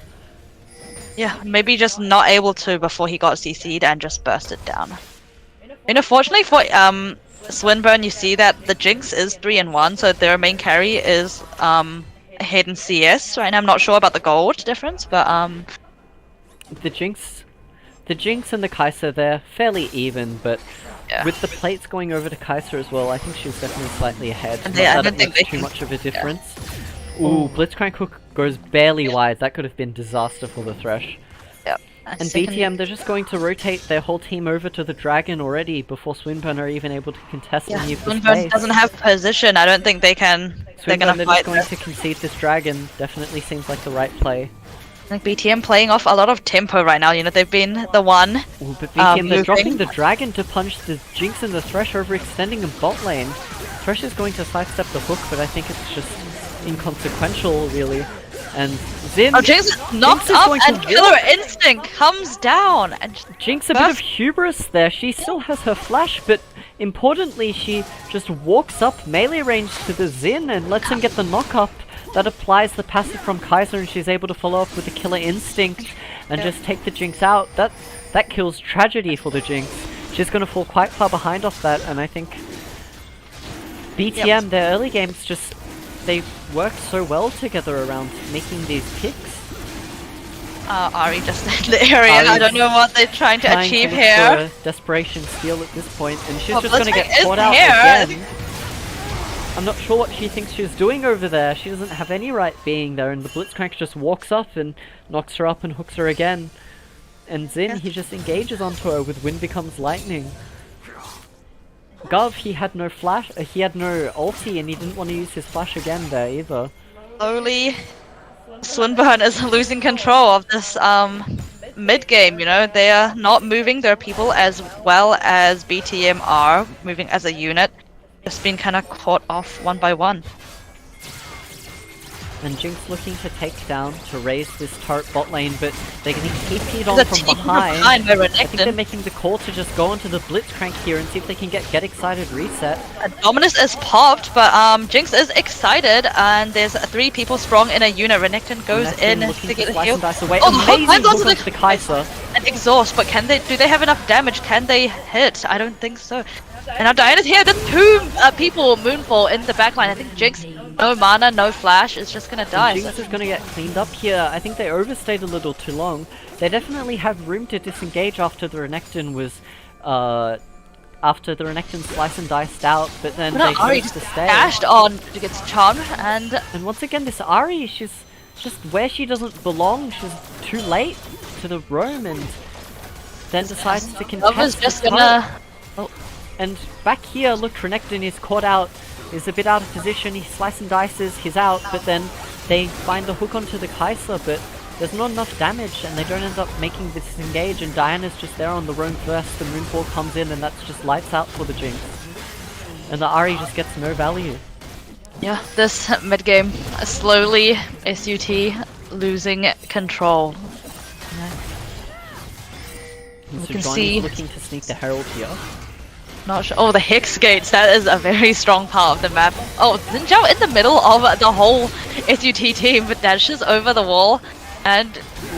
yeah, maybe just not able to before he got CC'd and just bursted down. And unfortunately for Swinburne, you see that the Jinx is 3-1, so their main carry is ahead in CS. Right now, I'm not sure about the gold difference, but The Jinx and the Kai'Sa, they're fairly even, but yeah. with the plates going over to Kai'Sa as well, I think she's definitely slightly ahead. And Not I that don't it think makes they too can- much of a difference. Ooh, Blitzcrank hook goes barely wide. That could have been disaster for the Thresh. Yep. And BTM, they're just going to rotate their whole team over to the Dragon already before Swinburne are even able to contest Yeah, any of the Swinburne space. doesn't have position. I don't think they can. They're Swinburne, gonna they're fight. just going to concede this Dragon. Definitely seems like the right play. Like BTM playing off a lot of tempo right now. They've been the one. Ooh, but BTM, they're dropping moving. the Dragon to punch the Jinx and the Thresh overextending in bot lane. Thresh is going to sidestep the hook, but I think it's just inconsequential, really. And Xin, Oh, Jinx is knocked is up, going to and Killer Instinct comes down. And Jinx a bit of hubris there. She still has her flash, but importantly, she just walks up melee range to the Xin and lets him get the knock up. That applies the passive from Kai'Sa, and she's able to follow up with the Killer Instinct and just take the Jinx out. That kills tragedy for the Jinx. She's going to fall quite far behind off that, and I think BTM, their early games just, they work so well together around making these picks. Ahri just in the area. I Ahri's don't know what they're trying to Trying achieve to here. look for a desperation steal at this point, and she's Well, just going to Blitzcrank get is caught out here. again. I'm not sure what she thinks she's doing over there. She doesn't have any right being there, and the Blitzcrank just walks up and knocks her up and hooks her again. And Xin, he just engages onto her with Wind Becomes Lightning. Gov, he had no flash, he had no ulti, and he didn't want to use his flash again there either. Slowly, Swinburne is losing control of this mid game. You know, they are not moving their people as well as BTM are moving as a unit. Just been kind of caught off one by one. And Jinx looking to take down, to raise this turret bot lane, but they're getting TP'd There's on a from team behind. by I think they're Renekton. making the call to just go onto the Blitzcrank here and see if they can get excited reset. Dominus is popped, but Jinx is excited, and there's 3 people strong in a unit. Renekton goes in looking to get a slice heal. and dice away. Oh, the hook Amazing lands hook onto onto the Kai'Sa. and exhaust, but do they have enough damage? Can they hit? I don't think so. And now Diana's here. There's 2 people Moonfall in the backline. I think Jinx, no mana, no flash, is just gonna die. Jinx is gonna get cleaned up here. I think they overstayed a little too long. They definitely have room to disengage after the Renekton was, after the Renekton slice and diced out, but then they Ari chose just to stay. dashed on to get charmed, and And once again, this Ari, she's just where she doesn't belong. She's too late to the roam, and then decides to Love is contest just the gonna. turret. And back here, look, Renekton is caught out, is a bit out of position. He slice and dices, he's out, but then they find the hook onto the Kai'Sa, but there's not enough damage, and they don't end up making this engage, and Diana's just there on the roam first. The Moonfall comes in, and that's just lights out for the Jinx. And the Ari just gets no value. Yeah, this mid game slowly SUT losing control. And We so can Johnny's see- looking to sneak the Herald here. Not sure. Oh, the Hex Gates. That is a very strong part of the map. Oh, Ninja in the middle of the whole SUT team, but dashes over the wall, and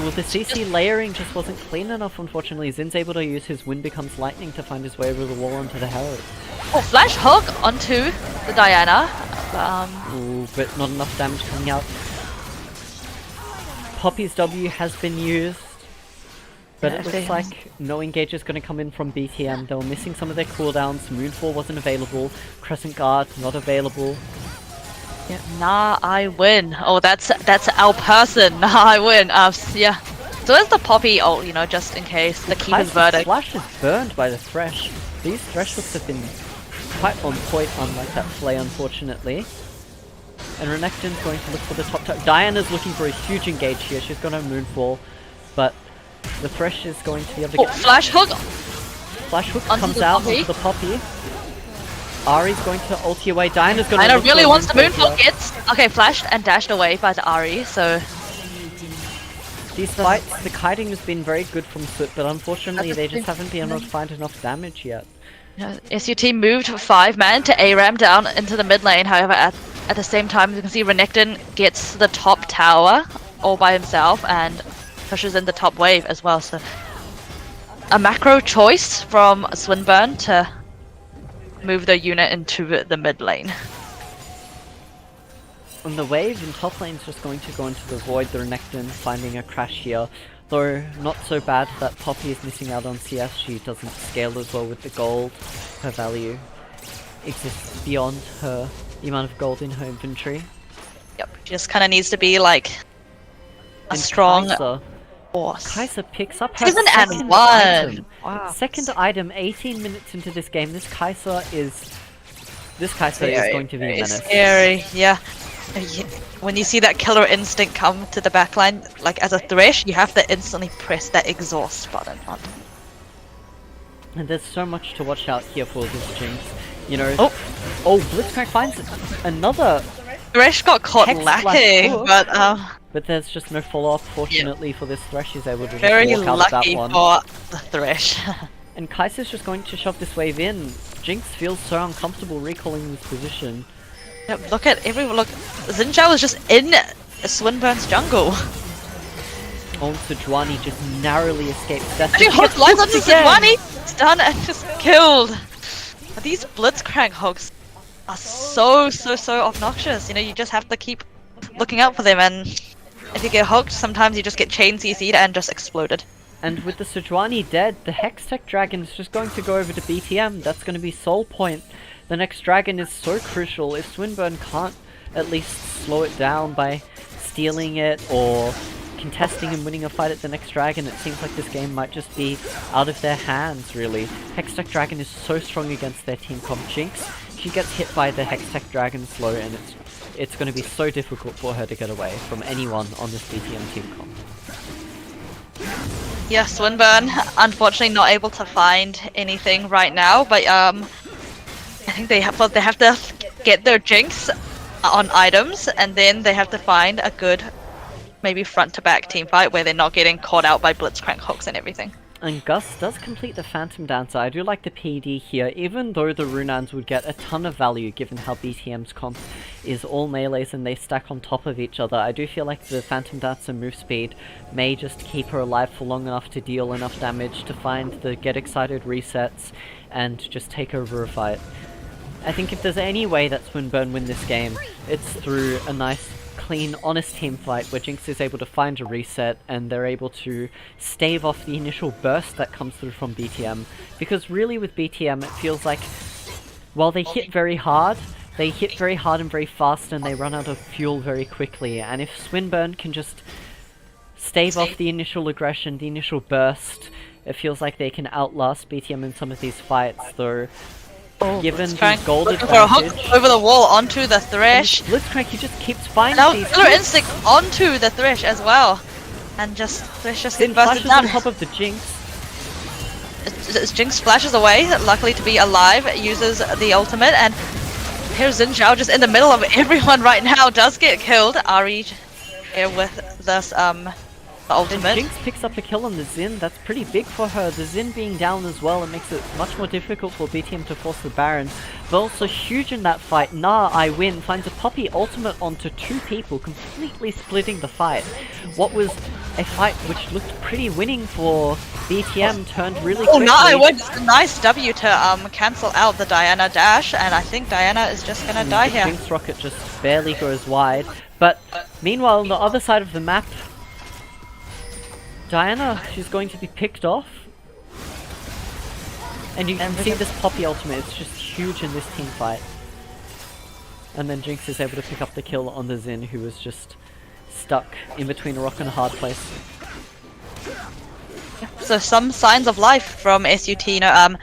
Well, the CC layering just wasn't clean enough, unfortunately. Zin's able to use his Wind Becomes Lightning to find his way over the wall onto the Herald. oh, flash hook onto the Diana. Ooh, but not enough damage coming out. Poppy's W has been used, but Yeah, it they- looks like no engage is going to come in from BTM. They were missing some of their cooldowns. Moonfall wasn't available. Crescent Guard not available. Yeah, nah, I win. Oh, that's our person. Nah, I win. Yeah. So there's the Poppy ult, you know, just in case the keeper's Kai'Sa's verdict. Flash is burned by the Thresh. These Thresh hooks have been quite on point, unlike that Flay, unfortunately. And Renekton's going to look for the top tower. Diana's looking for a huge engage here. She's got her Moonfall, but the Thresh is going to be able to Oh, get... flash hook. Flash hook onto comes the out Poppy. onto the Poppy. Ari's going to ulti away. Diana's going to Diana look for really a wants the Moonfall Moonfall. here. Gets okay, flashed and dashed away by the Ari. So These fights, the kiting has been very good from Soot, but unfortunately That's they the just thing. haven't been able to find enough damage yet. SUT moved 5 man to ARAM down into the mid lane. However, at the same time, you can see Renekton gets the top tower all by himself and pushes in the top wave as well. So a macro choice from Swinburne to move the unit into the mid lane. And the wave in top lane is just going to go into the void. The Renekton finding a crash here. Though not so bad that Poppy is missing out on CS. She doesn't scale as well with the gold. Her value exists beyond her the amount of gold in her inventory. Yep, she just kind of needs to be like a And strong Kai'Sa, force. Kai'Sa picks up her Season and second 1. item. Wow. Second item, 18 minutes into this game. This Kai'Sa is going to be a Very menace. scary, yeah. When you see that killer instinct come to the backline, like as a Thresh, you have to instantly press that exhaust button on. And there's so much to watch out here for this Jinx. You know, Oh. Blitzcrank finds another, Thresh got caught Hex slash lacking, hook. but but there's just no follow-up, fortunately, for this Thresh. He's able to very just walk out of lucky that one. for the Thresh. And Kai'Sa's just going to shove this wave in. Jinx feels so uncomfortable recalling this position. Yep, look at everyone. Look, Xin Zhao is just in Swinburne's jungle. Oh, Sejuani just narrowly escapes death. Actually, He gets hook lines hooked onto again! Sejuani. Stunned and just killed. These Blitzcrank hooks are so obnoxious. You know, you just have to keep looking out for them, and if you get hooked, sometimes you just get chain CC'd and just exploded. And with the Sejuani dead, the Hextech Dragon is just going to go over to BTM. That's going to be Soul Point. The next dragon is so crucial. If Swinburne can't at least slow it down by stealing it or contesting and winning a fight at the next dragon, it seems like this game might just be out of their hands, really. Hextech Dragon is so strong against their team comp. Jinx, she gets hit by the Hextech Dragon slow, and it's going to be so difficult for her to get away from anyone on this BTM team comp. Yeah, Swinburne, unfortunately not able to find anything right now, but I think they have to get their Jinx on items, and then they have to find a good, maybe front-to-back team fight where they're not getting caught out by Blitzcrank hooks and everything. And Gus does complete the Phantom Dancer. I do like the PD here, even though the Runans would get a ton of value given how BTM's comp is all melees and they stack on top of each other. I do feel like the Phantom Dancer move speed may just keep her alive for long enough to deal enough damage to find the get excited resets and just take over a fight. I think if there's any way that Swinburne win this game, it's through a nice, clean, honest team fight where Jinx is able to find a reset and they're able to stave off the initial burst that comes through from BTM. Because really with BTM it feels like while they hit very hard and very fast and they run out of fuel very quickly, and if Swinburne can just stave off the initial aggression, the initial burst, it feels like they can outlast BTM in some of these fights, though given the gold looking for a advantage... hook over the wall onto the Thresh. Blitzcrank, he just keeps finding Now these Killer hooks. Instinct onto the Thresh as well. And just Thresh just Then gets busted flashes on down. top of the Jinx. As Jinx flashes away, luckily to be alive, uses the ultimate, and here's Xin Zhao just in the middle of everyone right now, does get killed. Ari here with this the Then ultimate. Jinx picks up a kill on the Xin. That's pretty big for her. The Xin being down as well, it makes it much more difficult for BTM to force the Baron. But also huge in that fight, Nah, I win, finds a Poppy ultimate onto two people, completely splitting the fight. What was a fight which looked pretty winning for BTM turned really Oh, quickly. Nah, I win. Nice W to cancel out the Diana dash, and I think Diana is just gonna die The here. Jinx rocket just barely goes wide. But meanwhile, on the other side of the map, Diana, she's going to be picked off. And you can see this Poppy ultimate, it's just huge in this team fight. And then Jinx is able to pick up the kill on the Xin, who was just stuck in between a rock and a hard place. So some signs of life from SUT. You know,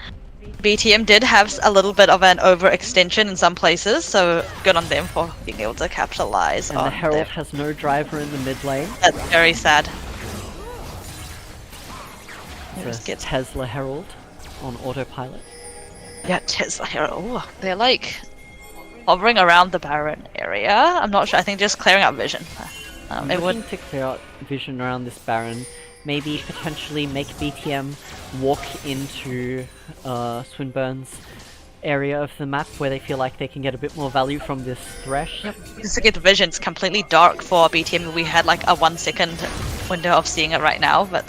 BTM did have a little bit of an overextension in some places, so good on them for being able to capitalize And on the Herald their- has no driver in the mid lane. That's very sad. It's a Gets- Tesla Herald on autopilot. Yeah, Tesla Hero. Ooh, they're like hovering around the Baron area. I'm not sure. I think just clearing out vision. I'm It looking would. to clear out vision around this Baron. Maybe potentially make BTM walk into Swinburne's area of the map where they feel like they can get a bit more value from this Thresh. Just to get the vision, it's completely dark for BTM. We had like a 1 second window of seeing it right now, but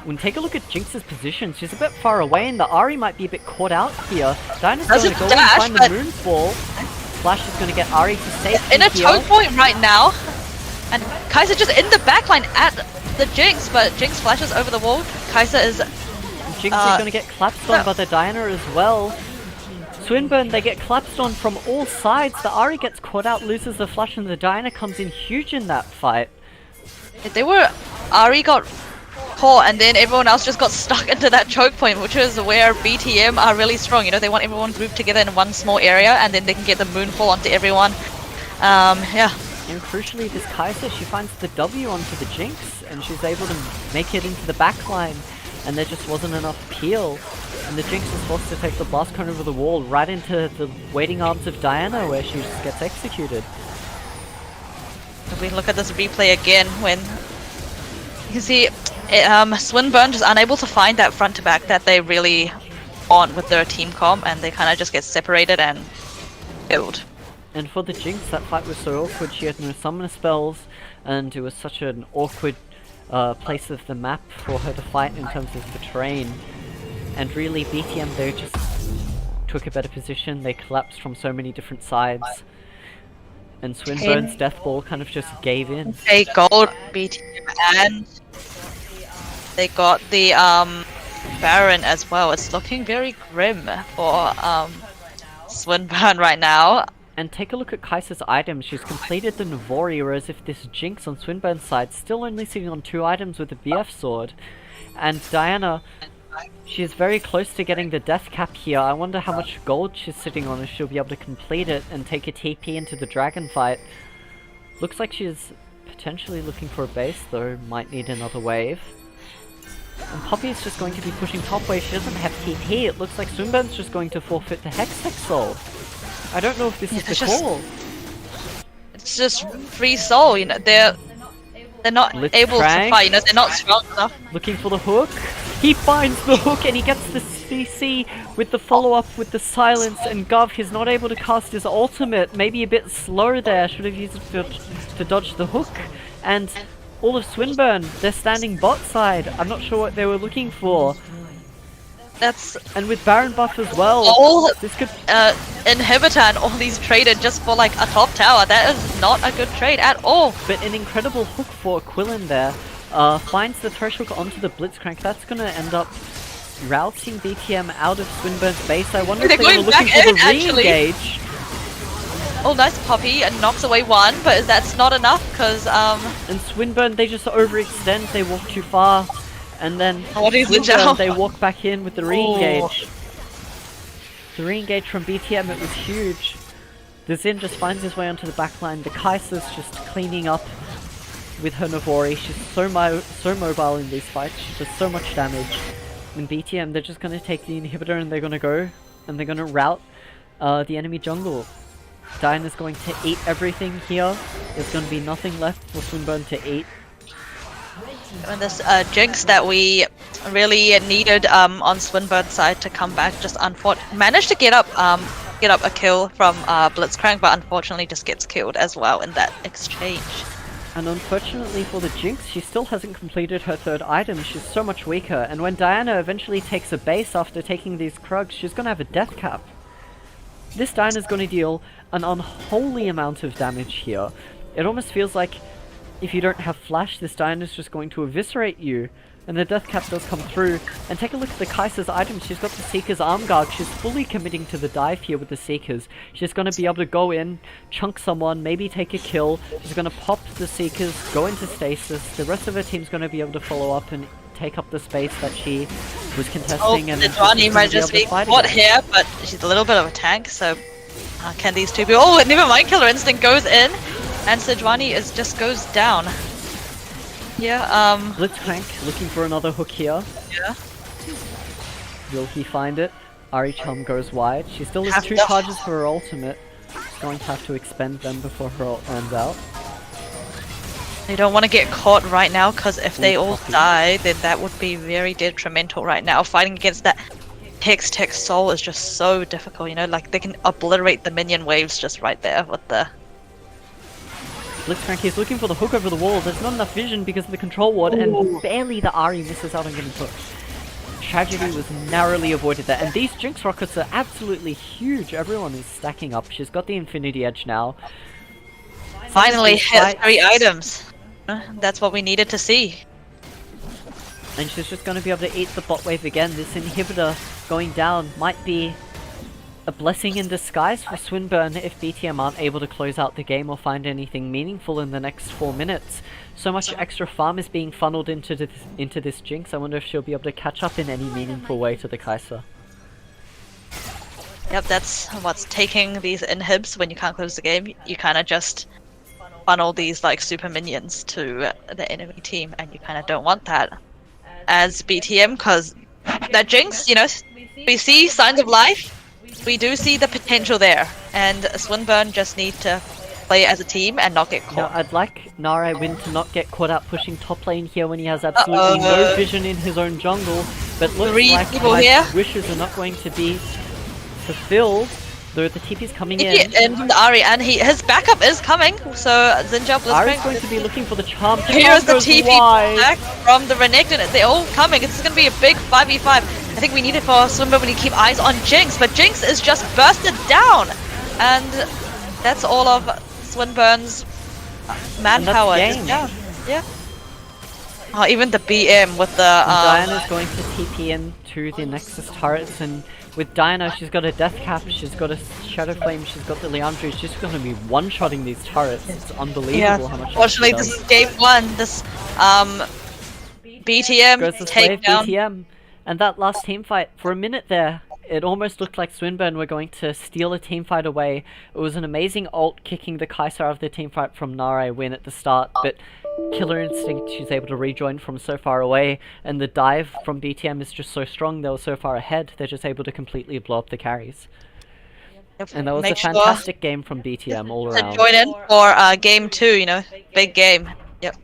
When take a look at Jinx's position, she's a bit far away and the Ahri might be a bit caught out here. Diana's going Doesn't to go dash, and find but- the Moonfall. Flash is going to get Ahri to safety in a here. choke point right now, and Kai'Sa just in the backline at the Jinx, but Jinx flashes over the wall. Kai'Sa is Jinx is going to get collapsed on by the Diana as well. Swinburne, they get collapsed on from all sides. The Ahri gets caught out, loses the flash, and the Diana comes in huge in that fight. Ari got caught, and then everyone else just got stuck into that choke point, which is where BTM are really strong. You know, they want everyone grouped together in one small area, and then they can get the moonfall onto everyone. Yeah. And crucially, this Kai'Sa, she finds the W onto the Jinx, and she's able to make it into the backline, and there just wasn't enough peel. And the Jinx is forced to take the blast cone over the wall right into the waiting arms of Diana, where she just gets executed. If we look at this replay again, when you can see Swinburne just unable to find that front to back that they really want with their team comp, and they kind of just get separated and killed. And for the Jinx, that fight was so awkward. She had no summoner spells, and it was such an awkward place of the map for her to fight in terms of the terrain. And really, BTM, they just took a better position. They collapsed from so many different sides. And Swinburne's death ball kind of just gave in. They gold BTM, and they got the Baron as well. It's looking very grim for Swinburne right now. And take a look at Kai'Sa's items. She's completed the Navori, whereas if this Jinx on Swinburne's side, still only sitting on 2 items with the BF sword. And Diana, she's very close to getting the death cap here. I wonder how much gold she's sitting on, if she'll be able to complete it and take a TP into the dragon fight. Looks like she's potentially looking for a base though, might need another wave. And Poppy is just going to be pushing top wave. She doesn't have TP. It looks like Swinburne's just going to forfeit the Hex Soul. I don't know if this is the call. It's just free soul, you know, they're not able to fight, you know, they're not strong enough. Looking for the hook. He finds the hook and he gets the CC with the follow-up with the silence, and Gov, he's not able to cast his ultimate. Maybe a bit slow there, should have used it to dodge the hook. And all of Swinburne, they're standing bot side. I'm not sure what they were looking for. And with Baron buff as well, all this could inhibitor and all these traded just for like a top tower. That is not a good trade at all. But an incredible hook for Quillen there. Finds the thresh hook onto the Blitzcrank. That's gonna end up routing BTM out of Swinburne's base. I wonder if they were looking for the re-engage. Oh, nice Poppy, and knocks away one, but that's not enough because And Swinburne, they just overextend. They walk too far. And then Swinburne, they walk back in with the re-engage. The re-engage from BTM, it was huge. The Xin just finds his way onto the backline. The Kai'Sa's just cleaning up with her Navori. She's so mobile in these fights. She does so much damage. In BTM, they're just going to take the inhibitor and they're going to go. And they're going to rout the enemy jungle. Diana's going to eat everything here. There's going to be nothing left for Swinburne to eat. And this Jinx that we really needed on Swinburne's side to come back just managed to get up a kill from Blitzcrank, but unfortunately just gets killed as well in that exchange. And unfortunately for the Jinx, she still hasn't completed her 3rd item. She's so much weaker, and when Diana eventually takes a base after taking these Krugs, she's gonna have a death cap. This Diana's gonna deal an unholy amount of damage here. It almost feels like if you don't have flash, this Diana's just going to eviscerate you. And the death cap does come through. And take a look at the Kai'Sa's items. She's got the Seeker's arm guard. She's fully committing to the dive here with the Seekers. She's going to be able to go in, chunk someone, maybe take a kill. She's going to pop the Seekers, go into stasis. The rest of her team's going to be able to follow up and take up the space that she was contesting. And Sejuani might just be caught here, but she's a little bit of a tank, so can these two be... Oh, never mind, Killer Instinct goes in, and Sejuani just goes down. Yeah, Blitzcrank looking for another hook here. Yeah. Will he find it? Ari Chum goes wide. She still has 2 charges for her ultimate. She's going to have to expend them before her ult runs out. They don't want to get caught right now, because if they all die, then that would be very detrimental right now. Fighting against that Hex Soul is just so difficult, you know, like they can obliterate the minion waves just right there with the... Blitzcrank is looking for the hook over the wall. There's not enough vision because of the control ward, and barely the Ari misses out on getting hooked. Tragedy was narrowly avoided there, and these Jinx rockets are absolutely huge. Everyone is stacking up. She's got the Infinity Edge now. Finally hit 3 items. That's what we needed to see. And she's just going to be able to eat the bot wave again. This inhibitor going down might be a blessing in disguise for Swinburne if BTM aren't able to close out the game or find anything meaningful in the next 4 minutes. So much extra farm is being funneled into this Jinx. I wonder if she'll be able to catch up in any meaningful way to the Kai'Sa. Yep, that's what's taking these inhibs when you can't close the game. You kind of just funnel these like super minions to the enemy team, and you kind of don't want that as BTM, because that Jinx, you know, we see signs of life. We do see the potential there, and Swinburne just need to play as a team and not get caught. Now, I'd like Nare Win to not get caught out pushing top lane here when he has absolutely no vision in his own jungle, but looks like my wishes are not going to be fulfilled, though the TP's coming in. And Ari, and his backup is coming, so Zinja Blitzcrank... Ari's going to be looking for the charm. Here's the TP back from the Renekton. They're all coming. It's going to be a big 5v5. I think we need it for Swinburne. We need to keep eyes on Jinx, but Jinx is just bursted down, and that's all of Swinburne's manpower. Yeah. Oh, even the BM with the Diana's going to TP in to the Nexus turrets, and with Diana, she's got a Death Cap, she's got a Shadow Flame, she's got the Leandru, she's just going to be one-shotting these turrets. It's unbelievable how much. Fortunately, this is game 1. This BTM goes this way of takedown. BTM. And that last team fight, for a minute there, it almost looked like Swinburne were going to steal a team fight away. It was an amazing ult kicking the Kai'Sa out of the team fight from Nare win at the start, but Killer Instinct, she's able to rejoin from so far away, and the dive from BTM is just so strong, they were so far ahead, they're just able to completely blow up the carries. And that was a fantastic game from BTM all around. Join in for game 2, you know, big game. Yep.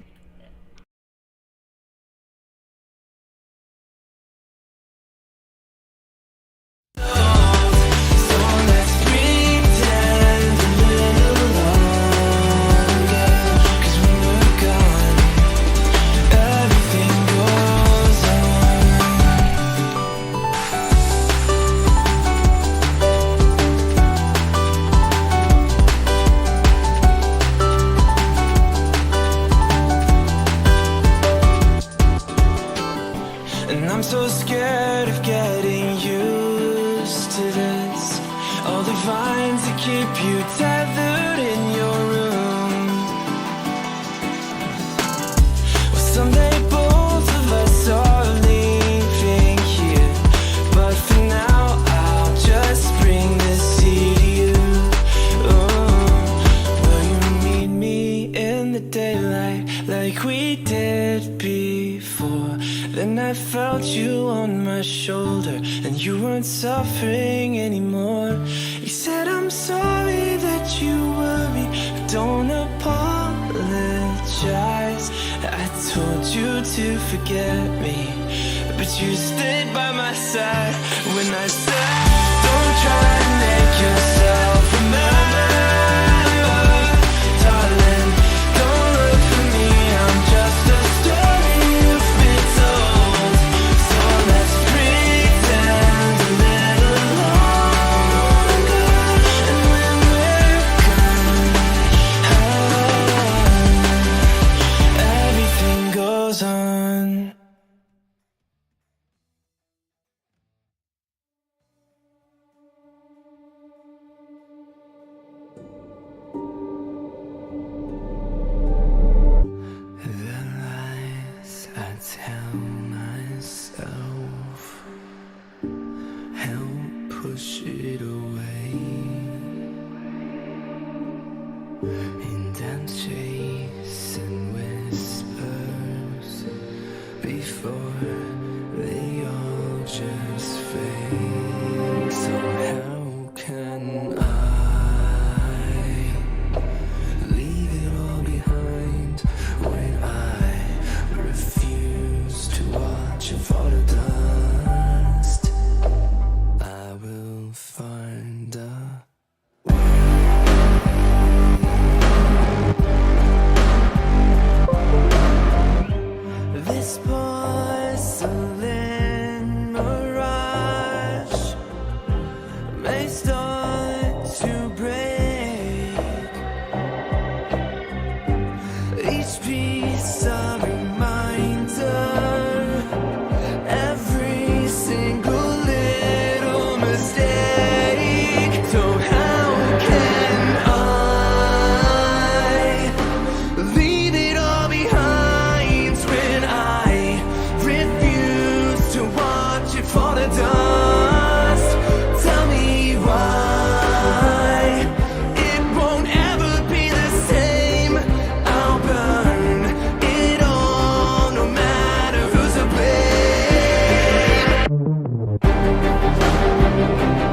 And I'm so scared of getting used to this. All the vines that keep you tethered in your room. Well, someday both of us are leaving here, but for now I'll just bring this seed to you. Oh, will you meet me in the daylight like we did before? Then I felt you on my shoulder, and you weren't suffering anymore. You said, I'm sorry that you worry, don't apologize. I told you to forget me, but you stayed by my side when I said, don't try to make yourself remember. Darling, don't look for me, I'm just a story you've been told. So let's pretend a little longer. And when we're gone, everything goes on. The lies I tell myself help push it away. And I'm chasing whispers before they all just fade. So how can I leave it all behind when I refuse to watch it fall to dust? I will find a this porcelain mirage may start to break. Each piece a reminder, every single little mistake. So how can I leave it all behind when I refuse to watch it fall to dust? Tell me why it won't ever be the same. I'll burn it all, no matter who's to blame.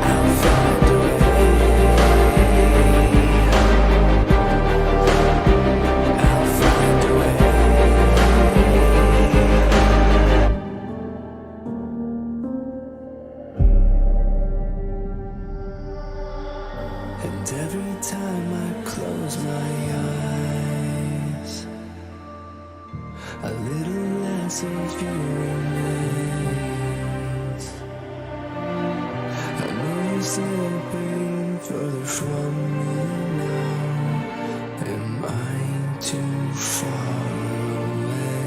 I'll find a way. I'll find a way. And every time I close my eyes, a little less of you remains. I know you're slipping further from me now. Am I too far away?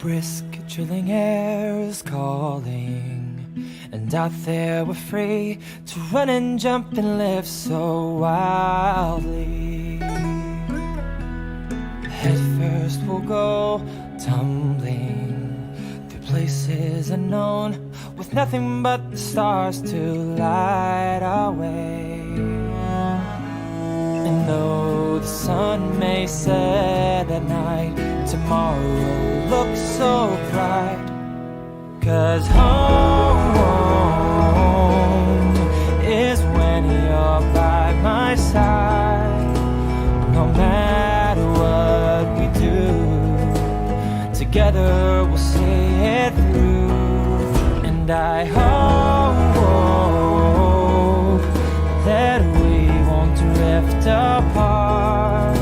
brisk, chilling air is calling, and out there we're free to run and jump and live so wildly. Head first we'll go tumbling through places unknown, with nothing but the stars to light our way. And though the sun may set at night, tomorrow looks so bright. 'Cause home is when you're by my side. No matter what we do, together we'll see it through. And I hope that we won't drift apart,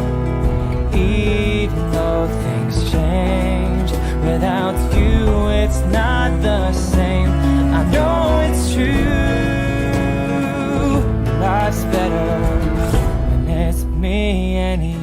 even though things change. Without you it's not the same. I know it's true. Life's better when it's me and you.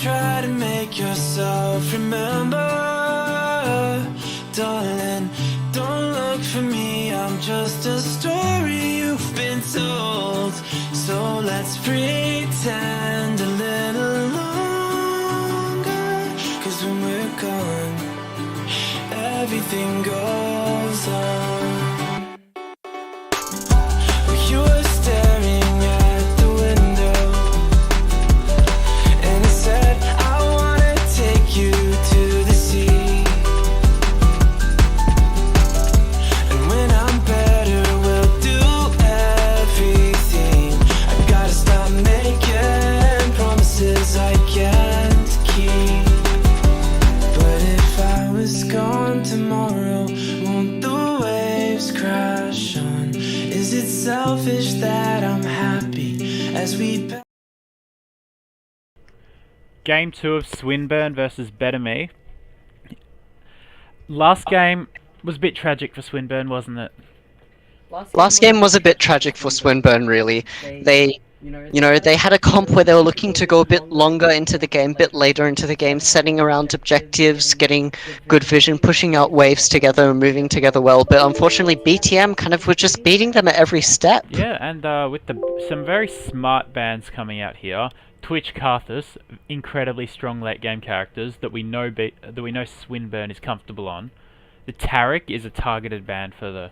Try to make yourself remember, darling. Don't look for me, I'm just a story you've been told. So let's pretend a little longer, 'cause when we're gone, everything goes on. You were staring at the window, and it said Game 2 of Swinburne versus Better Me. Last game was a bit tragic for Swinburne, wasn't it? Last game was a bit tragic for Swinburne, really. They had a comp where they were looking to go a bit longer into the game, a bit later into the game, setting around objectives, getting good vision, pushing out waves together and moving together well. But unfortunately, BTM kind of were just beating them at every step. Yeah, and with some very smart bans coming out here. Twitch Karthus, incredibly strong late game characters that we know Swinburne is comfortable on. The Taric is a targeted ban for the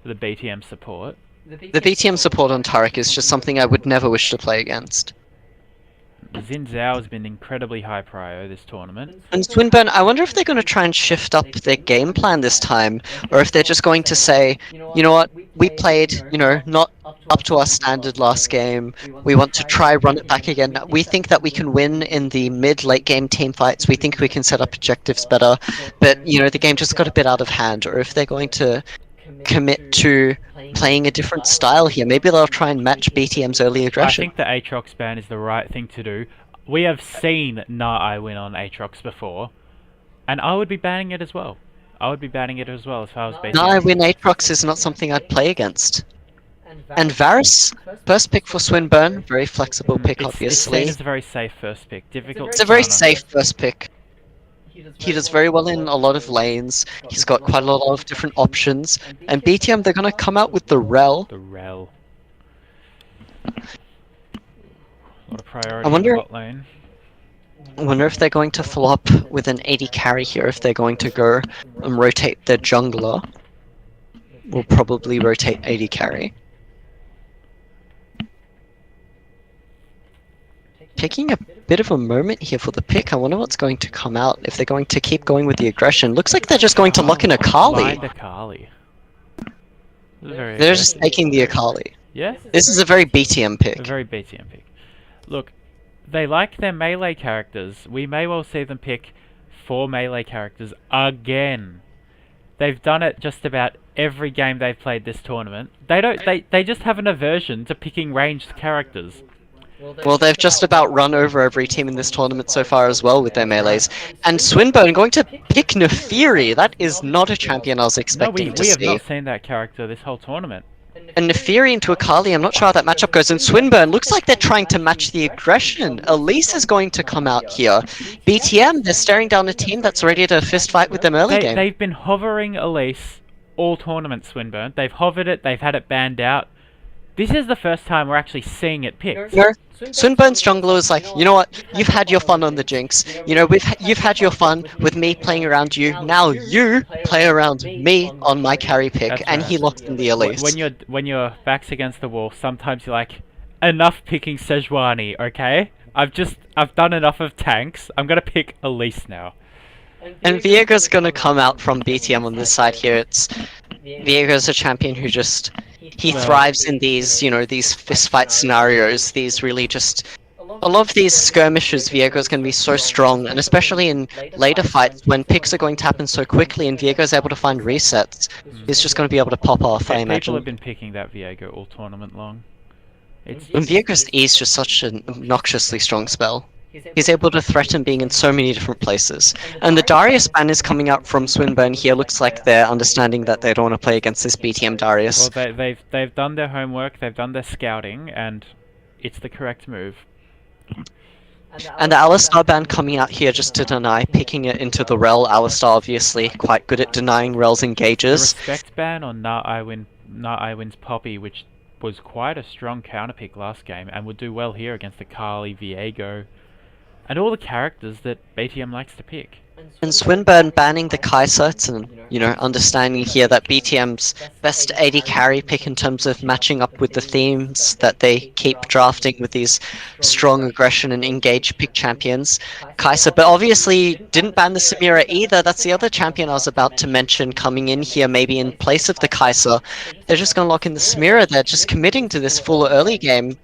BTM support. The BTM support on Taric is just something I would never wish to play against. Xin Zhao has been incredibly high prio this tournament. And Swinburne, I wonder if they're going to try and shift up their game plan this time, or if they're just going to say, you know what, we played, not up to our standard last game. We want to try run it back again. We think that we can win in the mid-late game team fights. We think we can set up objectives better, but the game just got a bit out of hand. Or if they're going to commit to playing a different style here. Maybe they'll try and match BTM's early aggression. I think the Aatrox ban is the right thing to do. We have seen I win on Aatrox before, and I would be banning it as well. I would be banning it as well if I was BTM. I win Aatrox is not something I'd play against. And Varus, first pick for Swinburne, very flexible pick, It's obviously. seen as a very safe first pick. Difficult. It's a very counter. safe first pick. He does very well in a lot of lanes. He's got quite a lot of different options. And BTM, they're going to come out with the Rel. The Rel. A lot of priority I wonder- in the bot lane. I wonder if they're going to flop with an 80 carry here, if they're going to go and rotate their jungler. We'll probably rotate 80 carry. Taking a bit of a moment here for the pick. I wonder what's going to come out, if they're going to keep going with the aggression. Looks like they're just going to lock in Akali. Blind Akali. This is very They're just aggressive. taking the Akali. Yeah? This is a very BTM A pick. very BTM pick. Look, they like their melee characters. We may well see them pick 4 melee characters again. They've done it just about every game they've played this tournament. They just have an aversion to picking ranged characters. Well, they've just about run over every team in this tournament so far as well with their melees. And Swinburne going to pick Nefiri. That is not a champion I was No, expecting to we have see. not seen that character this whole tournament. And Nefiri into Akali, I'm not sure how that matchup goes. And Swinburne looks like they're trying to match the aggression. Elise is going to come out here. BTM, they're staring down a team that's ready to fist fight with them early game. They've been hovering Elise all tournament, Swinburne. They've hovered it, they've had it banned out. This is the first time we're actually seeing it picked. No, Swinburne's jungler is like, you know what? You've had your fun on the Jinx. You've had your fun with me playing around you. Now you play around me on my carry pick, That's and right. he locks in the Elise. When your back's against the wall, sometimes you're like, enough picking Sejuani, okay? I've done enough of tanks. I'm gonna pick Elise now. And Viego's gonna come out from BTM on this side here. Viego's a champion who he thrives in these, these fistfight scenarios. These really just a lot of these skirmishes. Viego's gonna be so strong, and especially in later fights when picks are going to happen so quickly, and Viego's able to find resets. He's just gonna be able to pop off, I People imagine. have been picking that Viego all tournament long. And Viego's E is just such an obnoxiously strong spell. He's able to threaten being in so many different places. And the Darius ban is coming out from Swinburne here. Looks like they're understanding that they don't want to play against this BTM Darius. Well, they've done their homework, they've done their scouting, and it's the correct move. And the Alistar ban coming out here just to deny, picking it into the Rel. Alistar obviously quite good at denying Rel's The engages. respect ban on Iwin's Poppy, which was quite a strong counterpick last game, and would do well here against the Carly, Viego, and all the characters that BTM likes to pick. And Swinburne banning the Kai'Sa, and understanding here that BTM's best AD carry pick in terms of matching up with the themes that they keep drafting with these strong aggression and engage pick champions. Kai'Sa, but obviously didn't ban the Samira either. That's the other champion I was about to mention coming in here, maybe in place of the Kai'Sa. They're just going to lock in the Samira. They're just committing to this full early game.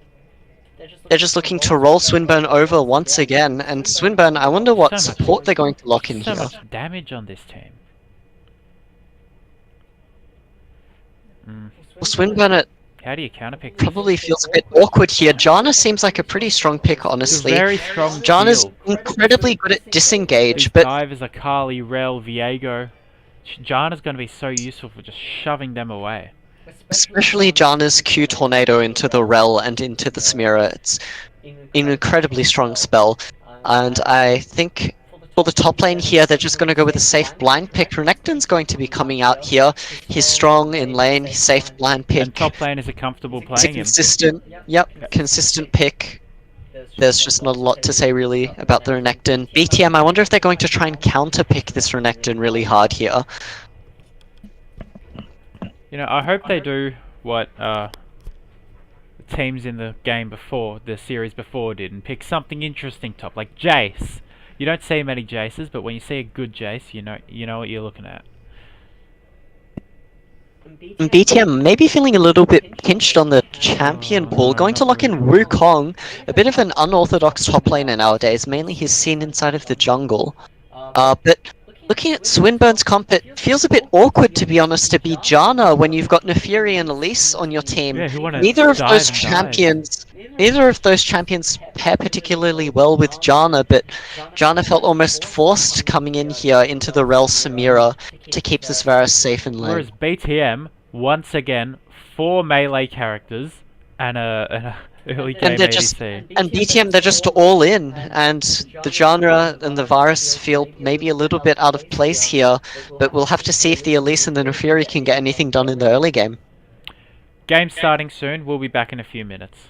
They're just looking to roll Swinburne over once again, and Swinburne, I wonder what So much- support they're going to lock in So here. much damage on this team. Well, Swinburne at How do you counterpick this? Probably feels a bit awkward here. Janna seems like a pretty strong pick, It's a honestly. very strong Janna's field. incredibly good at These disengage, but divers are Kali, Rel, Viego. Janna's going to be so useful for just shoving them away. especially Janna's Q Tornado into the Rel and into the Samira. It's an incredibly strong spell. And I think for the top lane here, they're just going to go with a safe blind pick. Renekton's going to be coming out here. He's strong in lane, he's safe blind pick. And top lane is a comfortable He's a playing him. consistent, consistent pick. There's just not a lot to say really about the Renekton. BTM, I wonder if they're going to try and counter pick this Renekton really hard here. You know, I hope they do what teams in the game before, the series before did, and pick something interesting top, like Jace. You don't see many Jaces, but when you see a good Jace, you know what you're looking at. And BTM maybe feeling a little bit pinched on the champion pool, going to lock in Wukong, a bit of an unorthodox top laner nowadays, mainly he's seen inside of the jungle. But looking at Swinburne's comp, it feels a bit awkward to be honest to be Janna when you've got Neferi and Elise on your team. Yeah, who wanna Neither of dive those and dive. champions pair particularly well with Janna, but Janna felt almost forced coming in here into the Rel Samira to keep this Varus safe in lane. Whereas BTM, once again, 4 melee characters and a early game And they're just ADC. and BTM they're just all in, and the genre and the Varus feel maybe a little bit out of place here, but we'll have to see if the Elise and the Neferi can get anything done in the early game. Game starting soon. We'll be back in a few minutes.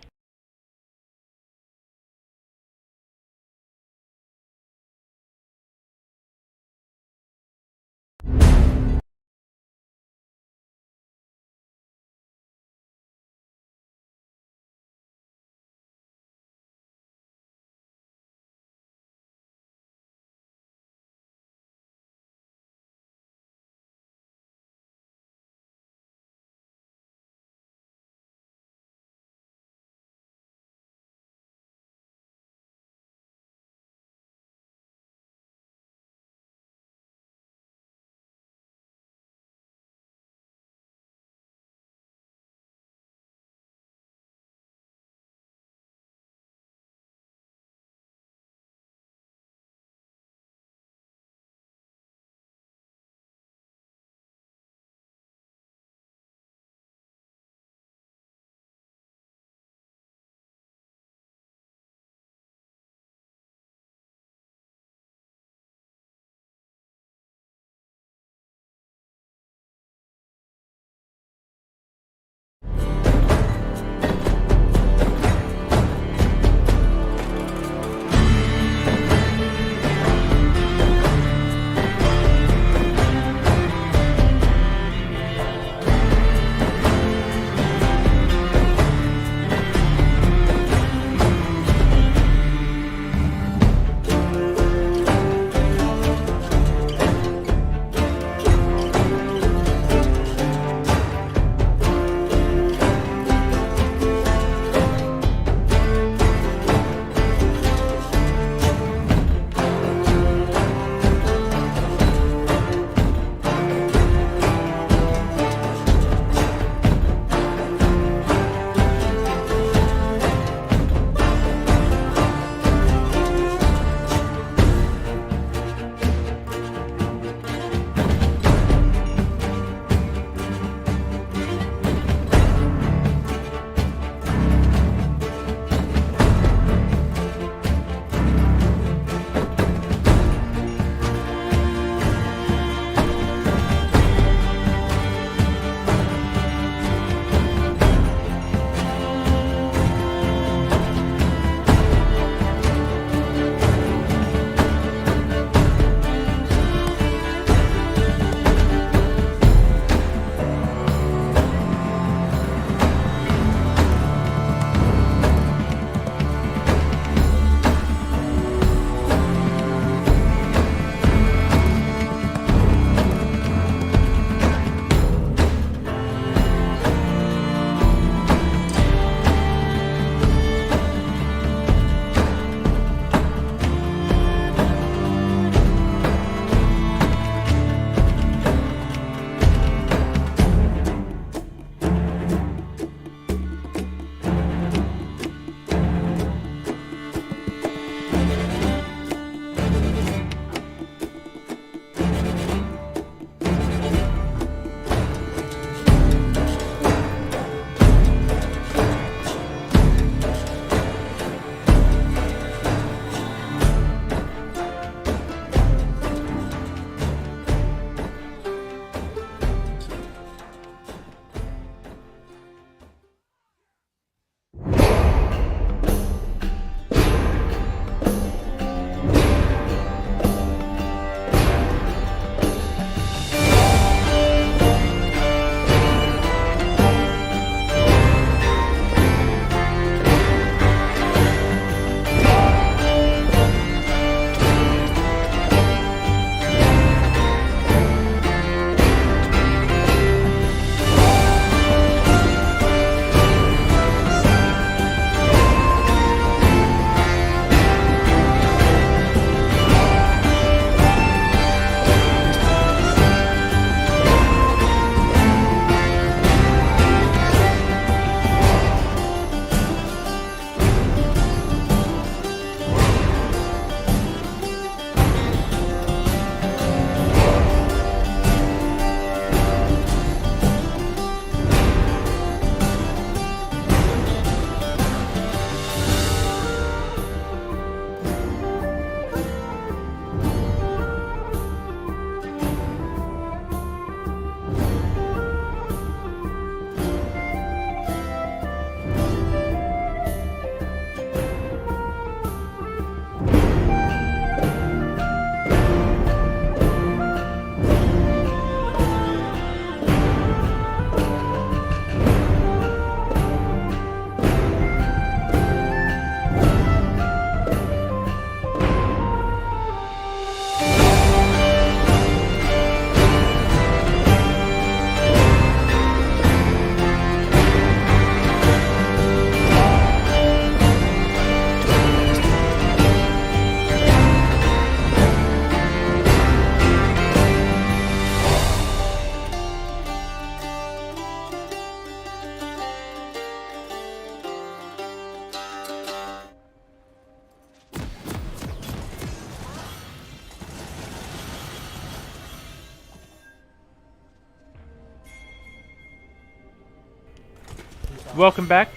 welcome back.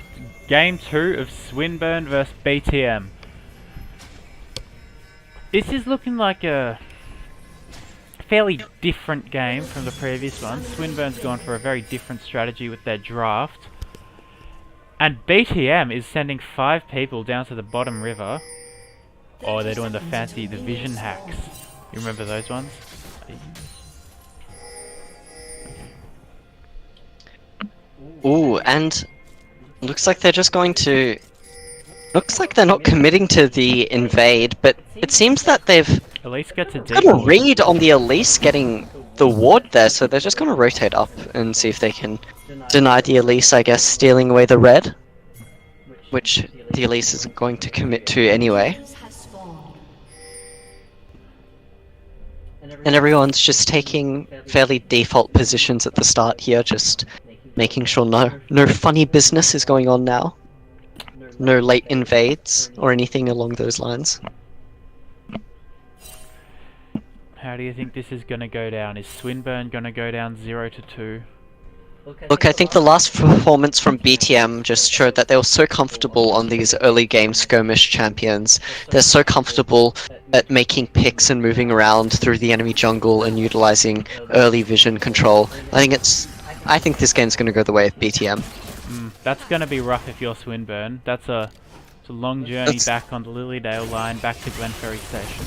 Game 2 of Swinburne vs BTM. This is looking like a fairly different game from the previous one. Swinburne's gone for a very different strategy with their draft. And BTM is sending 5 people down to the bottom river. Oh, they're doing the fancy vision hacks. You remember those ones? Ooh, and looks like they're just going to... Looks like they're not committing to the invade, but it seems that they've Elise gets a got a read on the Elise getting the ward there, so they're just going to rotate up and see if they can deny the Elise, I guess, stealing away the red, which the Elise isn't going to commit to anyway. Has spawned. And everyone's just taking fairly default positions at the start here, just making sure no funny business is going on now. No late invades or anything along those lines. How do you think this is going to go down? Is Swinburne going to go down 0-2? Look, I think the last performance from BTM just showed that they were so comfortable on these early game skirmish champions. They're so comfortable at making picks and moving around through the enemy jungle and utilizing early vision control. I think this game's going to go the way of BTM. That's going to be rough if you're Swinburne. It's a long journey back on the Lilydale line, back to Glenferrie Station.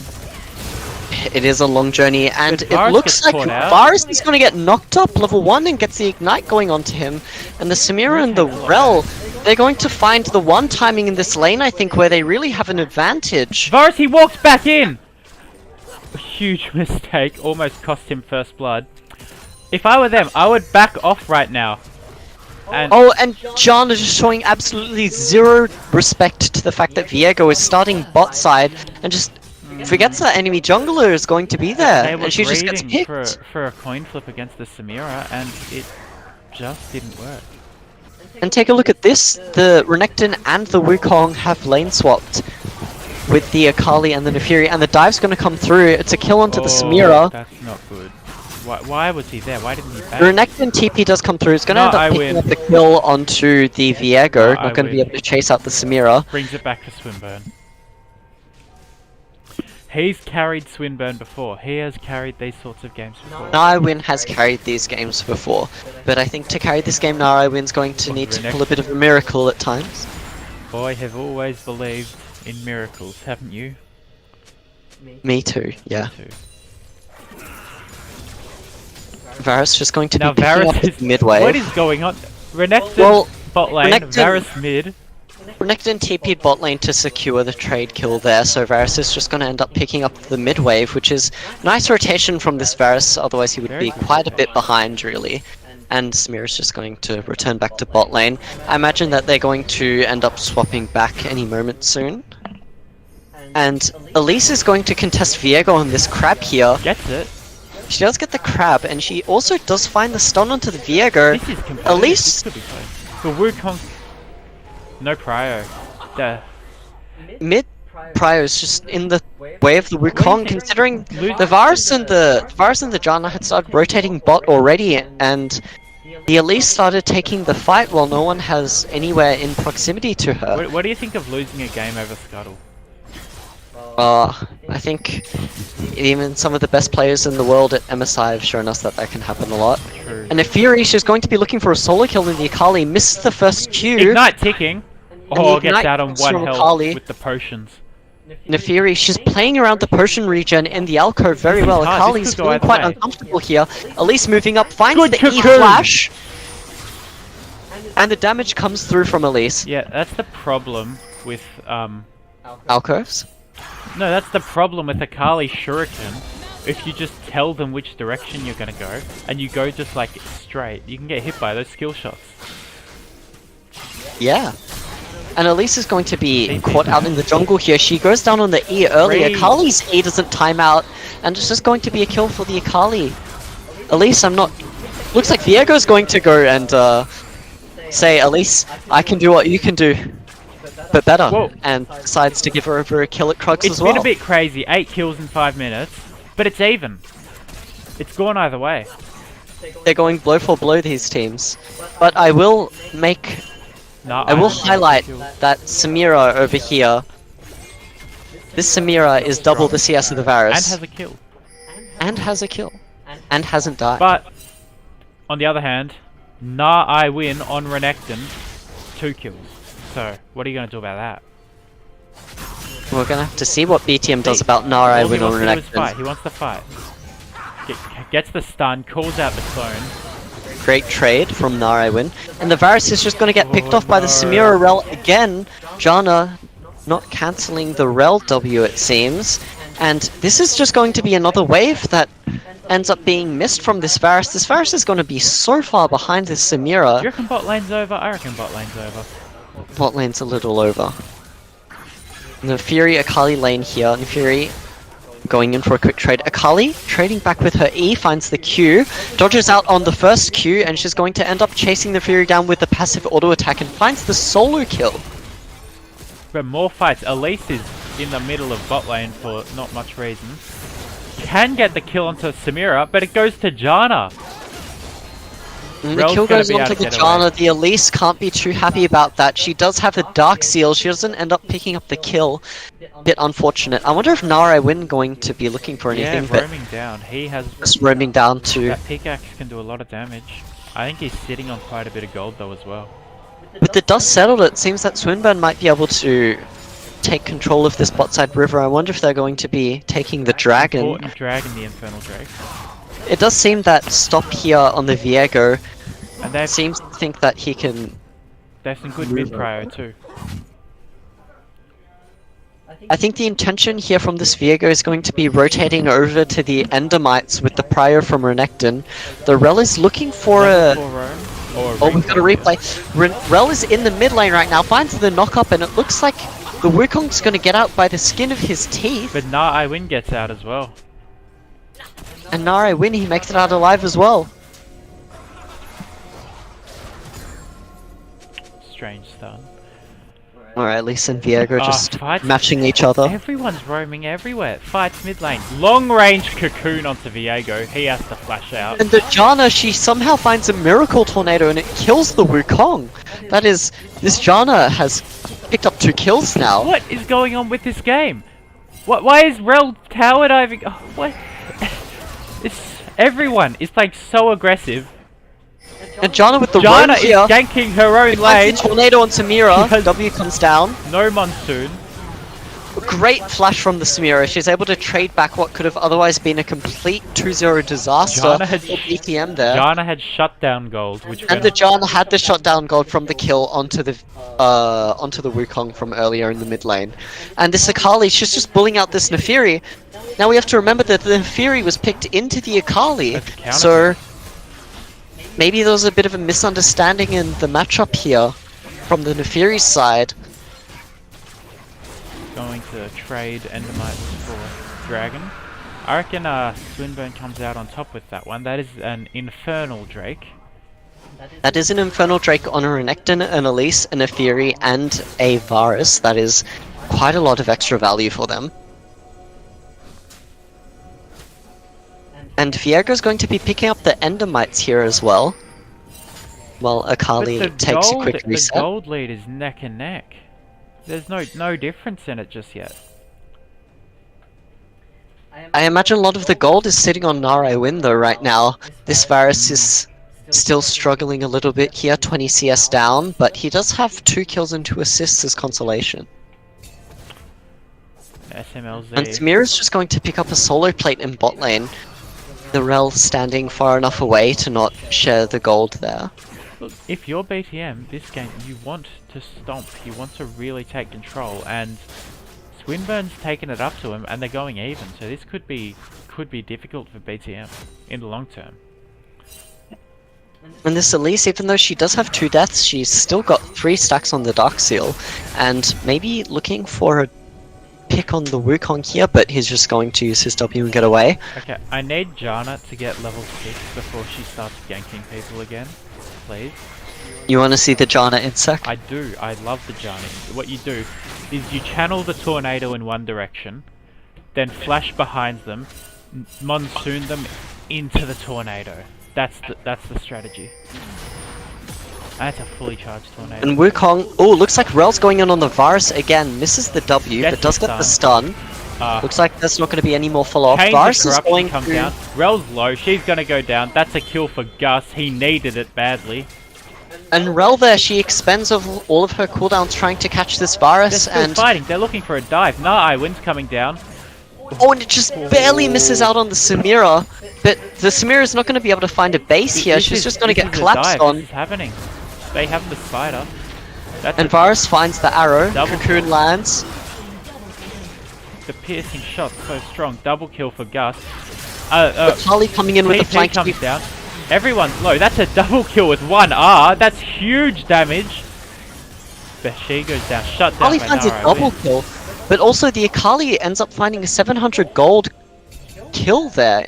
It is a long journey, and But it Varus looks gets like caught out. Varus is going to get knocked up level 1 and gets the Ignite going onto him. And the Samira and the Rel, they're going to find the one timing in this lane, I think, where they really have an advantage. Varus, he walks back in! A huge mistake, almost cost him first blood. If I were them, I would back off right now. And And John is just showing absolutely zero respect to the fact that Viego is starting bot side and just forgets that enemy jungler is going to be there, they were and she just gets greeding picked. for a coin flip against the Samira, and it just didn't work. And take a look at this, the Renekton and the Wukong have lane swapped with the Akali and the Nefiri, and the dive's going to come through. It's a kill onto the Samira. That's not good. Why was he there? Why didn't he back? The Renekton TP does come through. It's going to No, end up I picking win. up the kill onto the Viego. No, Not I going to be win. able to chase out the Samira. Brings it back to Swinburne. He's carried Swinburne before. He has carried these sorts of games before. Narwin has carried these games before, but I think to carry this game, Narwin's going to need to pull a bit of a miracle at times. I have always believed in miracles, haven't you? Me too, yeah. Too. Varus just going to Now be picking Varus up is... his mid-wave. What is going on? Renekton Well, bot lane, Renekton- Varus mid. Renekton TP'd bot lane to secure the trade kill there, so Varus is just going to end up picking up the mid-wave, which is nice rotation from this Varus, otherwise he would Very be good quite a bit behind, really. And Samira's just going to return back to bot lane. I imagine that they're going to end up swapping back any moment soon. And Elise is going to contest Viego on this crab here. Gets it. She does get the crab, and she also does find the stun onto the Viego. This is competitive. Elise- This could be close. The Wukong... No prio. The... Mid Prio is just in the way of the Wukong, considering Lose- the Varus and the Janna had started rotating bot already, and the Elise started taking the fight while no one has anywhere in proximity to her. What do you think of losing a game over Scuttle? I think even some of the best players in the world at MSI have shown us that can happen a lot. True. And if Fury, she's going to be looking for a solo kill in the Akali, misses the first Q. Ignite ticking! the Oh, gets Ignite out on comes one from health Akali. with the potions. Nefiri, she's playing around the potion regen in the alcove very This is well. hard, this Akali's could go feeling either quite way. uncomfortable here. Elise moving up, finds Good the cocoon! E-flash! And the damage comes through from Elise. Yeah, that's the problem with, Alcoves? No, that's the problem with Akali Shuriken. If you just tell them which direction you're gonna go, and you go just like straight, you can get hit by those skill shots. Yeah. And Elise is going to be caught out in the jungle here. She goes down on the E early. Great. Akali's E doesn't time out, and it's just going to be a kill for the Akali. Elise, I'm not... Looks like Viego's going to go and say, Elise, I can do what you can do, but better. Whoa. And decides to give her over a kill at Krugs It's as well. been a bit crazy, 8 kills in 5 minutes, but it's even. It's gone either way. They're going blow for blow, these teams. But I will make Nah, I will don't highlight kill. that Samira over here. This Samira is double the CS of the Varus. And has a kill. And has a kill. And hasn't died. But, on the other hand, Nah I win on Renekton, 2 kills. So, what are you going to do about that? We're gonna have to see what BTM does about Nara All he win on wants to do is fight. Renekton. He wants to fight. Gets the stun, calls out the clone. Great trade from Nara win. And the Varus is just gonna get picked off by the no. Samira Rel again. Janna not cancelling the Rel W, it seems. And this is just going to be another wave that ends up being missed from this Varus. This Varus is going to be so far behind this Do you Samira. reckon bot lane's over? I reckon bot lane's over. Bot lane's a little over. The Fury Akali lane here. And Fury going in for a quick trade. Akali trading back with her E, finds the Q, dodges out on the first Q, and she's going to end up chasing the Fury down with the passive auto attack and finds the solo kill. But more fights. Elise is in the middle of bot lane for not much reason. Can get the kill onto Samira, but it goes to Janna. And the Rel's kill gonna goes be on able to to the get Janna. away. The Elise can't be too happy about that. She does have the Dark Seal. She doesn't end up picking up the kill. Bit unfortunate. I wonder if Nara Win going to be looking for anything, Yeah, but roaming down. He has just roaming down to... that pickaxe can do a lot of damage. I think he's sitting on quite a bit of gold though as well. With the dust settled, it seems that Swinburne might be able to take control of this bot side river. I wonder if they're going to be taking the dragon. Important dragon, the Infernal Drake. It does seem that Stop here on the Viego And they've seems to think that he can... There's some good mid prio too. I think the intention here from this Viego is going to be rotating over to the Endermites with the Prior from Renekton. The Rel is looking for a... Oh, we've got a replay. Rel is in the mid lane right now, finds the knock up, and it looks like the Wukong's going to get out by the skin of his teeth. But Nah I Win gets out as well. And Nara Win, he makes it out alive as well. Strange stun. Alright, Lisa and Viego just fights- matching each other. Everyone's roaming everywhere. Fights mid lane. Long range cocoon onto Viego. He has to flash out. And the Janna, she somehow finds a Miracle Tornado and it kills the Wukong. That is, this Janna has picked up 2 kills now. What is going on with this game? Why is Rel tower diving? Oh, what? It's everyone is playing so aggressive. And Janna with the Janna roam is here. ganking her own Finds lane. the Tornado on Samira. Because- W comes down. No monsoon. Great flash from the Samira. She's able to trade back what could have otherwise been a complete 2-0 disaster Janna had for BTM there. Janna had shutdown gold, which And the Janna had the shutdown gold from the kill onto the Wukong from earlier in the mid lane. And this Akali, she's just bullying out this Nefiri. Now we have to remember that the Nefiri was picked into the Akali, That's a counter so maybe there was a bit of a misunderstanding in the matchup here from the Nefiri side. going to trade Endermites for Dragon. I reckon Swinburne comes out on top with that one. That is an Infernal Drake. That is an Infernal Drake on a Renekton, an Elise, an Nefiri, and a Varus. That is quite a lot of extra value for them. And Viego's going to be picking up the Endermites here as well. While Akali But takes a quick the reset. gold lead is neck and neck. There's no difference in it just yet. I imagine a lot of the gold is sitting on Nara Win though right now. This Varus is still struggling a little bit here, 20 CS down, but he does have 2 kills and 2 assists as consolation. SMLZ. And Samira's just going to pick up a solo plate in bot lane. The Rel standing far enough away to not share the gold there. Look, if you're BTM, this game, you want to stomp. You want to really take control, and Swinburne's taken it up to him, and they're going even. So this could be difficult for BTM in the long term. And this Elise, even though she does have 2 deaths, she's still got 3 stacks on the Dark Seal, and maybe looking for a pick on the Wukong here, but he's just going to use his W and get away. Okay, I need Janna to get level 6 before she starts ganking people again. Please. You want to see the Janna insect? I do. I love the Janna. What you do is you channel the tornado in one direction, then flash behind them, monsoon them into the tornado. That's the strategy. That's a fully charged tornado. And Wukong, oh, looks like Rel's going in on the Varus again. Misses the W, Gets but does the get the stun. Looks like there's not going to be any more follow-up. Chains Varus of is Corruption going come to... down. Rel's low. She's going to go down. That's a kill for Gus. He needed it badly. And Rel there, she expends of all of her cooldowns trying to catch this They're Varus, still and... fighting. They're looking for a dive. Iwin's coming down. Oh, and it just barely misses out on the Samira. But the Samira's not going to be able to find a base here. This She's is- just going to this get is a collapsed dive. on. This is happening. They have the spider. That's And Varus finds the arrow. Double Cocoon lands. the piercing shot so strong. Double kill for Gus. Kali coming in with the TG flank comes sweep. down. Everyone's low. That's a double kill with 1R. That's huge damage. But she goes down. Shut down Kali by finds a Nara double Win. kill. But also the Akali ends up finding a 700 gold kill there.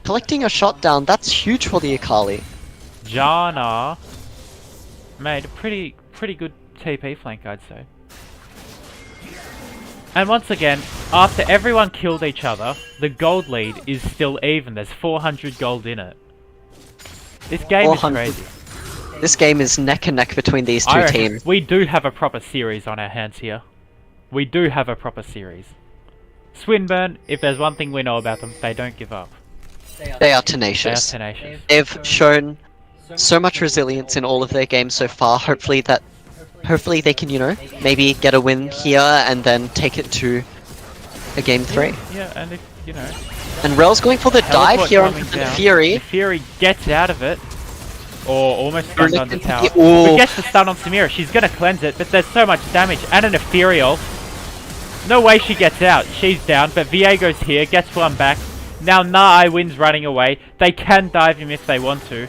Collecting a shot down, that's huge for the Akali. Jana made a pretty good TP flank, I'd say. And once again, after everyone killed each other, the gold lead is still even. There's 400 gold in it. This game is 400. crazy. This game is neck and neck between these I two reckon teams. we do have a proper series on our hands here. We do have a proper series. Swinburne, if there's one thing we know about them, they don't give up. They are They are tenacious. tenacious. They've shown so much resilience in all of their games so far. Hopefully they can, you know, maybe get a win here and then take it to a game 3. Yeah, and if, you know... And Rel's going for the dive Teleport here on coming the down. Fury. The Fury gets out of it. Or almost stunned on the tower. Ooh. But gets the stun on Samira. She's gonna cleanse it, but there's so much damage. And an Ethereal. No way she gets out. She's down, but Viego's here, gets one back. Now Iwin's running away. They can dive him if they want to.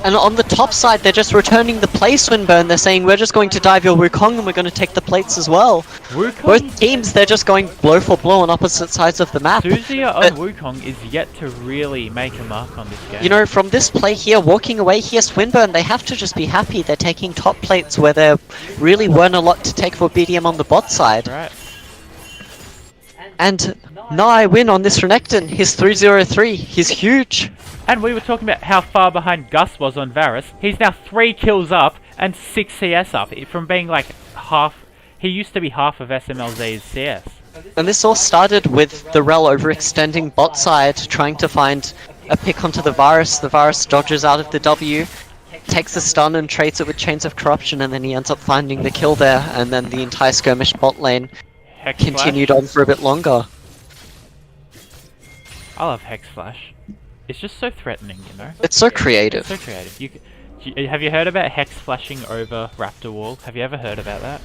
And on the top side, they're just returning the play Swinburne. They're saying, we're just going to dive your Wukong and we're going to take the plates as well. Wukong? Both teams, they're just going blow for blow on opposite sides of the map. Suzuya But- on Wukong is yet to really make a mark on this game. You know, from this play here, walking away here, Swinburne, they have to just be happy. They're taking top plates where there really weren't a lot to take for BDM on the bot side. Right. And Nai win on this Renekton. He's 303. He's huge. And we were talking about how far behind Gus was on Varus. He's now 3 kills up and 6 CS up. From being like half... He used to be half of SMLZ's CS. And this all started with the Rel overextending bot side, trying to find a pick onto the Varus. The Varus dodges out of the W, takes the stun and trades it with Chains of Corruption, and then he ends up finding the kill there, and then the entire skirmish bot lane Hex continued Flash. on for a bit longer. I love Hex Flash. It's just so threatening, you know? It's so creative. So creative. Have you heard about Hex Flashing over Raptor Wall? Have you ever heard about that?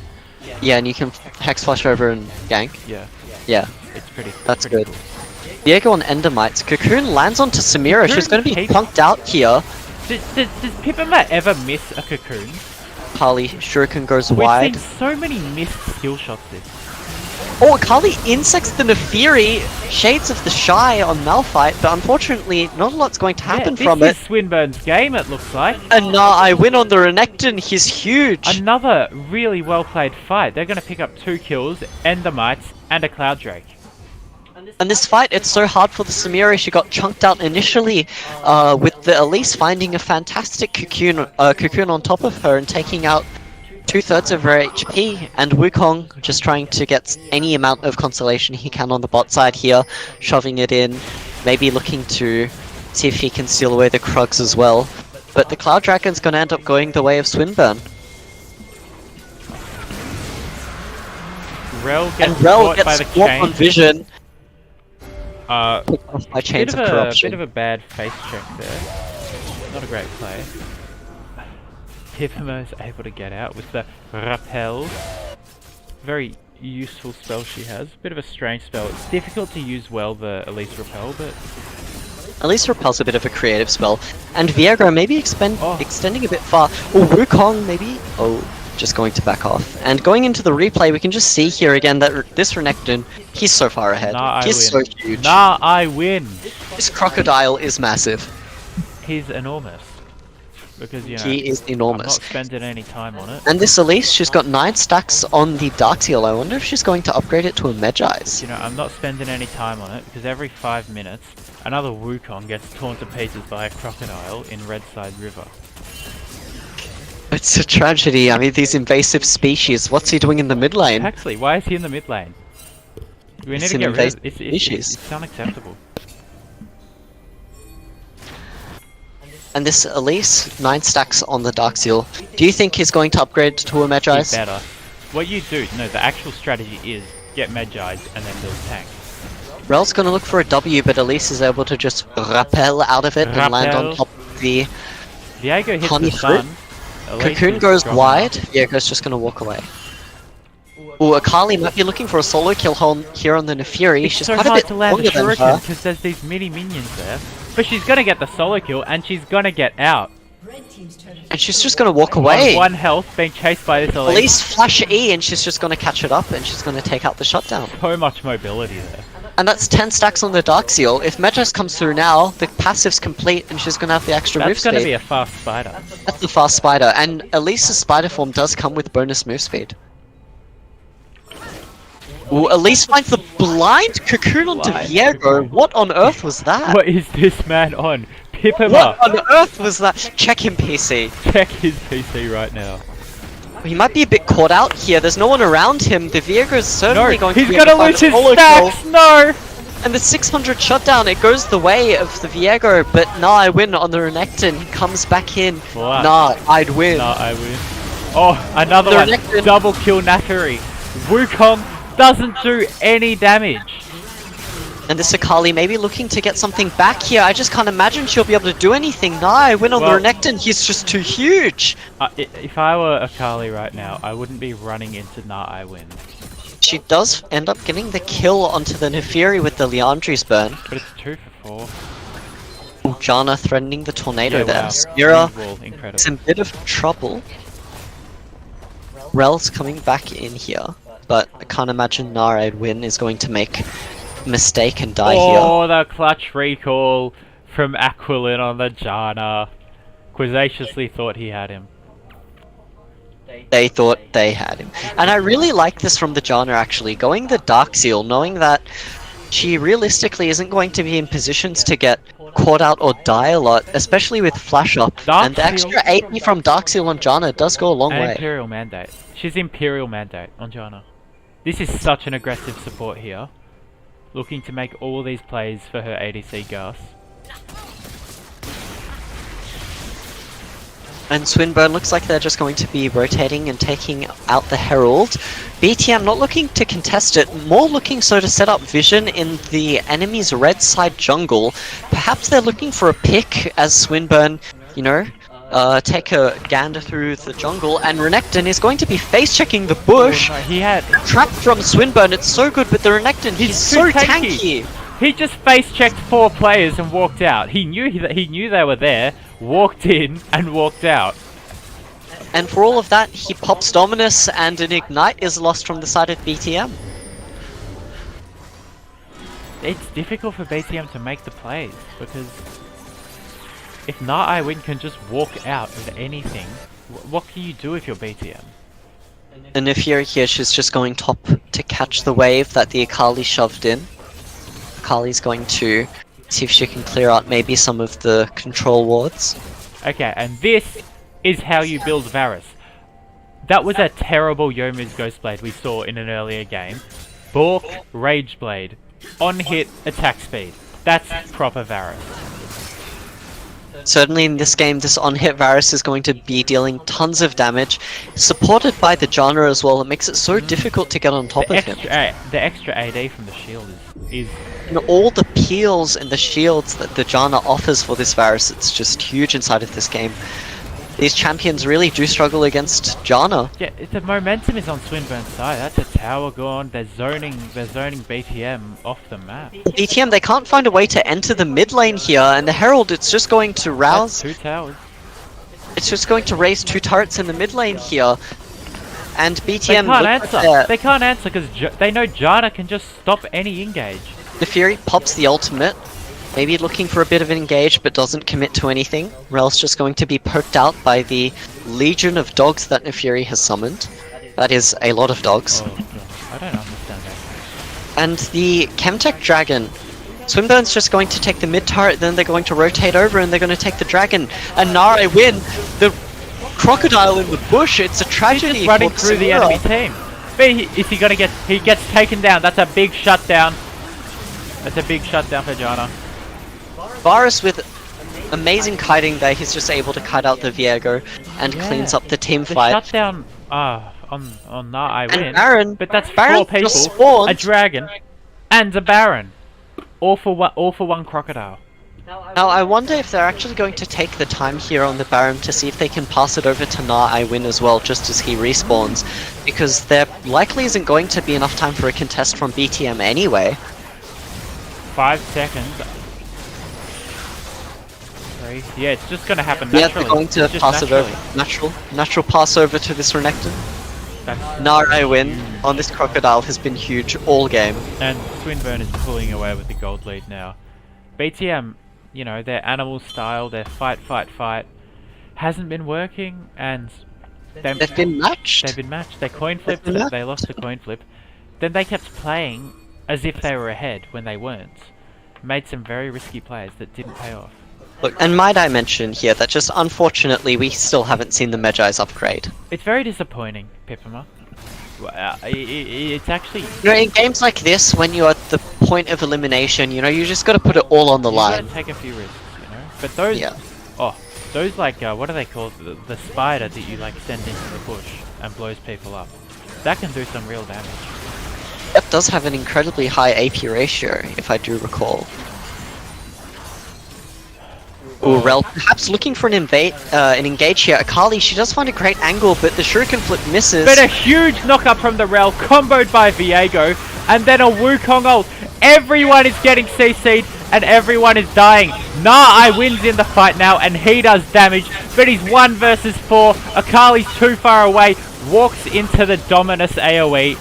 Yeah, and you can Hex Flash over and gank. Yeah. Yeah, It's pretty that's pretty good. cool. Diego on Endermites. Cocoon lands onto Samira. She's going to be Cocoon punked out here. Does Pipima ever miss a Cocoon? Kali Shuriken goes We've wide. seen so many missed skill shots this. Oh, Kali insects the Nefiri, Shades of the Shy on Malphite, but unfortunately not a lot's going to happen Yeah, from this it. is Swinburne's game, it looks like. And now I win on the Renekton, he's huge. Another really well played fight. They're going to pick up 2 kills, Endermites, and a Cloud Drake. And this fight, it's so hard for the Samira. She got chunked out initially, with the Elise finding a fantastic cocoon on top of her and taking out 2/3 of her HP, and Wukong just trying to get any amount of consolation he can on the bot side here, shoving it in, maybe looking to see if he can steal away the Krugs as well. But the Cloud Dragon's gonna end up going the way of Swinburne. Rel gets And Rel caught by gets the caught on chain. vision, Uh, picked off by bit Chains of of a Corruption. bit of a bad face check there. Not a great play. Pipima is able to get out with the rappel. Very useful spell she has. Bit of a strange spell. It's difficult to use well, the Elise Repel, but At least Repel's a bit of a creative spell. And Viagra maybe Oh. extending a bit far. Oh, Wukong maybe? Oh, just going to back off. And going into the replay, we can just see here again that this Renekton, he's so far ahead. Nah, I He's win. so huge. Nah, I win! This crocodile is massive. He's enormous. Because, you know, He is I'm enormous. not spending any time on it. And this Elise, she's got 9 stacks on the Dark Seal. I wonder if she's going to upgrade it to a Medjai's. You know, I'm not spending any time on it, because every 5 minutes, another Wukong gets torn to pieces by a crocodile in Redside River. It's a tragedy. I mean, these invasive species. What's he doing in the mid lane? Exactly. Why is he in the mid lane? We need It's to an get rid of invasive it. species. It's unacceptable. And this Elise, 9 stacks on the Dark Seal. Do you think he's going to upgrade to a He's Magi's? better. What you do, no, the actual strategy is get Magi's and then build tank. Rel's gonna look for a W, but Elise is able to just rappel out of it and land on Rappel. top of the Viego hits Honey the fruit. sun. Elise Cocoon is goes dropping wide. off. Viego's just gonna walk away. Ooh, Akali might be looking for a solo kill here on the Nefiri. It's She's so quite a hard bit to land the longer than shuriken her. because there's these mini minions there. But she's gonna get the solo kill and she's gonna get out. Red team's turret And she's just gonna walk On away. 1 health, being chased by this Elise. Elise flash E and she's just gonna catch it up and she's gonna take out the shutdown. So much mobility there. And that's 10 stacks on the Dark Seal. If Magis comes through now, the passive's complete and she's gonna have the extra move That's gonna speed. be a fast spider. That's the fast spider, and Elise's spider form does come with bonus move speed. Ooh, Elise finds the blind cocoon onto Blind Viego. What on earth was that? What is this man on? Pip him What up. on earth was that? Check him, PC. Check his PC right now. He might be a bit caught out here. There's no one around him. The Viego's certainly No, going he's to be gonna able to lose find his a solo kill. stacks! No! And the 600 shutdown, it goes the way of the Viego, but nah, I win on the Renekton. He comes back in. What? Nah, I'd win. No, I win. Oh, another The one. Renekton- Double kill Nafiri. Wukong doesn't do any damage. And this Akali maybe looking to get something back here. I just can't imagine she'll be able to do anything. Nah, I win on Well- the Renekton. He's just too huge. If I were Akali right now, I wouldn't be running into Nah, I win. She does end up getting the kill onto the Nefiri with the Leandri's burn. But it's 2 for 4. Ooh, Janna threatening the tornado Yeah, there. wow. Spira Huge wall, incredible. is in a bit of trouble. Rel's coming back in here, but I can't imagine Narad win is going to make a mistake and die here. Oh, the clutch recall from Aquilin on the Janna. Quizzaciously thought he had him. They thought they had him. And I really like this from the Janna actually, going the Dark Seal, knowing that she realistically isn't going to be in positions to get caught out or die a lot, especially with Flash Up. Dark And the Seal. extra AP from Dark Seal on Janna does go a long And way. Imperial Mandate. She's Imperial Mandate on Janna. This is such an aggressive support here. Looking to make all these plays for her ADC Gus. And Swinburne looks like they're just going to be rotating and taking out the Herald. BTM not looking to contest it, more looking so to set up vision in the enemy's red side jungle. Perhaps they're looking for a pick as Swinburne, you know, take a gander through the jungle. And Renekton is going to be face-checking the bush. Oh, no, he had... Trap from Swinburne, it's so good, but the Renekton, he's too so tanky. He just face checked 4 players and walked out. He knew he knew they were there, walked in and walked out. And for all of that, he pops Dominus and an Ignite is lost from the side of BTM. It's difficult for BTM to make the plays because if Nah I Win can just walk out with anything, what can you do if you're BTM? And if you're here, she's just going top to catch the wave that the Akali shoved in. Akali's going to see if she can clear out maybe some of the control wards. Okay, and this is how you build Varus. That was a terrible Yomu's Ghostblade we saw in an earlier game. Balk, Rageblade, on hit, attack speed. That's proper Varus. Certainly in this game, this on-hit Varus is going to be dealing tons of damage, supported by the Janna as well. It makes it so difficult to get on top of him. The extra AD from the shield is And all the peels and the shields that the Janna offers for this Varus, it's just huge inside of this game. These champions really do struggle against Janna. yeah. The momentum is on Swinburne's side. That's a tower gone. They're zoning BTM off the map. BTM, they can't find a way to enter the mid lane here, and the Herald, it's just going to rouse. That's 2 towers. It's just going to raise 2 turrets in the mid lane here. And They BTM can't look answer. like they're- They can't answer because they know Janna can just stop any engage. The Fury pops the ultimate. Maybe looking for a bit of an engage, but doesn't commit to anything. Rel's just going to be poked out by the legion of dogs that Nefiri has summoned. That is a lot of dogs. Oh, God. I don't understand that. And the Chemtech Dragon. Swinburne's just going to take the mid turret, then they're going to rotate over and they're going to take the dragon. And Nare win. The crocodile in the bush. It's a He's tragedy. just running for through the Samira. enemy team. But is he gonna get? He gets taken down. That's a big shutdown. That's a big shutdown for Jana. Varus with amazing kiting there. He's just able to kite out the Viego and cleans up the team The fight. shutdown. On that I win. And Baron, But that's Baron 4 people, just spawned. a dragon, and a Baron. All for one crocodile. Now I wonder if they're actually going to take the time here on the Baron to see if they can pass it over to Na I win as well, just as he respawns, because there likely isn't going to be enough time for a contest from BTM anyway. 5 seconds. 3. Yeah, it's just gonna happen Yeah, naturally. they're going to It's just pass it over. naturally. Natural pass over to this Renekton. That's Na I win on this crocodile has been huge all game. And Swinburne is pulling away with the gold lead now. BTM, you know, their animal style, their fight, hasn't been working, and They've been matched. They've been matched. They coin flipped. been They lost the coin flip. Then they kept playing as if they were ahead when they weren't. Made some very risky plays that didn't pay off. Look, and might I mention here that just unfortunately we still haven't seen the Magi's upgrade. It's very disappointing, Pipima. It's actually... You know, in games like this, when you're at the point of elimination, you know, you just gotta put it all on the You line. gotta take a few risks, you know? But those... Yeah. Oh, those like, what are they called? The spider that you like send into the bush and blows people up. That can do some real damage. That does have an incredibly high AP ratio, if I do recall. Ooh, Rel perhaps looking for an engage here. Akali, she does find a great angle, but the shuriken flip misses. But a huge knock-up from the Rel, comboed by Viego, and then a Wukong ult. Everyone is getting CC'd, and everyone is dying. I wins in the fight now, and he does damage, but he's 1 versus 4. Akali's too far away, walks into the Dominus AoE.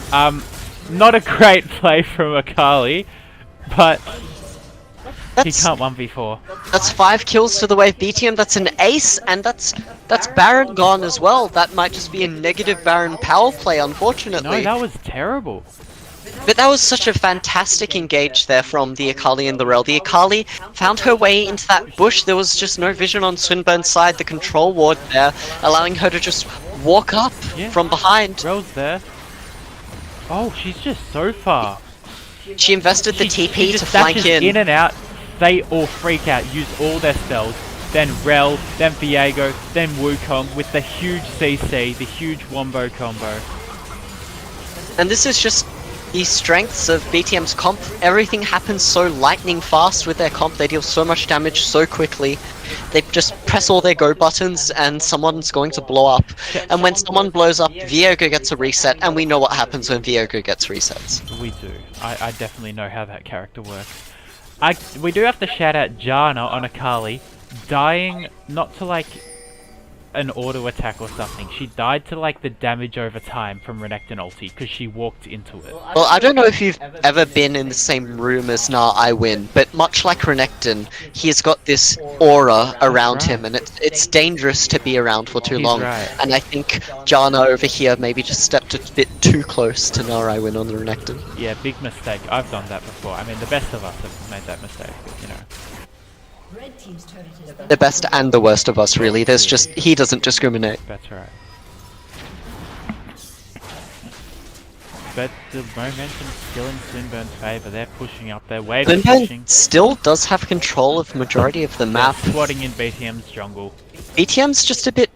Not a great play from Akali, but he can't 1v4. That's 5 kills to the wave BTM, that's an ace, and that's Baron gone as well. That might just be a negative Baron power play, unfortunately. No, that was terrible. But that was such a fantastic engage there from the Akali and the Rel. The Akali found her way into that bush. There was just no vision on Swinburne's side. The control ward there, allowing her to just walk up from behind. Rel's there. Oh, she's just so far. She invested the She TP just to flank dashes in. and out. They all freak out, use all their spells. Then Rel, then Viego, then Wukong with the huge CC, the huge wombo combo. And this is just the strengths of BTM's comp. Everything happens so lightning fast with their comp. They deal so much damage so quickly. They just press all their go buttons and someone's going to blow up. And when someone blows up, Viego gets a reset, and we know what happens when Viego gets resets. We do. I definitely know how that character works. We do have to shout out Jana on Akali, dying not to like an auto attack or something. She died to like the damage over time from Renekton ulti because she walked into it. Well, I don't know if you've ever been in the same room as Na I win, but much like Renekton, he's got this aura around him, and it's dangerous to be around for too He's long. right. And I think Jana over here maybe just stepped a bit too close to Na I win on the Renekton. Yeah, big mistake. I've done that before. I mean, the best of us have made that mistake, but, you know. Red team's turret has been The best and the worst of us, really. There's just, he doesn't discriminate. That's right. But the momentum's still in Swinburne's favour. They're pushing up. They're wave pushing. Swinburne still does have control of the majority of the map. Swatting in BTM's jungle. BTM's just a bit...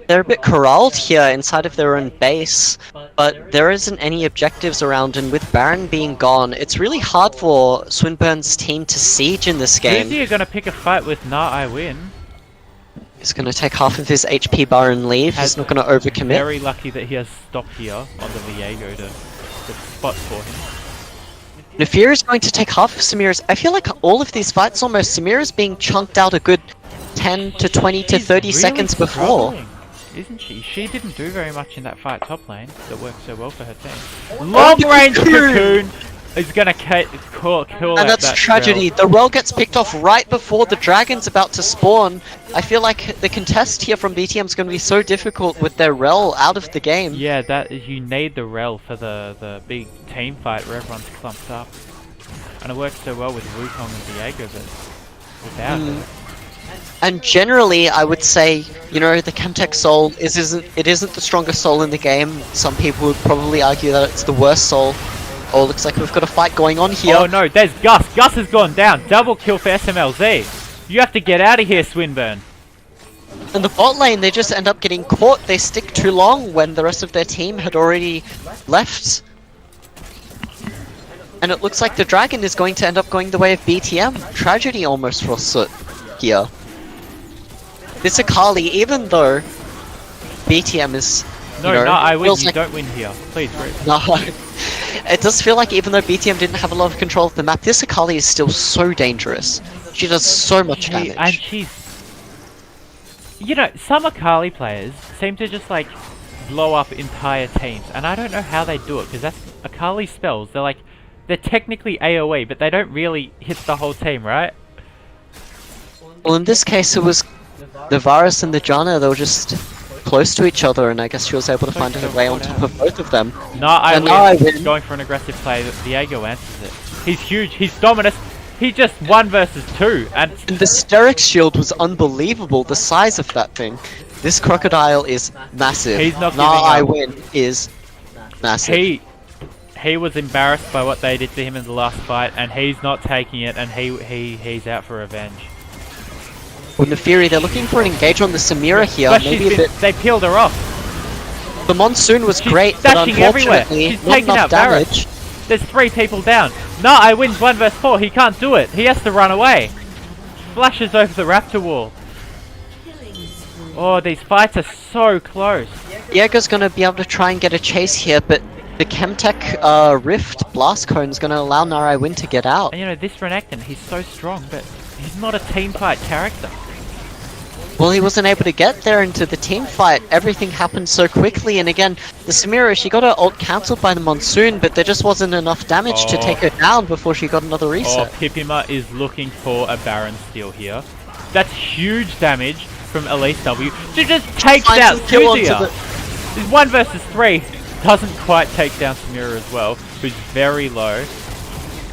They're a bit corralled here inside of their own base, but there isn't any objectives around, and with Baron being gone, it's really hard for Swinburne's team to siege in this game. Suzy are going to pick a fight with Na I win. He's going to take half of his HP bar and leave. He's not going to overcommit. Very lucky that he has stop here on the Viego to spot for him. Nafir is going to take half of Samira's... I feel like all of these fights almost, Samira's being chunked out a good 10 to 20 to She's 30 really seconds before. struggling, isn't she? She didn't do very much in that fight top lane that worked so well for her team. Long range cocoon is gonna kill And that's that tragedy. Rel. The Rel gets picked off right before the dragon's about to spawn. I feel like the contest here from BTM is going to be so difficult with their Rel out of the game. Yeah, that you need the Rel for the big team fight where everyone's clumped up. And it works so well with Wukong and Viego, but without her. And generally, I would say, you know, the Chemtech Soul isn't the strongest soul in the game. Some people would probably argue that it's the worst soul. Oh, looks like we've got a fight going on here. Oh no, there's Gus. Gus has gone down. Double kill for SMLZ. You have to get out of here, Swinburne. In the bot lane, they just end up getting caught. They stick too long when the rest of their team had already left. And it looks like the dragon is going to end up going the way of BTM. Tragedy almost for Soot here. This Akali, even though BTM is... No, you know, I win. feels You like- don't win here. Please, Rick. No. It does feel like even though BTM didn't have a lot of control of the map, this Akali is still so dangerous. She does so much And damage. she's... You know, some Akali players seem to just, like, blow up entire teams. And I don't know how they do it, because that's... Akali spells, they're technically AoE, but they don't really hit the whole team, right? Well, in this case, it was the Varus and the Janna. They were just close to each other, and I guess she was able to find her way on top of both of them. I win. win. Going for an aggressive play, Diego answers it. He's huge, he's dominant. He just 1 versus 2, and And the Sterix shield was unbelievable, the size of that thing. This crocodile is massive. He's not Now giving I up. win is massive. he was embarrassed by what they did to him in the last fight, and he's not taking it, and he's out for revenge. With Nefiri, they're looking for an engage on the Samira here. But Maybe a bit. they peeled her off. The monsoon was She's great, but dashing everywhere. unfortunately, She's not taking enough out Barrett. damage. There's 3 people down. I wins 1 versus 4. He can't do it. He has to run away. Flashes over the raptor wall. Oh, these fights are so close. Diego's gonna be able to try and get a chase here, but the Chemtech Rift Blast Cone is gonna allow Narai Win to get out. And you know, this Renekton, he's so strong, but he's not a team fight character. Well, he wasn't able to get there into the team fight. Everything happened so quickly, and again, the Samira, she got her ult cancelled by the monsoon, but there just wasn't enough damage to Oh. take her down before she got another Oh, reset. Pipima is looking for a Baron steal here. That's huge damage from Elise W. She just takes Finds out some kill onto Suzia. the- It's 1 versus 3. Doesn't quite take down Samira as well, who's very low.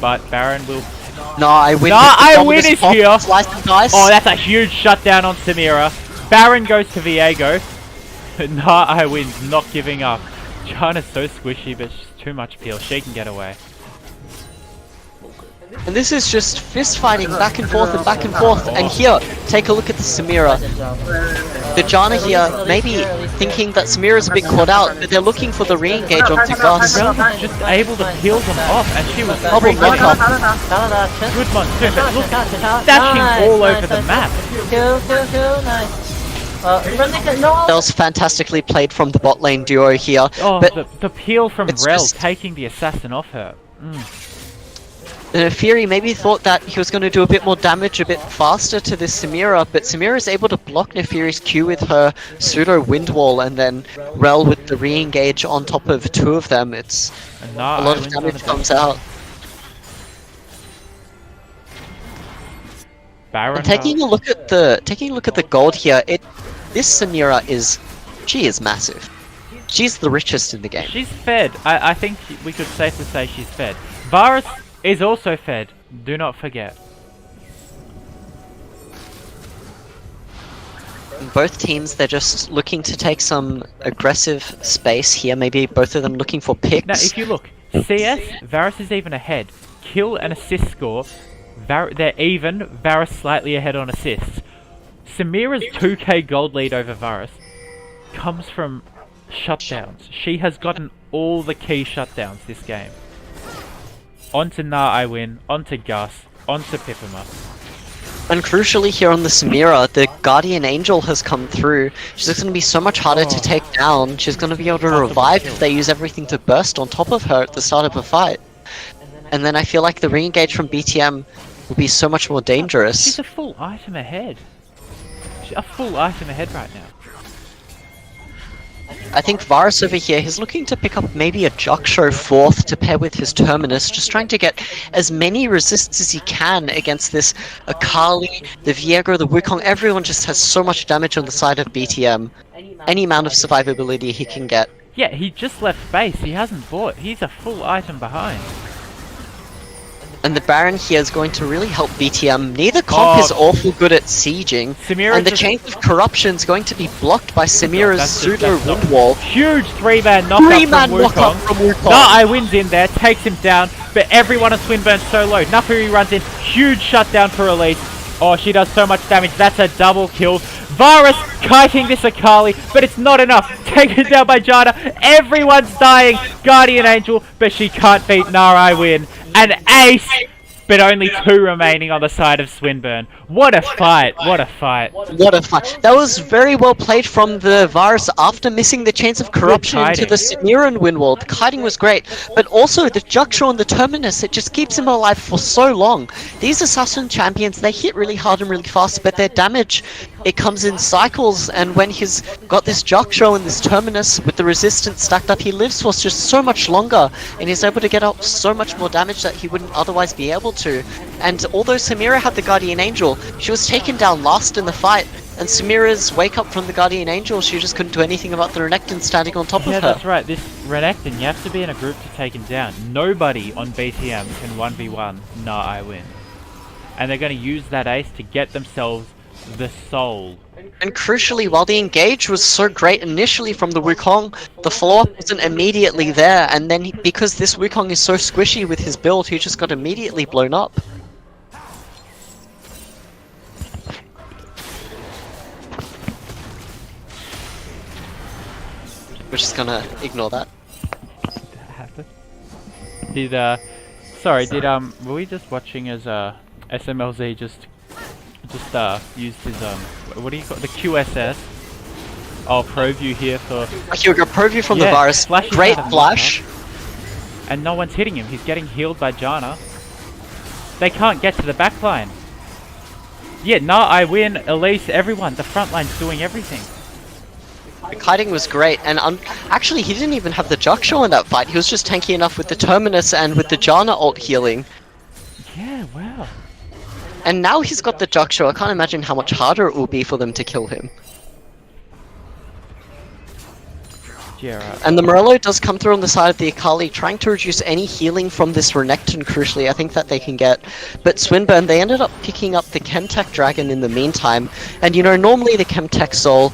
But Baron will... No, I win. No, with the I Dominus win is pop, here. Slice and dice. Oh, that's a huge shutdown on Samira. Baron goes to Viego. I wins, not giving up. China's so squishy, but she's too much peel. She can get away. And this is just fist fighting back and forth and back and forth. And here, take a look at the Samira. The Janna here, maybe thinking that Samira's a bit caught out, but they're looking for the re-engage onto Gus. Rel was just able to peel them off, and she was Double freaking knockup. good monsoon, but look, dashing all over the map. That was fantastically played from the bot lane duo here. Oh, But the peel from it's Rel just- taking the assassin off her. Fury maybe thought that he was going to do a bit more damage a bit faster to this Samira, but Samira is able to block Nefiri's Q with her pseudo wind wall, and then Rel with the re-engage on top of 2 of them. It's And a lot of damage comes out. Baron. And taking a look at the gold here, this Samira is massive. She's the richest in the game. She's fed. I think we could safely say she's fed. Varus is also fed. Do not forget. Both teams, they're just looking to take some aggressive space here. Maybe both of them looking for picks. Now, if you look, CS, Varus is even ahead. Kill and assist score, they're even. Varus slightly ahead on assists. Samira's 2k gold lead over Varus comes from shutdowns. She has gotten all the key shutdowns this game. Onto I win, onto Gus, onto Pipima. And crucially here on the Samira, the Guardian Angel has come through. She's going to be so much harder to take down. She's going to be able to revive if they use everything to burst on top of her at the start of a fight. And then I feel like the re-engage from BTM will be so much more dangerous. She's a full item ahead. She's a full item ahead right now. I think Varus over here, he's looking to pick up maybe a Joksho 4th to pair with his Terminus, just trying to get as many resists as he can against this Akali, the Viego, the Wukong. Everyone just has so much damage on the side of BTM. Any amount of survivability he can get. Yeah, he just left base. He hasn't bought. He's a full item behind. And the Baron here is going to really help BTM. Neither comp is awful good at sieging, Samira and the just- chain of corruption's going to be blocked by Samira's That's just- pseudo that's not- wind wall. Huge 3-man knockup Three-man from knockup Wukong. from Wukong. Nah, wins in there, takes him down, but everyone on Swinburne's so low. Nafuri runs in, huge shutdown for Elise. Oh, she does so much damage, that's a double kill. Varus kiting this Akali, but it's not enough. Taken down by Jana, everyone's dying. Guardian Angel, but she can't beat Narai Win. An ace! But only 2 remaining on the side of Swinburne. What a fight, what a fight. What a fight. That was very well played from the Varus after missing the chains of corruption into kiting. the Simiran wind wall. The kiting was great, but also the Juxo and the Terminus, it just keeps him alive for so long. These assassin champions, they hit really hard and really fast, but their damage, it comes in cycles, and when he's got this Juxo and this Terminus with the resistance stacked up, he lives for just so much longer, and he's able to get out so much more damage that he wouldn't otherwise be able to. And although Samira had the Guardian Angel, she was taken down last in the fight, and Samira's wake up from the Guardian Angel, she just couldn't do anything about the Renekton standing on top Yeah, of her. that's right. This Renekton, you have to be in a group to take him down. Nobody on BTM can 1v1 I win. And they're going to use that ace to get themselves the soul. And crucially, while the engage was so great initially from the Wukong, the follow-up wasn't immediately there, and then because this Wukong is so squishy with his build, he just got immediately blown up. We're just gonna ignore that. That happened. Were we just watching as SMLZ just used his what do you call it? The QSS? Oh, pro view here for, Here we go, pro view from the Yeah, Varus. flashes Great out of flash. and no one's hitting him. He's getting healed by Jana. They can't get to the back line. Yeah, I win, Elise, everyone. The front line's doing everything. The kiting was great, and actually he didn't even have the Juxo in that fight. He was just tanky enough with the Terminus and with the Jana ult healing. Yeah, wow. And now he's got the Juxo. I can't imagine how much harder it will be for them to kill him. Yeah, right. And the Morello does come through on the side of the Akali, trying to reduce any healing from this Renekton, crucially, I think that they can get. But Swinburne, they ended up picking up the Chemtech Dragon in the meantime. And you know, normally the Chemtech Soul,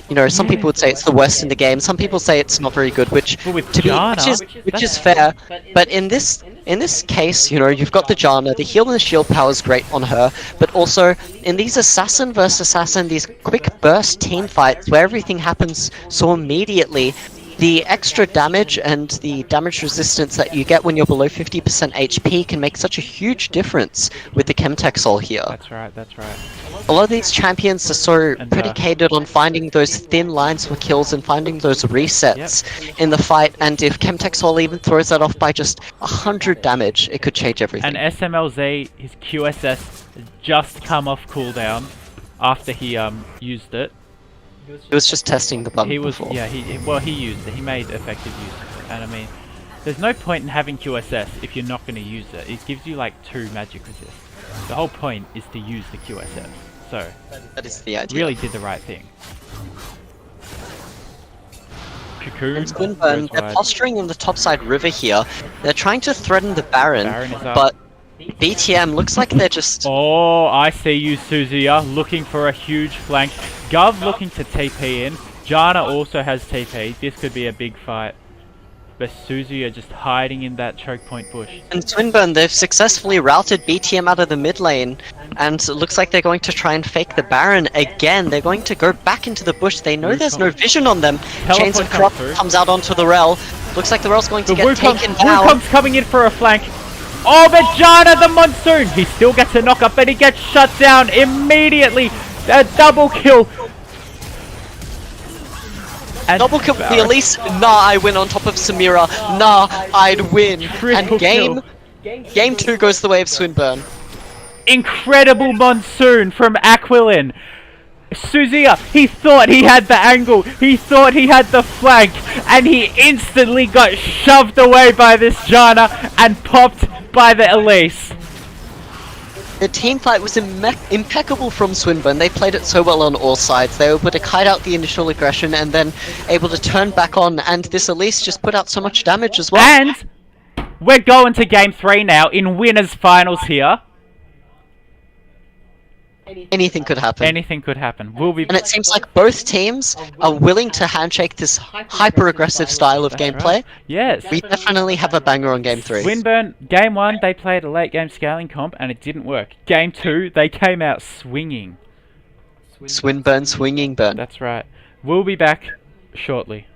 you know, some people would say it's the worst in the game, some people say it's not very good, which But with to be, Jana, which is fair. But in this case, you know, you've got the Jana, the heal and the shield power is great on her, but also in these assassin versus assassin, these quick burst team fights where everything happens so immediately, the extra damage and the damage resistance that you get when you're below 50% HP can make such a huge difference with the Chemtech Soul here. That's right, that's right. A lot of these champions are so And, predicated on finding those thin lines for kills and finding those resets in the fight, and if Chemtech Soul even throws that off by just 100 damage, it could change everything. And SMLZ, his QSS just come off cooldown after he used it. It was just testing the button He was, before. yeah, he used it. He made effective use of it. And I mean, there's no point in having QSS if you're not going to use it. It gives you like 2 magic resist. The whole point is to use the QSS. So, That is the idea. really did the right thing. Cocoon And Swinburne, goes they're wide. posturing in the topside river here. They're trying to threaten the Baron, Baron is up. but BTM looks like they're just... Oh, I see you, Suzuya, looking for a huge flank. Gov looking to TP in. Jana also has TP. This could be a big fight. But Suzuya just hiding in that choke point bush. And Swinburne, they've successfully routed BTM out of the mid lane, and it looks like they're going to try and fake the Baron again. They're going to go back into the bush. They know there's no vision on them. Chains of comes Corrupt through. comes out onto the Rel. Looks like the Rel's going to The get taken down. Wukong's coming in for a flank. Oh, but Jana the Monsoon! He still gets a knock up, but he gets shut down immediately. A double kill. And Double kill for the Baron. Elise. Nah, I win on top of Samira. Nah, I'd win. Triple And game 2 goes the way of Swinburne. Incredible Monsoon from Aquilin. Suzuya, he thought he had the angle, he thought he had the flank, and he instantly got shoved away by this Jana and popped by the Elise. The team fight was impeccable from Swinburne. They played it so well on all sides. They were able to kite out the initial aggression and then able to turn back on, and this Elise just put out so much damage as well. And we're going to game 3 now in winners finals here. anything could happen. Anything could happen. We'll be And it seems like both teams are willing to handshake this hyper-aggressive style of That's gameplay. right. Yes. We definitely have a banger on game 3. Swinburne, game 1, they played a late game scaling comp and it didn't work. Game 2, they came out swinging. Swinburne swinging burn. That's right. We'll be back shortly.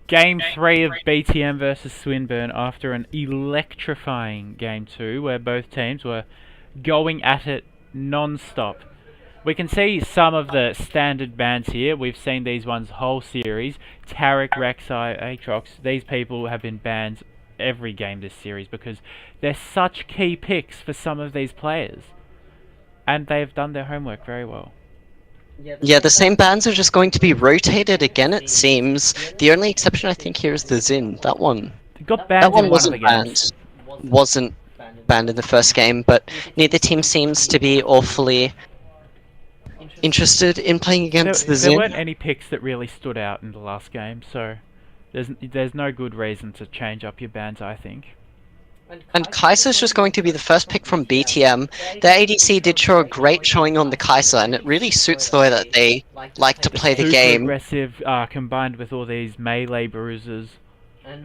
Game 3 of BTM versus Swinburne after an electrifying Game 2 where both teams were going at it non-stop. We can see some of the standard bans here. We've seen these ones whole series. Tarek, Rek'Sai, Aatrox, these people have been banned every game this series because they're such key picks for some of these players. And they've done their homework very well. Yeah, the same bans are just going to be rotated again, it seems. The only exception I think here is the Xin. That one. They got banned That one in one of the wasn't games. banned. Wasn't banned in the first game, but neither team seems to be awfully interested in playing against the There Xin. weren't any picks that really stood out in the last game, so there's no good reason to change up your bans, I think. And Kai'Sa's just going to be the first pick from BTM. The ADC did show a great showing on the Kai'Sa, and it really suits the way that they like to play the Super game. aggressive, combined with all these melee bruisers.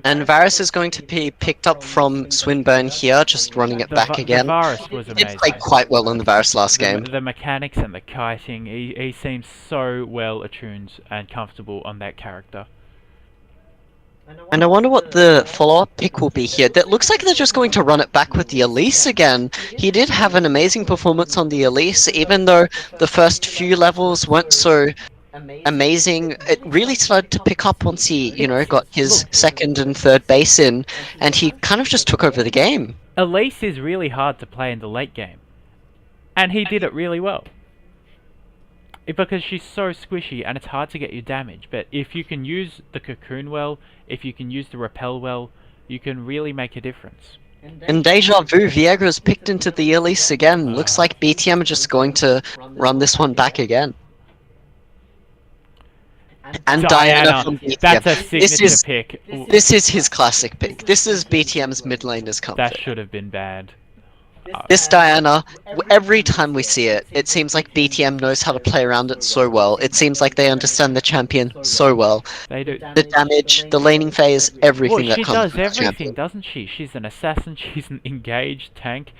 And Varus is going to be picked up from Swinburne here, just running it back again. The Varus was It amazing. played quite well in the Varus last game. The mechanics and the kiting, he seems so well attuned and comfortable on that character. And I wonder what the follow-up pick will be here. That looks like they're just going to run it back with the Elise again. He did have an amazing performance on the Elise, even though the first few levels weren't so amazing. It really started to pick up once he, got his second and third base in, and he kind of just took over the game. Elise is really hard to play in the late game. And he did it really well. Because she's so squishy and it's hard to get you damage. But if you can use the cocoon well, if you can use the repel well, you can really make a difference. And Deja Vu, Viegra's picked into the Elise again. Looks like BTM are just going to run this one back again. And Diana from BTM. That's a signature pick. This is his classic pick. This is BTM's mid laner's comfort. That should have been banned. This Diana, every time we see it, it seems like BTM knows how to play around it so well. It seems like they understand the champion so well. They do. The damage, the laning phase, everything Well, that she comes does with the everything, champion. doesn't she? She's an assassin, she's an engaged tank.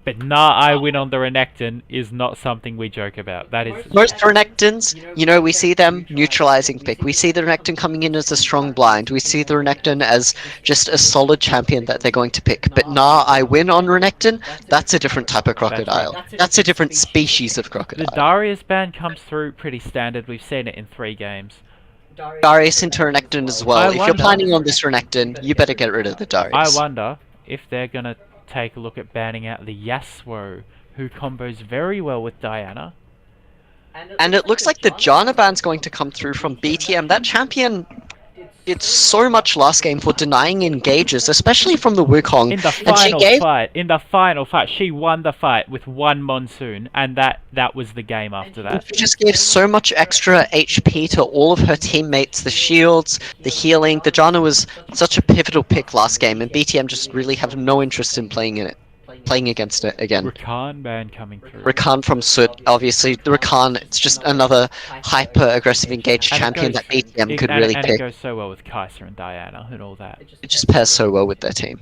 But nah, I win on the Renekton is not something we joke about. That is... Most Renekton's, we see them neutralizing pick. We see the Renekton coming in as a strong blind. We see the Renekton as just a solid champion that they're going to pick. But nah, I win on Renekton, that's a different type of crocodile. That's a different species of The crocodile. Darius ban comes through pretty standard. We've seen it in 3 games. Darius into Renekton as well. I If you're wonder- planning on this Renekton, you better get rid of the I Darius. wonder if they're gonna take a look at banning out the Yasuo, who combos very well with Diana. And it looks like the Janna ban's going to come through from BTM. That champion, it's so much last game for denying engages, especially from the Wukong. In the final fight, she won the fight with 1 Monsoon, and that was the game after that. She just gave so much extra HP to all of her teammates, the shields, the healing. The Janna was such a pivotal pick last game, and BTM just really have no interest in playing against it again. Rakan ban coming through. Rakan from Soot, obviously. The Rakan, it's just another hyper-aggressive engaged And it champion goes- that BTM could and really it pick. goes so well with Kai'Sa and Diana and all that. It just pairs so well with their team.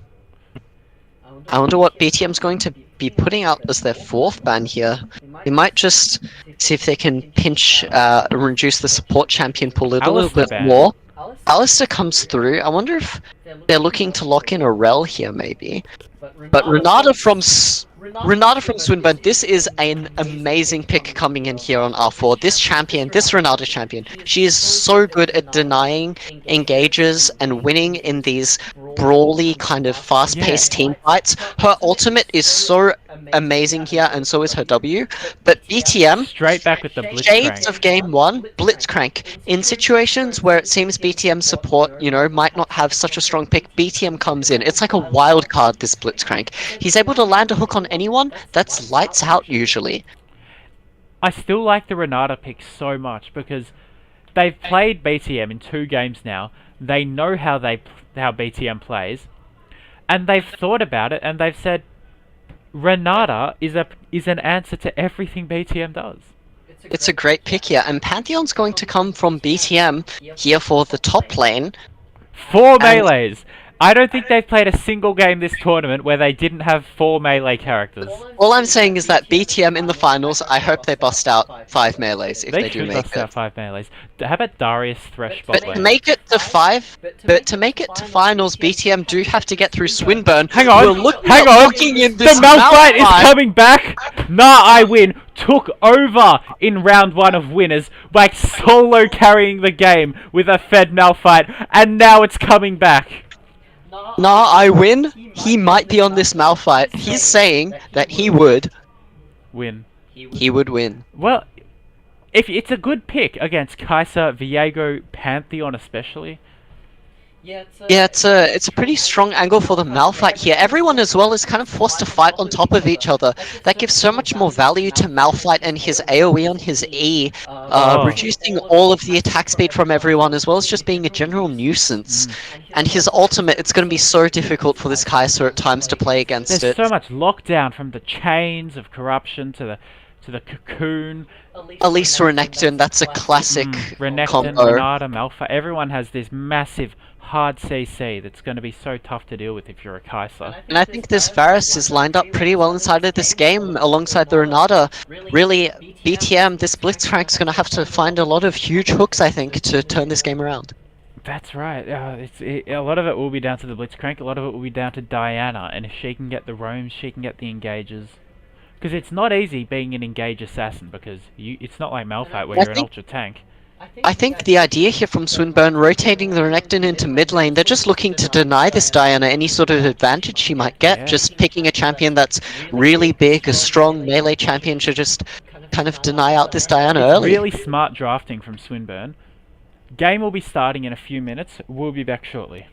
I wonder what BTM's going to be putting out as their 4th ban here. They might just see if they can reduce the support champion pool a little Alistair bit ban. more. Alistair comes through. I wonder if they're looking to lock in a Rel here, maybe. But Renata from Swinburne, this is an amazing pick coming in here on R4. This champion, this Renata champion, she is so good at denying engages and winning in these brawly kind of fast-paced team fights. Her ultimate is so amazing here, and so is her W. But BTM, Straight back with the shades Blitzcrank. of game 1, Blitzcrank. In situations where it seems BTM support, might not have such a strong pick, BTM comes in. It's like a wild card, this Blitzcrank. He's able to land a hook on anyone, that's lights out usually. I still like the Renata pick so much because they've played BTM in 2 games now. They know how BTM plays, and they've thought about it and they've said Renata is an answer to everything BTM does. It's a great pick here, and Pantheon's going to come from BTM here for the top lane. 4 melees, I don't think they've played a single game this tournament where they didn't have 4 melee characters. All I'm saying is that BTM in the finals, I hope they bust out 5 melees if They they do should make bust it. out 5 melees. How about Darius Thresh bot But to lane? make it to 5, but to make it to finals, BTM do have to get through Swinburne. Hang on, hang on. Looking in The this Malphite is Malphite. coming back. Nah, I win. Took over in round 1 of winners, like solo carrying the game with a fed Malphite, and now it's coming back. Nah, I win. He might be on this Malphite. He's saying that he would Win. win. Well, if it's a good pick against Kai'Sa, Viego, Pantheon especially. Yeah, it's a pretty strong angle for the Malphite here. Everyone as well is kind of forced to fight on top of each other. That gives so much more value to Malphite and his AoE on his E, reducing all of the attack speed from everyone as well as just being a general nuisance. And his ultimate, it's going to be so difficult for this Kai'Sa at times to play against There's it. so much lockdown from the chains of corruption to the cocoon. Elise Renekton, that's a classic Renekton, combo. Renata, Malphite. Everyone has this massive hard CC that's going to be so tough to deal with if you're a Kai'Sa. And I think this Varus is lined up pretty well inside of this game alongside the Renata. Really, BTM, this Blitzcrank's going to have to find a lot of huge hooks, I think, to turn this game around. That's right. A lot of it will be down to the Blitzcrank. A lot of it will be down to Diana, and if she can get the roams, she can get the engages. Because it's not easy being an engage assassin, because it's not like Malphite where you're an ultra tank. I think the idea here from Swinburne, rotating the Renekton into mid lane, they're just looking to deny this Diana any sort of advantage she might get. Yeah. Just picking a champion that's really big, a strong melee champion should just kind of deny out this Diana It's early. really smart drafting from Swinburne. Game will be starting in a few minutes. We'll be back shortly.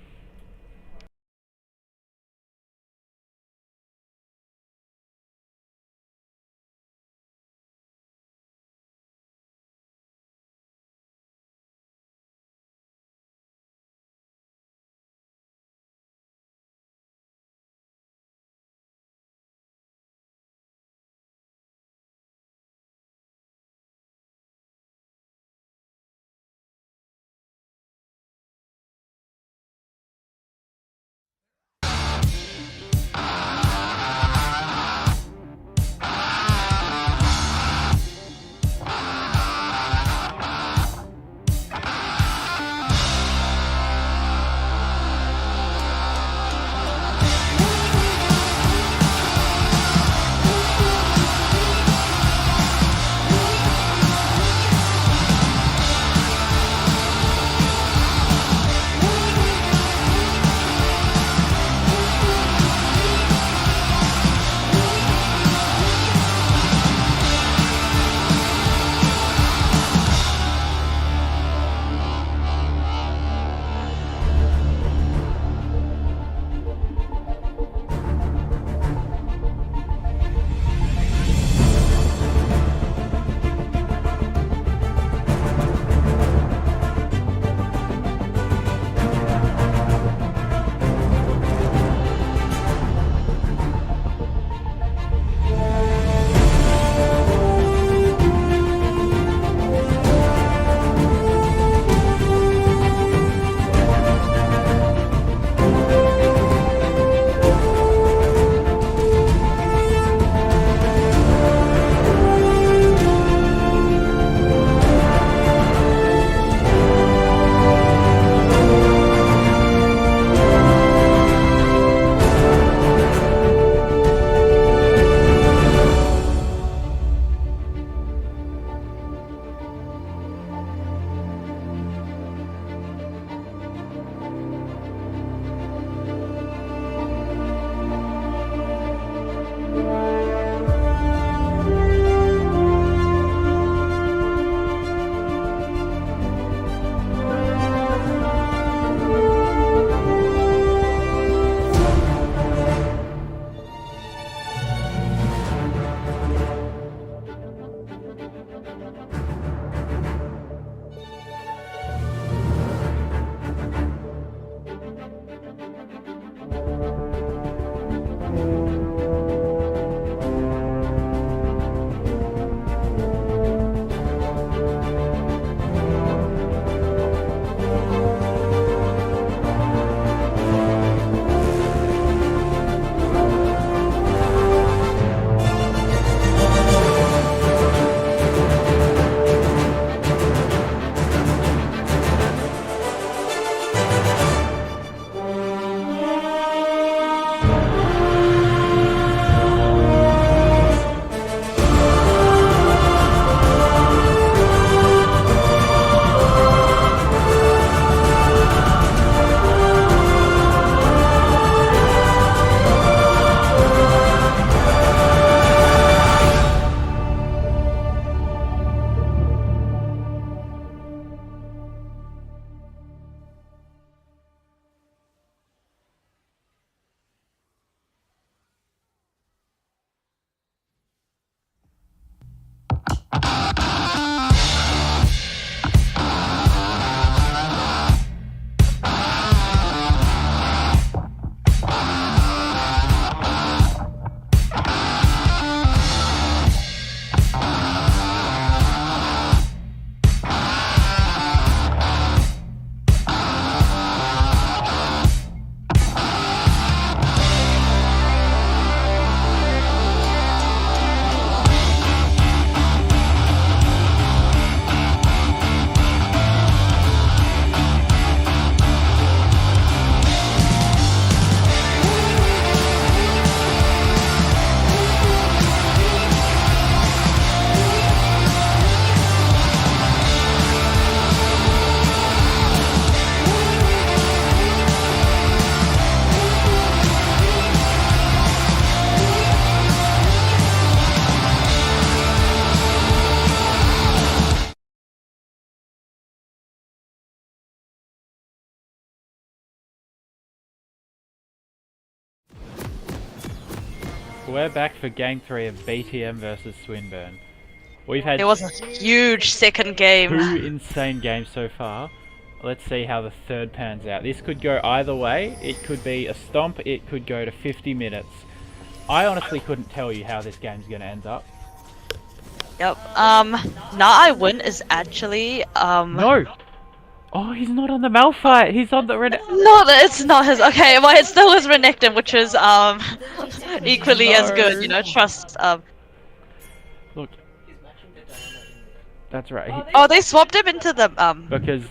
We're back for game 3 of BTM versus Swinburne. We've had It was a huge second game. 2 insane games so far. Let's see how the third pans out. This could go either way. It could be a stomp, it could go to 50 minutes. I honestly couldn't tell you how this game's going to end up. Yep. Now I win is actually No! Oh, he's not on the Malphite. He's on the Red. No, it's not his. Okay, well, it's still his Renekton, which is equally as good. You know, trust. Look. That's right. Oh, they swapped him into the Because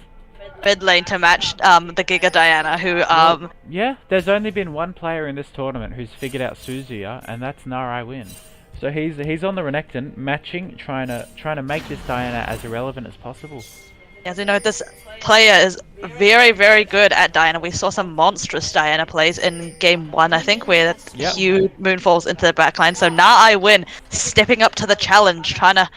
mid lane to match the Giga Diana, who yeah, there's only been one player in this tournament who's figured out Suzuya, and that's Narai Win. So he's on the Renekton, matching, trying to make this Diana as irrelevant as possible. As you know, this player is very, very good at Diana. We saw some monstrous Diana plays in game 1, I think, where huge moonfalls into the backline. So now I win, stepping up to the challenge, trying to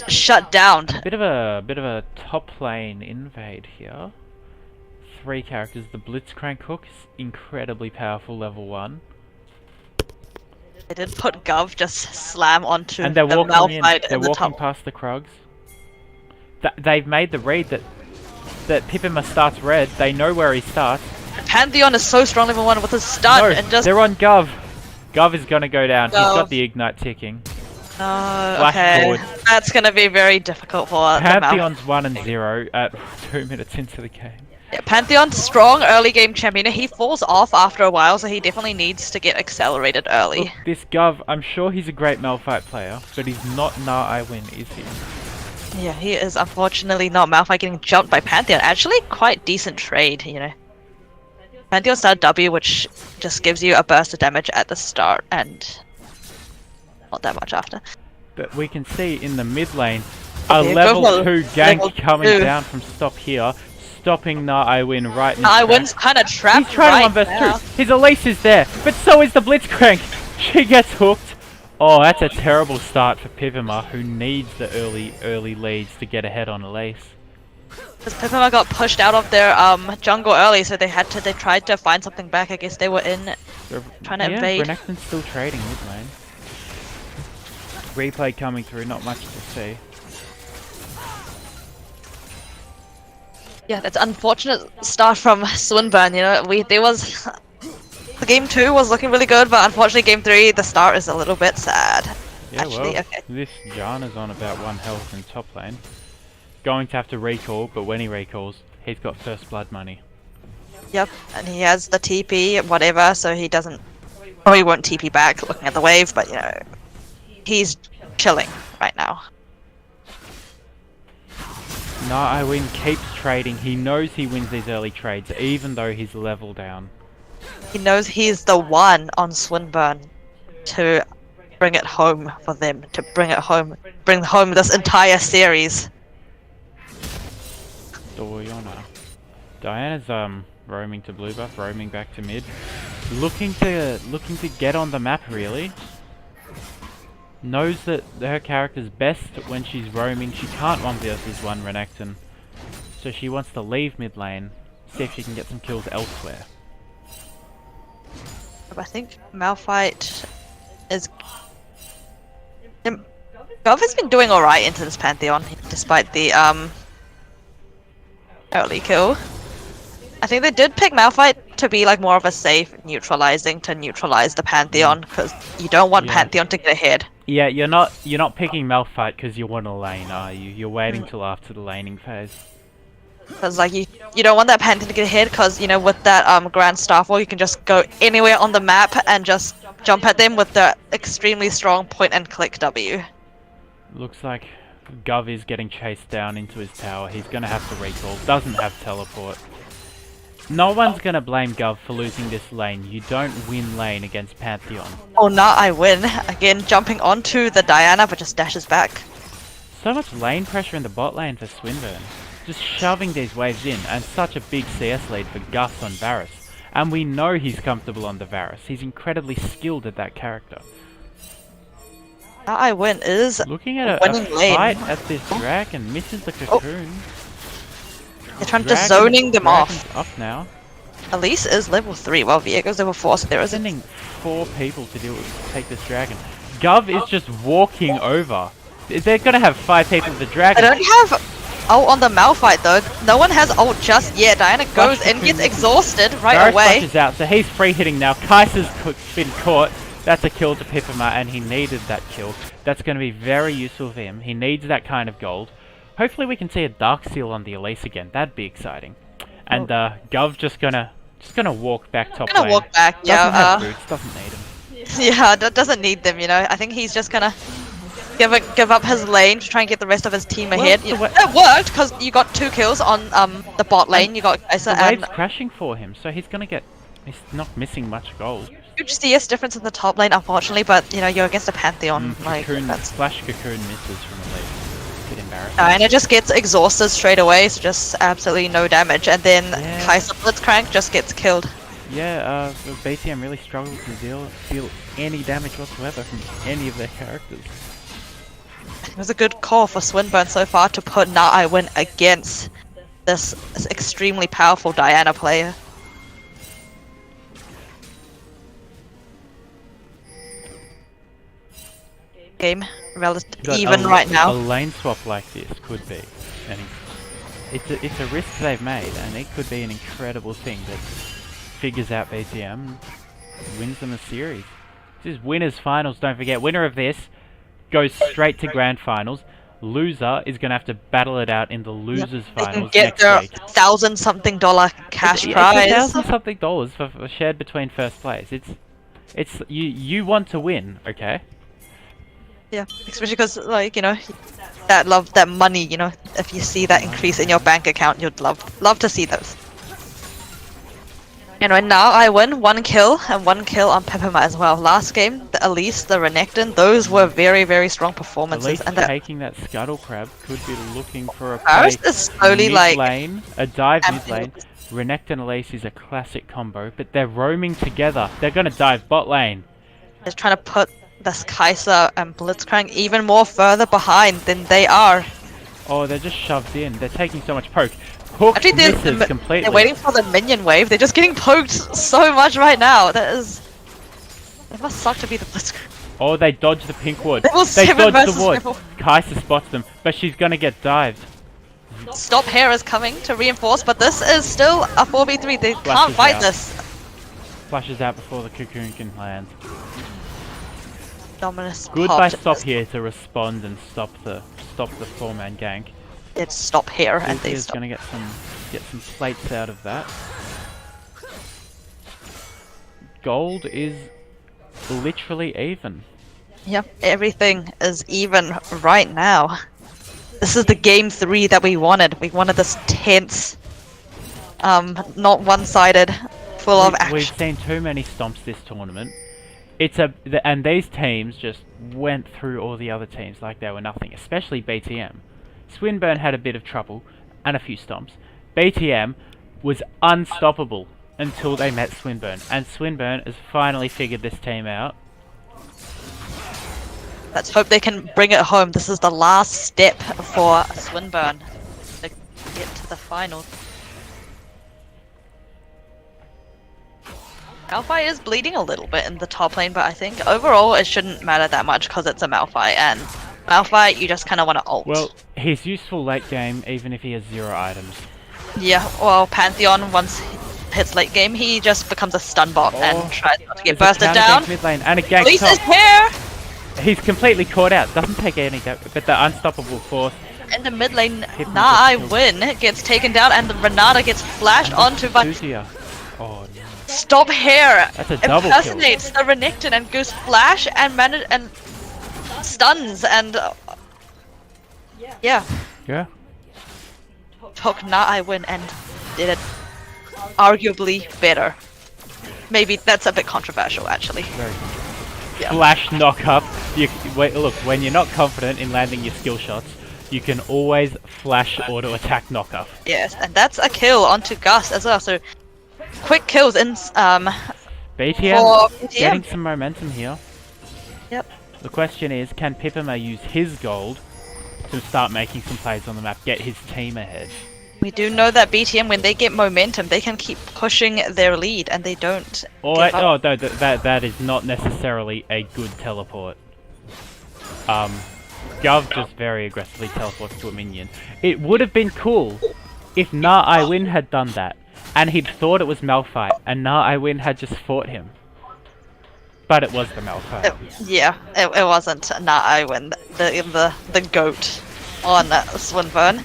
shut down. Bit of a top lane invade here. 3 characters. The Blitzcrank hook is incredibly powerful, level 1. They did put Gov just slam onto And they're the walking in. Malphite They're in the walking top. past the Krugs. They've made the read that Pipima starts red. They know where he starts. Pantheon is so strong, level 1 with his stun No, and just. they're on Gov. Gov is gonna go down. He's got Gov. the ignite ticking. Oh, Flash okay. forward. That's gonna be very difficult for the Pantheon's 1-0 at 2 minutes into the game. Yeah, Pantheon's strong early game champion. He falls off after a while, so he definitely needs to get accelerated early. Look, this Gov, I'm sure he's a great Malphite player, but he's not I win, is he? Yeah, he is unfortunately not Malphite getting jumped by Pantheon. Actually, quite decent trade, you know. Pantheon started W, which just gives you a burst of damage at the start and not that much after. But we can see in the mid lane a Okay, level go for 2 gank level coming 2. down from stop here, stopping I win right in the I track. win's kind of trapped He's trying right to 1 now. vs 2. His Elise is there, but so is the Blitzcrank. She gets hooked. Oh, that's a terrible start for Pipima, who needs the early leads to get ahead on Elise. Because Pipima got pushed out of their jungle early, so they tried to find something back. I guess they were in trying to invade. Renekton's still trading mid lane. Replay coming through, not much to see. Yeah, that's unfortunate start from Swinburne. You know, the game 2 was looking really good, but unfortunately game 3 the start is a little bit sad. Yeah, Actually, well, okay. this Janna's on about 1 health in top lane. Going to have to recall, but when he recalls, he's got first blood money. Yep, and he has the TP, whatever, so he doesn't. Probably won't TP back looking at the wave, but you know, he's chilling right now. I win keeps trading. He knows he wins these early trades, even though he's level down. He knows he's the one on Swinburne to bring it home for them, to bring home this entire series. Doriana. Diana's roaming to blue buff, roaming back to mid. Looking to get on the map really. Knows that her character's best when she's roaming. She can't 1 versus 1 Renekton. So she wants to leave mid lane, see if she can get some kills elsewhere. I think Malphite is. Gov has been doing alright into this Pantheon, despite the early kill. I think they did pick Malphite to be like more of a safe neutralizing to neutralize the Pantheon, because you don't want Pantheon to get ahead. Yeah, you're not picking Malphite because you want a lane, are you? You're waiting till after the laning phase. Because like you don't want that Pantheon to get ahead, because you know with that Grand Starfall you can just go anywhere on the map and just jump at them with the extremely strong point and click W. Looks like Gov is getting chased down into his tower. He's gonna have to recall. Doesn't have teleport. No one's gonna blame Gov for losing this lane. You don't win lane against Pantheon. Oh, now I win again, jumping onto the Diana, but just dashes back. So much lane pressure in the bot lane for Swinburne. Just shoving these waves in, and such a big CS lead for Gus on Varus. And we know he's comfortable on the Varus. He's incredibly skilled at that character. Now I win is Looking at a winning lane. fight at this dragon, misses the cocoon. They're trying to zoning them off. Dragon's up now. Elise is level 3, while Viego's level 4, so there is a... Sending 4 people to take this dragon. Gov is just walking over. They're gonna have 5 people with the I dragon. don't have ult on the Malphite though. No one has ult just yet. Diana goes in, gets exhausted right Varus away. flashes out, so he's free hitting now. Kaiser's been caught. That's a kill to Pipima, and he needed that kill. That's going to be very useful for him. He needs that kind of gold. Hopefully we can see a Dark Seal on the Elise again. That'd be exciting. And Gov just gonna walk back top lane. Walk back, Doesn't have yeah. boots, doesn't need them. Yeah, doesn't need them, you know. I think he's just gonna give up his lane to try and get the rest of his team ahead. the wa- It worked because you got 2 kills on the bot lane. You got Kaiser The and wave's crashing for him, so he's not missing much gold. huge CS difference in the top lane, unfortunately. But you know, you're against a Pantheon. Cocoon, That's Flash Cocoon misses from the lead. Bit embarrassing. Diana just gets exhausted straight away, so just absolutely no damage. And then Yeah. Kaiser Blitzcrank just gets killed. Yeah, BTM really struggled to deal any damage whatsoever from any of their characters. It was a good call for Swinburne so far to put Now I Win against this extremely powerful Diana player. Game But even right A now. lane swap like this could be, and it's a risk they've made, and it could be an incredible thing that figures out BTM, wins them a series. This is winners finals. Don't forget, winner of this goes straight to grand finals. Loser is gonna have to battle it out in the losers They can finals get next their week. $1,000-something cash It's prize. $1,000-something for shared between first place. It's you want to win, okay? Yeah, especially because, like, you know, that money, you know, if you see that increase in your bank account, you'd love to see those. And right now I win 1 kill and 1 kill on Peppermint as well. Last game, the Elise, the Renekton, those were very, very strong performances. Elise And that taking that scuttle crab could be looking for a Varus play is slowly mid like lane, a dive mid amping lane. Renekton and Elise is a classic combo, but they're roaming together. They're gonna dive bot lane. is trying to put this Kaiser and Blitzcrank even more further behind than they are. Oh, they're just shoved in. They're taking so much poke. Hook Actually, misses completely. they're waiting for the minion wave. They're just getting poked so much right now. It must suck to be the Blitzcrank. Oh, they dodged the pink ward. Level They 7 dodged versus the ward. level- Kaiser spots them, but she's gonna get dived. Stop Hair is coming to reinforce, but this is still a 4v3. They can't Flashes fight out. this. Flashes out before the cocoon can land. Dominus Good popped by it. Stop here to respond and stop the 4-man gank. It's Stop Hair and they He's stop. gonna get some plates out of that. Gold is literally even. Yep, everything is even right now. This is the game 3 that we wanted. We wanted this tense, not one-sided, full of We've action. seen too many stomps this tournament. And these teams just went through all the other teams like they were nothing, especially BTM. Swinburne had a bit of trouble and a few stomps. BTM was unstoppable until they met Swinburne, and Swinburne has finally figured this team out. Let's hope they can bring it home. This is the last step for Swinburne to get to the finals. Malphite is bleeding a little bit in the top lane, but I think overall it shouldn't matter that much because it's a Malphite, and Malphite you just kind of want to ult. Well, he's useful late game even if he has 0 items. Yeah, well, Pantheon, once he hits late game, he just becomes a stun bot and tries not to get There's a bursted counter down. gank mid lane and a gank Elise is top. here! He's completely caught out. Doesn't take any damage, but the unstoppable force. In the mid lane, Hit him Nah I with the Win gets taken down and the Renata gets flashed onto by Susia. Oh no. Stop Hair. That's a double kill. Impersonates the Renekton and goes flash and stuns and yeah, Yeah. took Nah I Win and did it arguably better. Maybe that's a bit controversial actually. Very good. Yeah. Flash knock up. Look, when you're not confident in landing your skill shots, you can always flash auto attack knock up. Yes, and that's a kill onto Gus as well. So quick kills in BTM for BTM. getting some momentum here. Yep. The question is, can Pipima use his gold to start making some plays on the map, get his team ahead? We do know that BTM, when they get momentum, they can keep pushing their lead, and they don't. Oh, give up. no, that is not necessarily a good teleport. Gov just very aggressively teleports to a minion. It would have been cool if Na Iwin had done that, and he'd thought it was Malphite, and Na Iwin had just fought him. But it was the Malphite. It wasn't Na Iwin, the goat on Swinburne.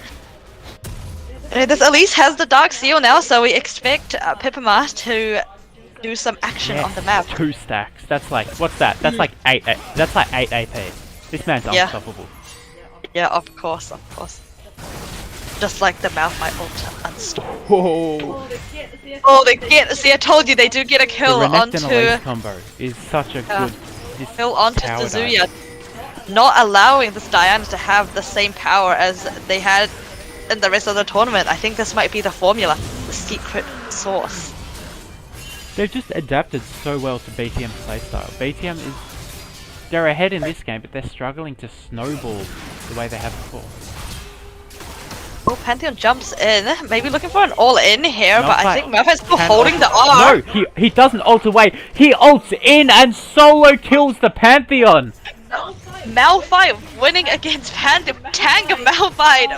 This Elise has the Dark Seal now, so we expect Pipima to do some action on the map. 2 stacks. That's like, what's that? That's like 8. That's like 8 AP. This man's unstoppable. Yeah, of course. Just like the Malphite ult, unstoppable. Whoa. Oh, they get. See, I told you they do get a kill The Renekton onto. Elise combo is such a good. Kill onto tower Kazuya, dive. not allowing this Diana to have the same power as they had in the rest of the tournament. I think this might be the formula, the secret sauce. They've just adapted so well to BTM's playstyle. BTM is... They're ahead in this game, but they're struggling to snowball the way they have before. Oh, Pantheon jumps in, maybe looking for an all-in here, but I Malphite think Malphite's still can holding the ult- R. No, he doesn't ult away. He ults in and solo kills the Pantheon. Malphite winning against Pantheon. Tank Malphite.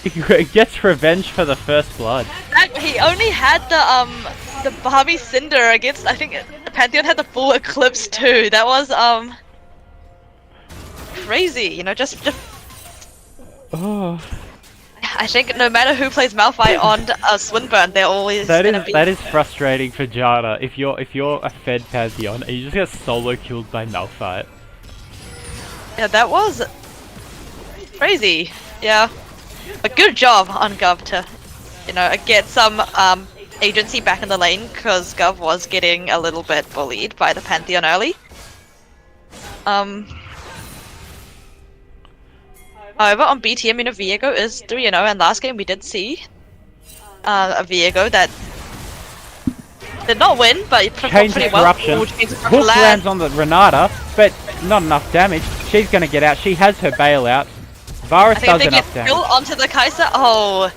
He gets revenge for the first blood. He only had the Barbie Cinder against. I think Pantheon had the full Eclipse too. That was crazy. You know, just. Oh. I think no matter who plays Malphite on Swinburne, they're always gonna be. That is frustrating for Jana. If you're a Fed Pantheon and you just get solo killed by Malphite. Yeah, that was crazy. Yeah, but good job on Gov to, you know, get some agency back in the lane, because Gov was getting a little bit bullied by the Pantheon early. However, on BTM, you know, Viego is 3-0, and last game we did see a Viego that did not win, but he performed pretty well. Corruption. Hook lands on the Renata, but not enough damage. She's gonna get out. She has her bailout. Varus does enough damage. Kill onto the Kai'Sa. Oh,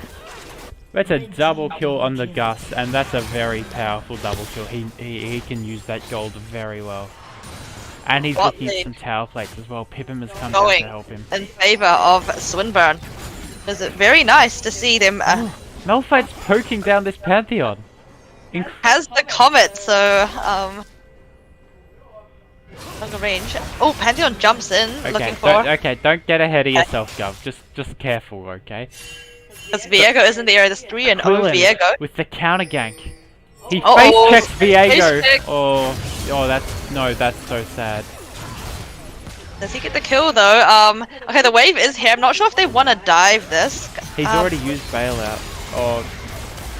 That's a double kill on the Gus, and that's a very powerful double kill. He can use that gold very well. And he's looking at some tower plates as well. Pippin has come down to help him. In favor of Swinburne. It's very nice to see them. Malphite's poking down this Pantheon. Has the Comet, so longer range. Oh, Pantheon jumps in, looking for. Don't get ahead of yourself, Gov. Just careful, okay? Because Viego is in the area. There's 3-0 Viego. With the counter gank. He Uh-oh. face checks Viego. Face check. Oh, that's so sad. Does he get the kill though? Okay, the wave is here. I'm not sure if they want to dive this. He's already used bailout. Oh,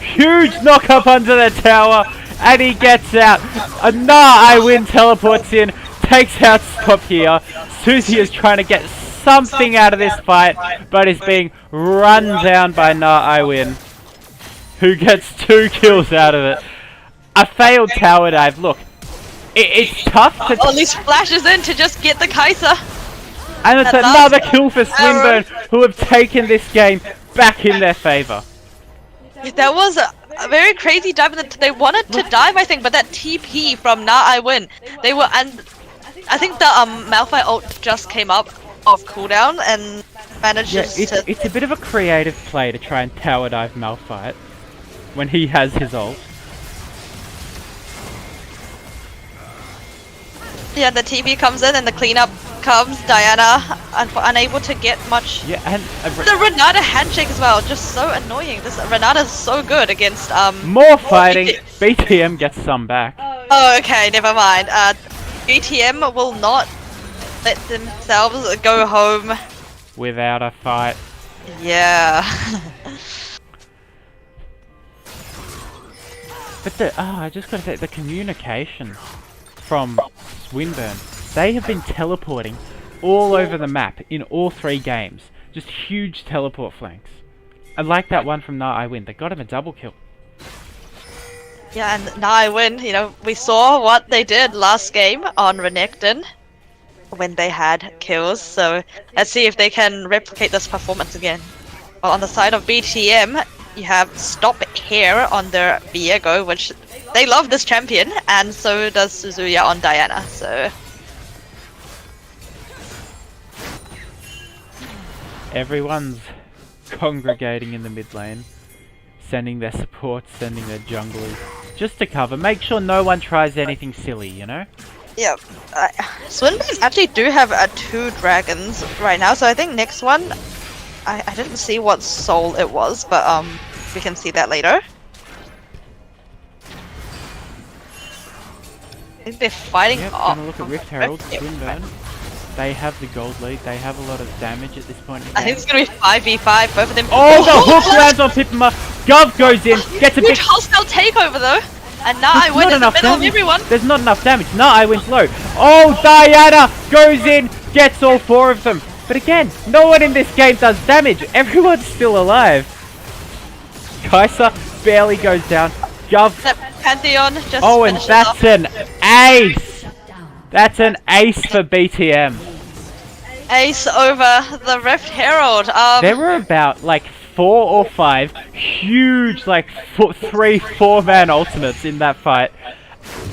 huge knock up under the tower, and he gets out. Iwin teleports in, takes out Stop here. Susie is trying to get something out of this fight, but is being run down by Iwin, who gets 2 kills out of it. A failed tower dive. Look, it's tough to... At least flashes in to just get the Kai'Sa. And it's another kill for Swinburne, who have taken this game back in their favour. That was a very crazy dive. They wanted to dive, I think, but that TP from Iwin, they were... And I think the Malphite ult just came up off cooldown and managed to... It's a bit of a creative play to try and tower dive Malphite when he has his ult. Yeah, the TP comes in and the cleanup comes. Diana unable to get much. Yeah, and the Renata handshake as well, just so annoying. This Renata's so good against more fighting. BTM gets some back. Oh, okay, never mind. BTM will not let themselves go home without a fight. Yeah. But I just gotta say, the communication from Swinburne, they have been teleporting all over the map in all 3 games. Just huge teleport flanks. And like that one from Iwin, they got him a double kill. Yeah, and Iwin, you know, we saw what they did last game on Renekton. when they had kills. So let's see if they can replicate this performance again. Well, on the side of BTM, you have Stop Here on their Viego, which they love this champion, and so does Suzuya on Diana. So Everyone's congregating in the mid lane, sending their supports, sending their junglers, just to cover. Make sure no one tries anything silly, you know? yeah, Swinburne actually do have 2 dragons right now. So I think next one, I didn't see what soul it was, but we can see that later. I think they're fighting. Yep, off. gonna look at Rift Herald, Yep. Swinburne. They have the gold lead, they have a lot of damage at this point in the I think game. it's gonna be 5v5, both of them. Oh, the hook lands on Pipima! Gov goes in, gets a big... Huge hostile takeover though, and now I There's win not in the enough middle of damage. everyone. There's not enough damage. No, I win low. Oh, Diana goes in, gets all 4 of them. But again, no one in this game does damage. Everyone's still alive. Kai'Sa barely goes down. Gov. That Pantheon just Oh, and finishes that's off. an ace. That's an ace for BTM. Ace over the Rift Herald. There were about like 4 or 5 huge, like 3-4 man ultimates in that fight,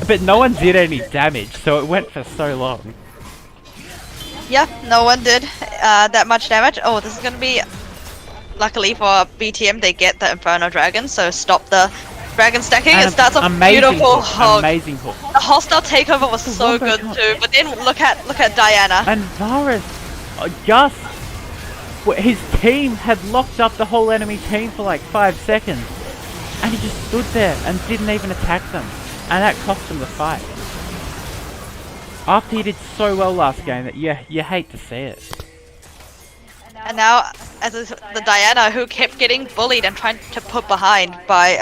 but no one did any damage, so it went for so long. Yeah, no one did that much damage. Oh, this is gonna be. Luckily for BTM, they get the Inferno Dragon, so stop the dragon stacking. And It starts a amazing beautiful hook, hog. amazing hook. The hostile takeover was so Wombo good can't- too, but then look at Diana. And Varus, Gus, his team had locked up the whole enemy team for like 5 seconds, and he just stood there and didn't even attack them, and that cost him the fight. After he did so well last game that you hate to see it. And now, as is the Diana who kept getting bullied and trying to put behind by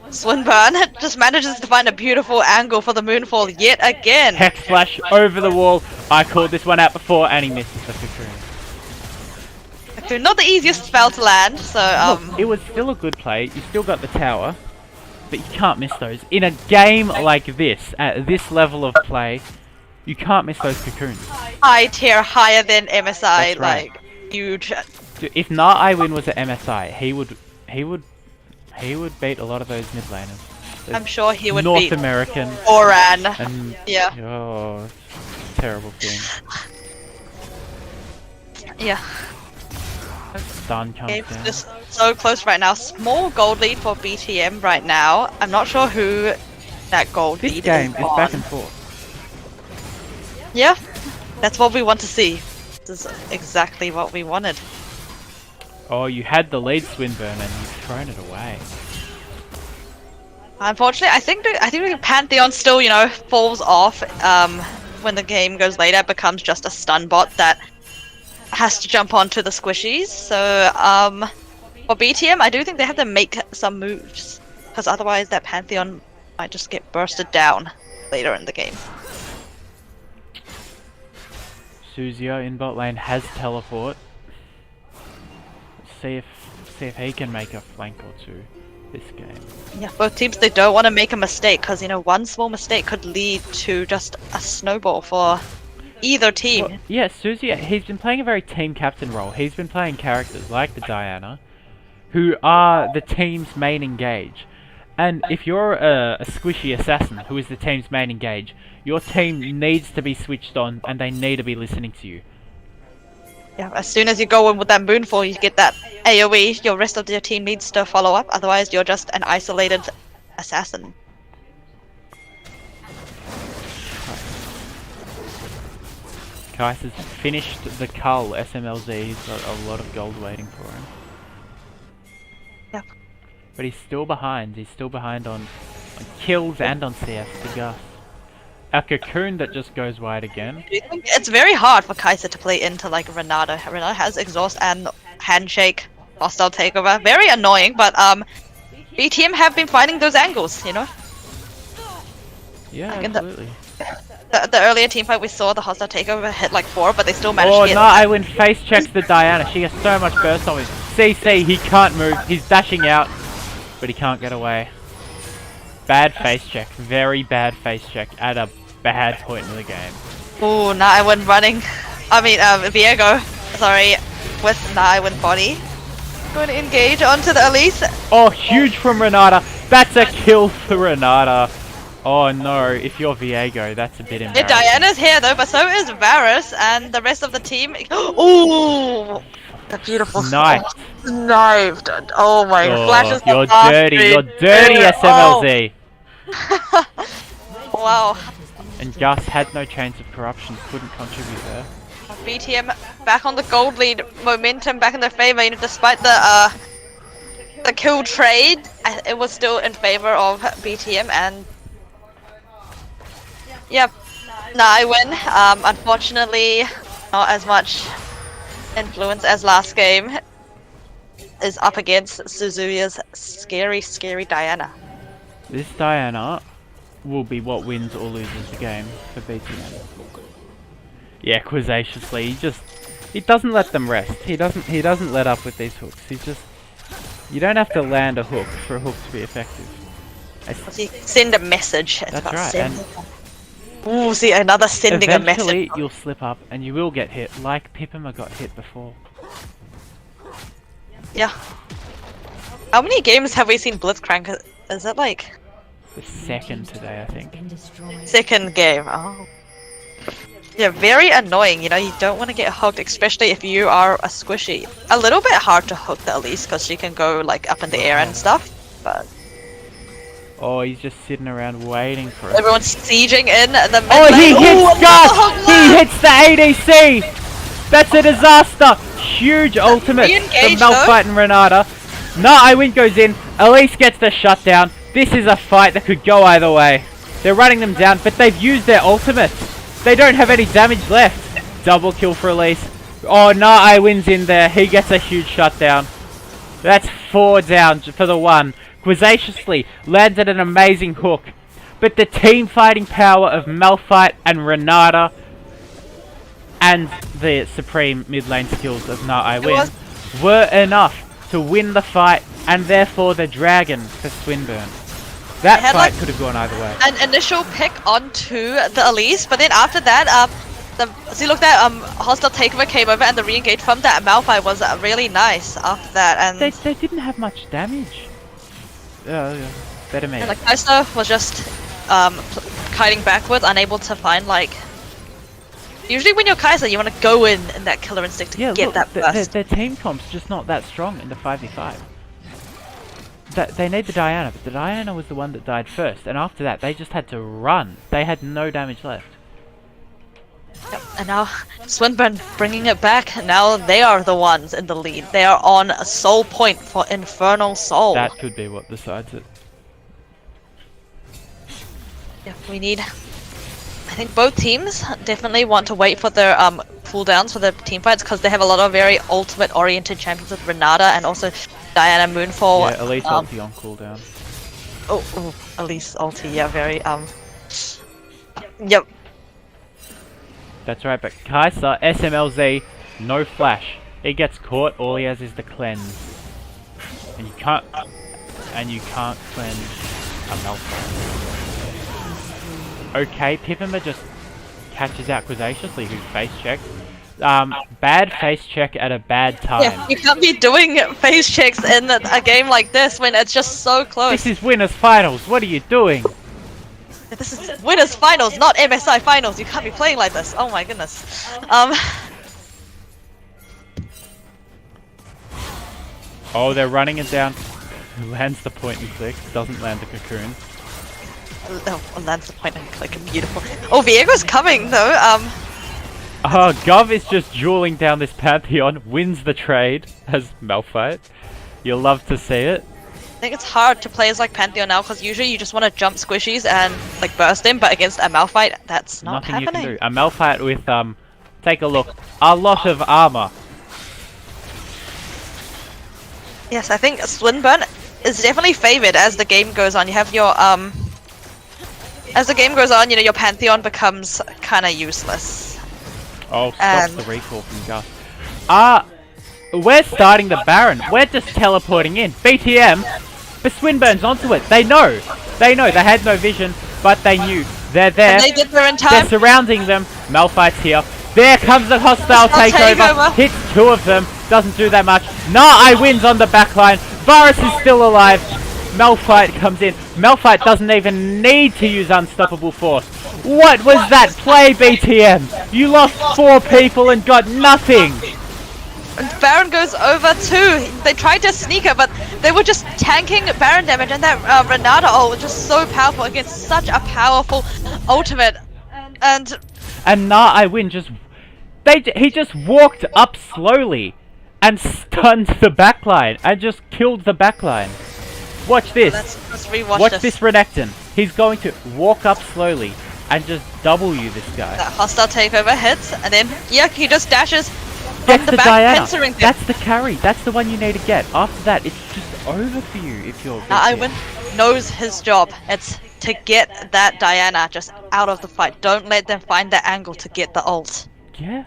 Swinburne, just manages to find a beautiful angle for the Moonfall yet again. Hex Flash over the wall. I called this one out before, and he misses the cocoon. Not the easiest spell to land, so Look, it was still a good play. You still got the tower, but you can't miss those. In a game like this, at this level of play, you can't miss those cocoons. high tier, higher than MSI, That's right. like huge. Dude, if Na'Iwin was at MSI, he would beat a lot of those mid laners. Those I'm sure he would North beat American Oran. and Yeah. oh, terrible thing. Yeah. Stun comes Game's down. just so close right now. Small gold lead for BTM right now. I'm not sure who that gold This lead game is is on. back and forth. Yeah, that's what we want to see. This is exactly what we wanted. Oh, you had the lead, Swinburne, and you've thrown it away. Unfortunately, I think the Pantheon still, falls off when the game goes later. It becomes just a stun bot that has to jump onto the squishies. So for BTM, I do think they have to make some moves, because otherwise that Pantheon might just get bursted down later in the game. Suzio in bot lane has teleport. Let's see if he can make a flank or two this game. Yeah, both teams, they don't want to make a mistake, because one small mistake could lead to just a snowball for either team. Well, yeah, Suzio, he's been playing a very team captain role. He's been playing characters like the Diana, who are the team's main engage. And if you're a squishy assassin who is the team's main engage, your team needs to be switched on and they need to be listening to you. Yeah, as soon as you go in with that Moonfall, you get that AoE, your rest of your team needs to follow up, otherwise you're just an isolated assassin. Kais has finished the cull SMLZ, he's got a lot of gold waiting for him. Yep. But he's still behind on kills and on CS to Gus. A cocoon that just goes wide again. It's very hard for Kai'Sa to play into Renata. Renata has exhaust and handshake, hostile takeover. Very annoying, but BTM have been finding those angles, Yeah, Like in the- absolutely. The earlier team fight we saw, the hostile takeover hit 4, but they still managed Oh to get no, I win face checks the Diana. She has so much burst on him. CC, he can't move. He's dashing out, but he can't get away. Bad face check. Very bad face check at a bad point in the game. Ooh, now I win running. I mean, Viego. Sorry, with now I win body. Going to engage onto the Elise. Oh, huge from Renata. That's a kill for Renata. Oh no, if you're Viego, that's a bit Yeah, embarrassing. Diana's here though, but so is Varus and the rest of the team. Ooh, the beautiful Sniped. sniped. Oh my, Oh, flashes. the you're fast dirty. screen. You're dirty, SMLZ. Wow. And Gus had no chance of corruption. Couldn't contribute there. BTM back on the gold lead, momentum back in their favor. You know, despite the kill trade, it was still in favor of BTM. And yep, now I win. Unfortunately, not as much influence as last game. Is up against Suzuya's scary Diana. This Diana will be what wins or loses the game for BTM. Yeah, quizzaciously, he doesn't let them rest. He doesn't let up with these hooks. You don't have to land a hook for a hook to be effective. See, send a message. It's That's about right. sending. Ooh, see, another sending a message. Eventually, you'll slip up and you will get hit, like Pipima got hit before. Yeah. How many games have we seen Blitzcrank? Is it like The second today, I think. second game? Oh. Yeah, very annoying. You know, you don't want to get hooked, especially if you are a squishy. A little bit hard to hook the Elise because she can go like up in the air and stuff. But Oh, he's just sitting around waiting for it. everyone's sieging in the mid Oh, he lane. hits Ooh, Gus! hook He left! hits the ADC! That's a disaster! Huge ultimate from re-engaged, though. Malphite and Renata. Nah, Iwin goes in. Elise gets the shutdown. This is a fight that could go either way. They're running them down, but they've used their ultimates. They don't have any damage left. Double kill for Elise. Oh, nah, Iwin's in there. He gets a huge shutdown. That's 4 down for the one. Quizzaciously landed an amazing hook. But the team fighting power of Malphite and Renata and the supreme mid lane skills of Na Iwin were enough to win the fight and therefore the dragon for Swinburne. That had, fight like, could have gone either way. An initial pick onto the Elise, but then after that, hostile takeover came over and the re-engage from that Malphite was really nice after that. And They didn't have much damage. Yeah, better me. And like Kaiser was just kiting backwards, unable to find like. Usually when you're Kaiser, you want to go in that killer instinct to get that burst. Their team comp's just not that strong in the 5v5. They need the Diana, but the Diana was the one that died first, and after that they just had to run. They had no damage left. Yep. And now Swinburne bringing it back. Now they are the ones in the lead. They are on a soul point for Infernal Soul. That could be what decides it. Yeah, we need. I think both teams definitely want to wait for their cooldowns for the team fights because they have a lot of very ultimate-oriented champions with Renata and also Diana Moonfall. Yeah, Elise ulti on cooldown. Oh, Elise ulti. Yeah, very Yep. That's right, but Kaiser, SMLZ, no flash. He gets caught, all he has is the cleanse. And you can't cleanse a Malphite. Okay, Pipima just catches out quizzaciously, who face checks. Bad face check at a bad time. Yeah, you can't be doing face checks in a game like this when it's just so close. This is winners finals, what are you doing? This is winners finals, not MSI finals. You can't be playing like this. Oh my goodness. Oh, they're running it down. Lands the point and click, doesn't land the cocoon. Oh, lands the point and click. Beautiful. Oh, Viego's coming though. Gov is just dueling down this Pantheon, wins the trade as Malphite. You'll love to see it. I think it's hard to play as like Pantheon now because usually you just want to jump squishies and like burst them, but against a Malphite, that's not Nothing happening. you can do. A Malphite with, take a look, a lot of armor. Yes, I think Swinburne is definitely favored as the game goes on. You have your as the game goes on, you know, your Pantheon becomes kind of useless. Oh, stops the recall from Gus. We're starting the Baron. We're just teleporting in. BTM, but Swinburne's onto it. They know. They had no vision, but they knew. They're there. And they get there in time. They're surrounding them. Malphite's here. There comes the hostile Hostile takeover. takeover. Hits 2 of them. Doesn't do that much. I wins on the backline. Varus is still alive. Malphite comes in. Malphite doesn't even need to use Unstoppable Force. What was that play, BTM? You lost 4 people and got nothing. And Baron goes over too. They tried to sneak her, but they were just tanking Baron damage, and that Renata ult was just so powerful against such a powerful ultimate. And I win just... He just walked up slowly and stunned the backline and just killed the backline. Watch this. let's rewatch Watch this Renekton. He's going to walk up slowly and just W this guy. That hostile takeover hits, and then he just dashes Get from the the back, Diana. pincering them. That's the carry. That's the one you need to get. After that, it's just over for you if you're... Iwan knows his job. It's to get that Diana just out of the fight. Don't let them find that angle to get the ult. Yeah.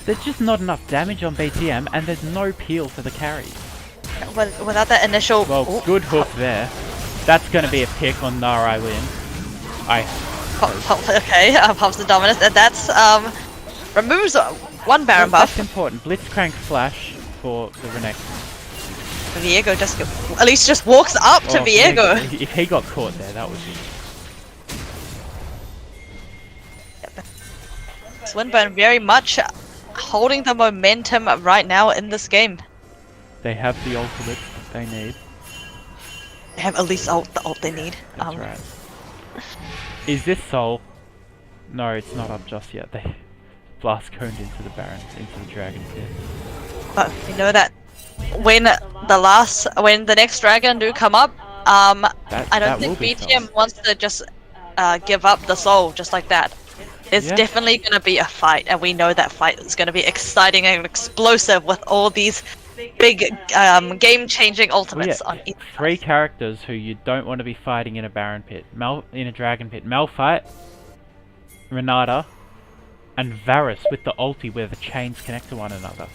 There's just not enough damage on BTM, and there's no peel for the carry. Without that initial... Well, good hook there. That's going to be a pick on Narai Win. Okay, pops the dominance, and that's removes one Baron buff. That's important. Blitzcrank flash for the Renekton. Viego just at least just walks up to Viego. If he got caught there, that would be... Swinburne very much holding the momentum right now in this game. They have the ultimate they need. They have at least the ult they need. That's right. Is this Soul? No, it's not up just yet. They blast coned into the Baron, into the Dragon Pit. But you know that when the next dragon do come up, I don't think BTM wants to just give up the soul just like that. It's definitely going to be a fight, and we know that fight is going to be exciting and explosive with all these big game-changing ultimates on each 3 characters who you don't want to be fighting in a Baron Pit, in a Dragon Pit. Malphite, Renata, and Varus with the ulti where the chains connect to one another.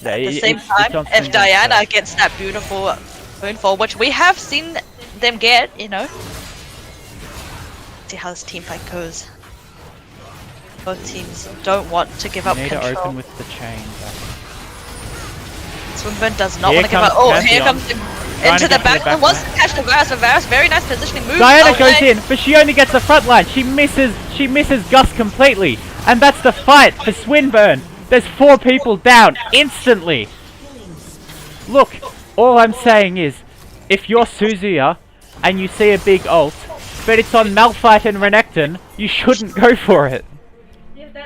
At the same time, if Diana gets that beautiful moonfall, which we have seen them get, you know. See how this team fight goes. Both teams don't want to give up control. You need to open with the chains. Swinburne does not want to give up. Oh, here comes into the back. Wants to catch the Varus. The Varus, very nice positioning move. Diana goes in, but she only gets the front line. She misses Gus completely, and that's the fight for Swinburne. There's 4 people down instantly. Look, all I'm saying is, if you're Suzuya and you see a big ult, but it's on Malphite and Renekton, you shouldn't go for it.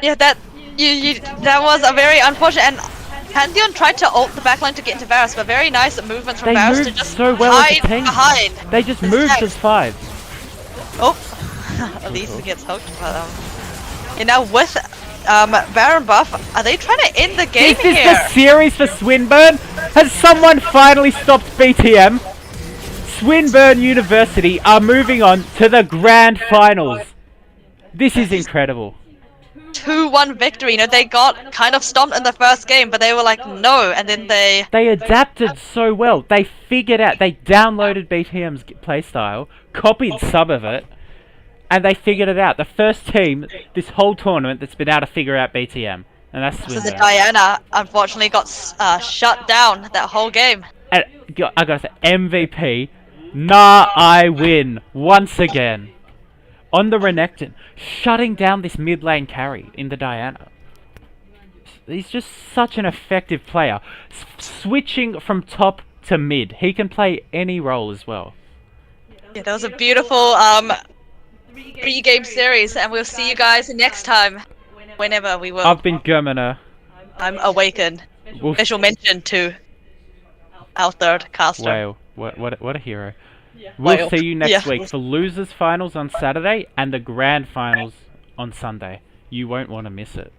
Yeah, that was a very unfortunate. And Pantheon tried to ult the backline to get into Varus, but very nice movements from Varus to just so well hide behind. They just moved as 5. Oh, at least he gets hooked. But you know, with Baron buff, are they trying to end the game here? Is this here? the series for Swinburne? Has someone finally stopped BTM? Swinburne University are moving on to the grand finals. This is incredible. 2-1 victory. You know, they got kind of stomped in the first game, but they were like, no, and then they adapted so well. They figured out, they downloaded BTM's playstyle, copied some of it, and they figured it out. The first team this whole tournament that's been able to figure out BTM, and that's Swinburne. So the Diana unfortunately got shut down that whole game. And I gotta say, MVP, I win once again. On the Renekton, shutting down this mid lane carry in the Diana. He's just such an effective player. Switching from top to mid. He can play any role as well. Yeah, that was a beautiful 3-game series, and we'll see you guys next time. Whenever we will. I've been Germana. I'm Awakened. Special mention to our third caster. Wow, what a hero. We'll see you next week for Losers Finals on Saturday and the Grand Finals on Sunday. You won't want to miss it.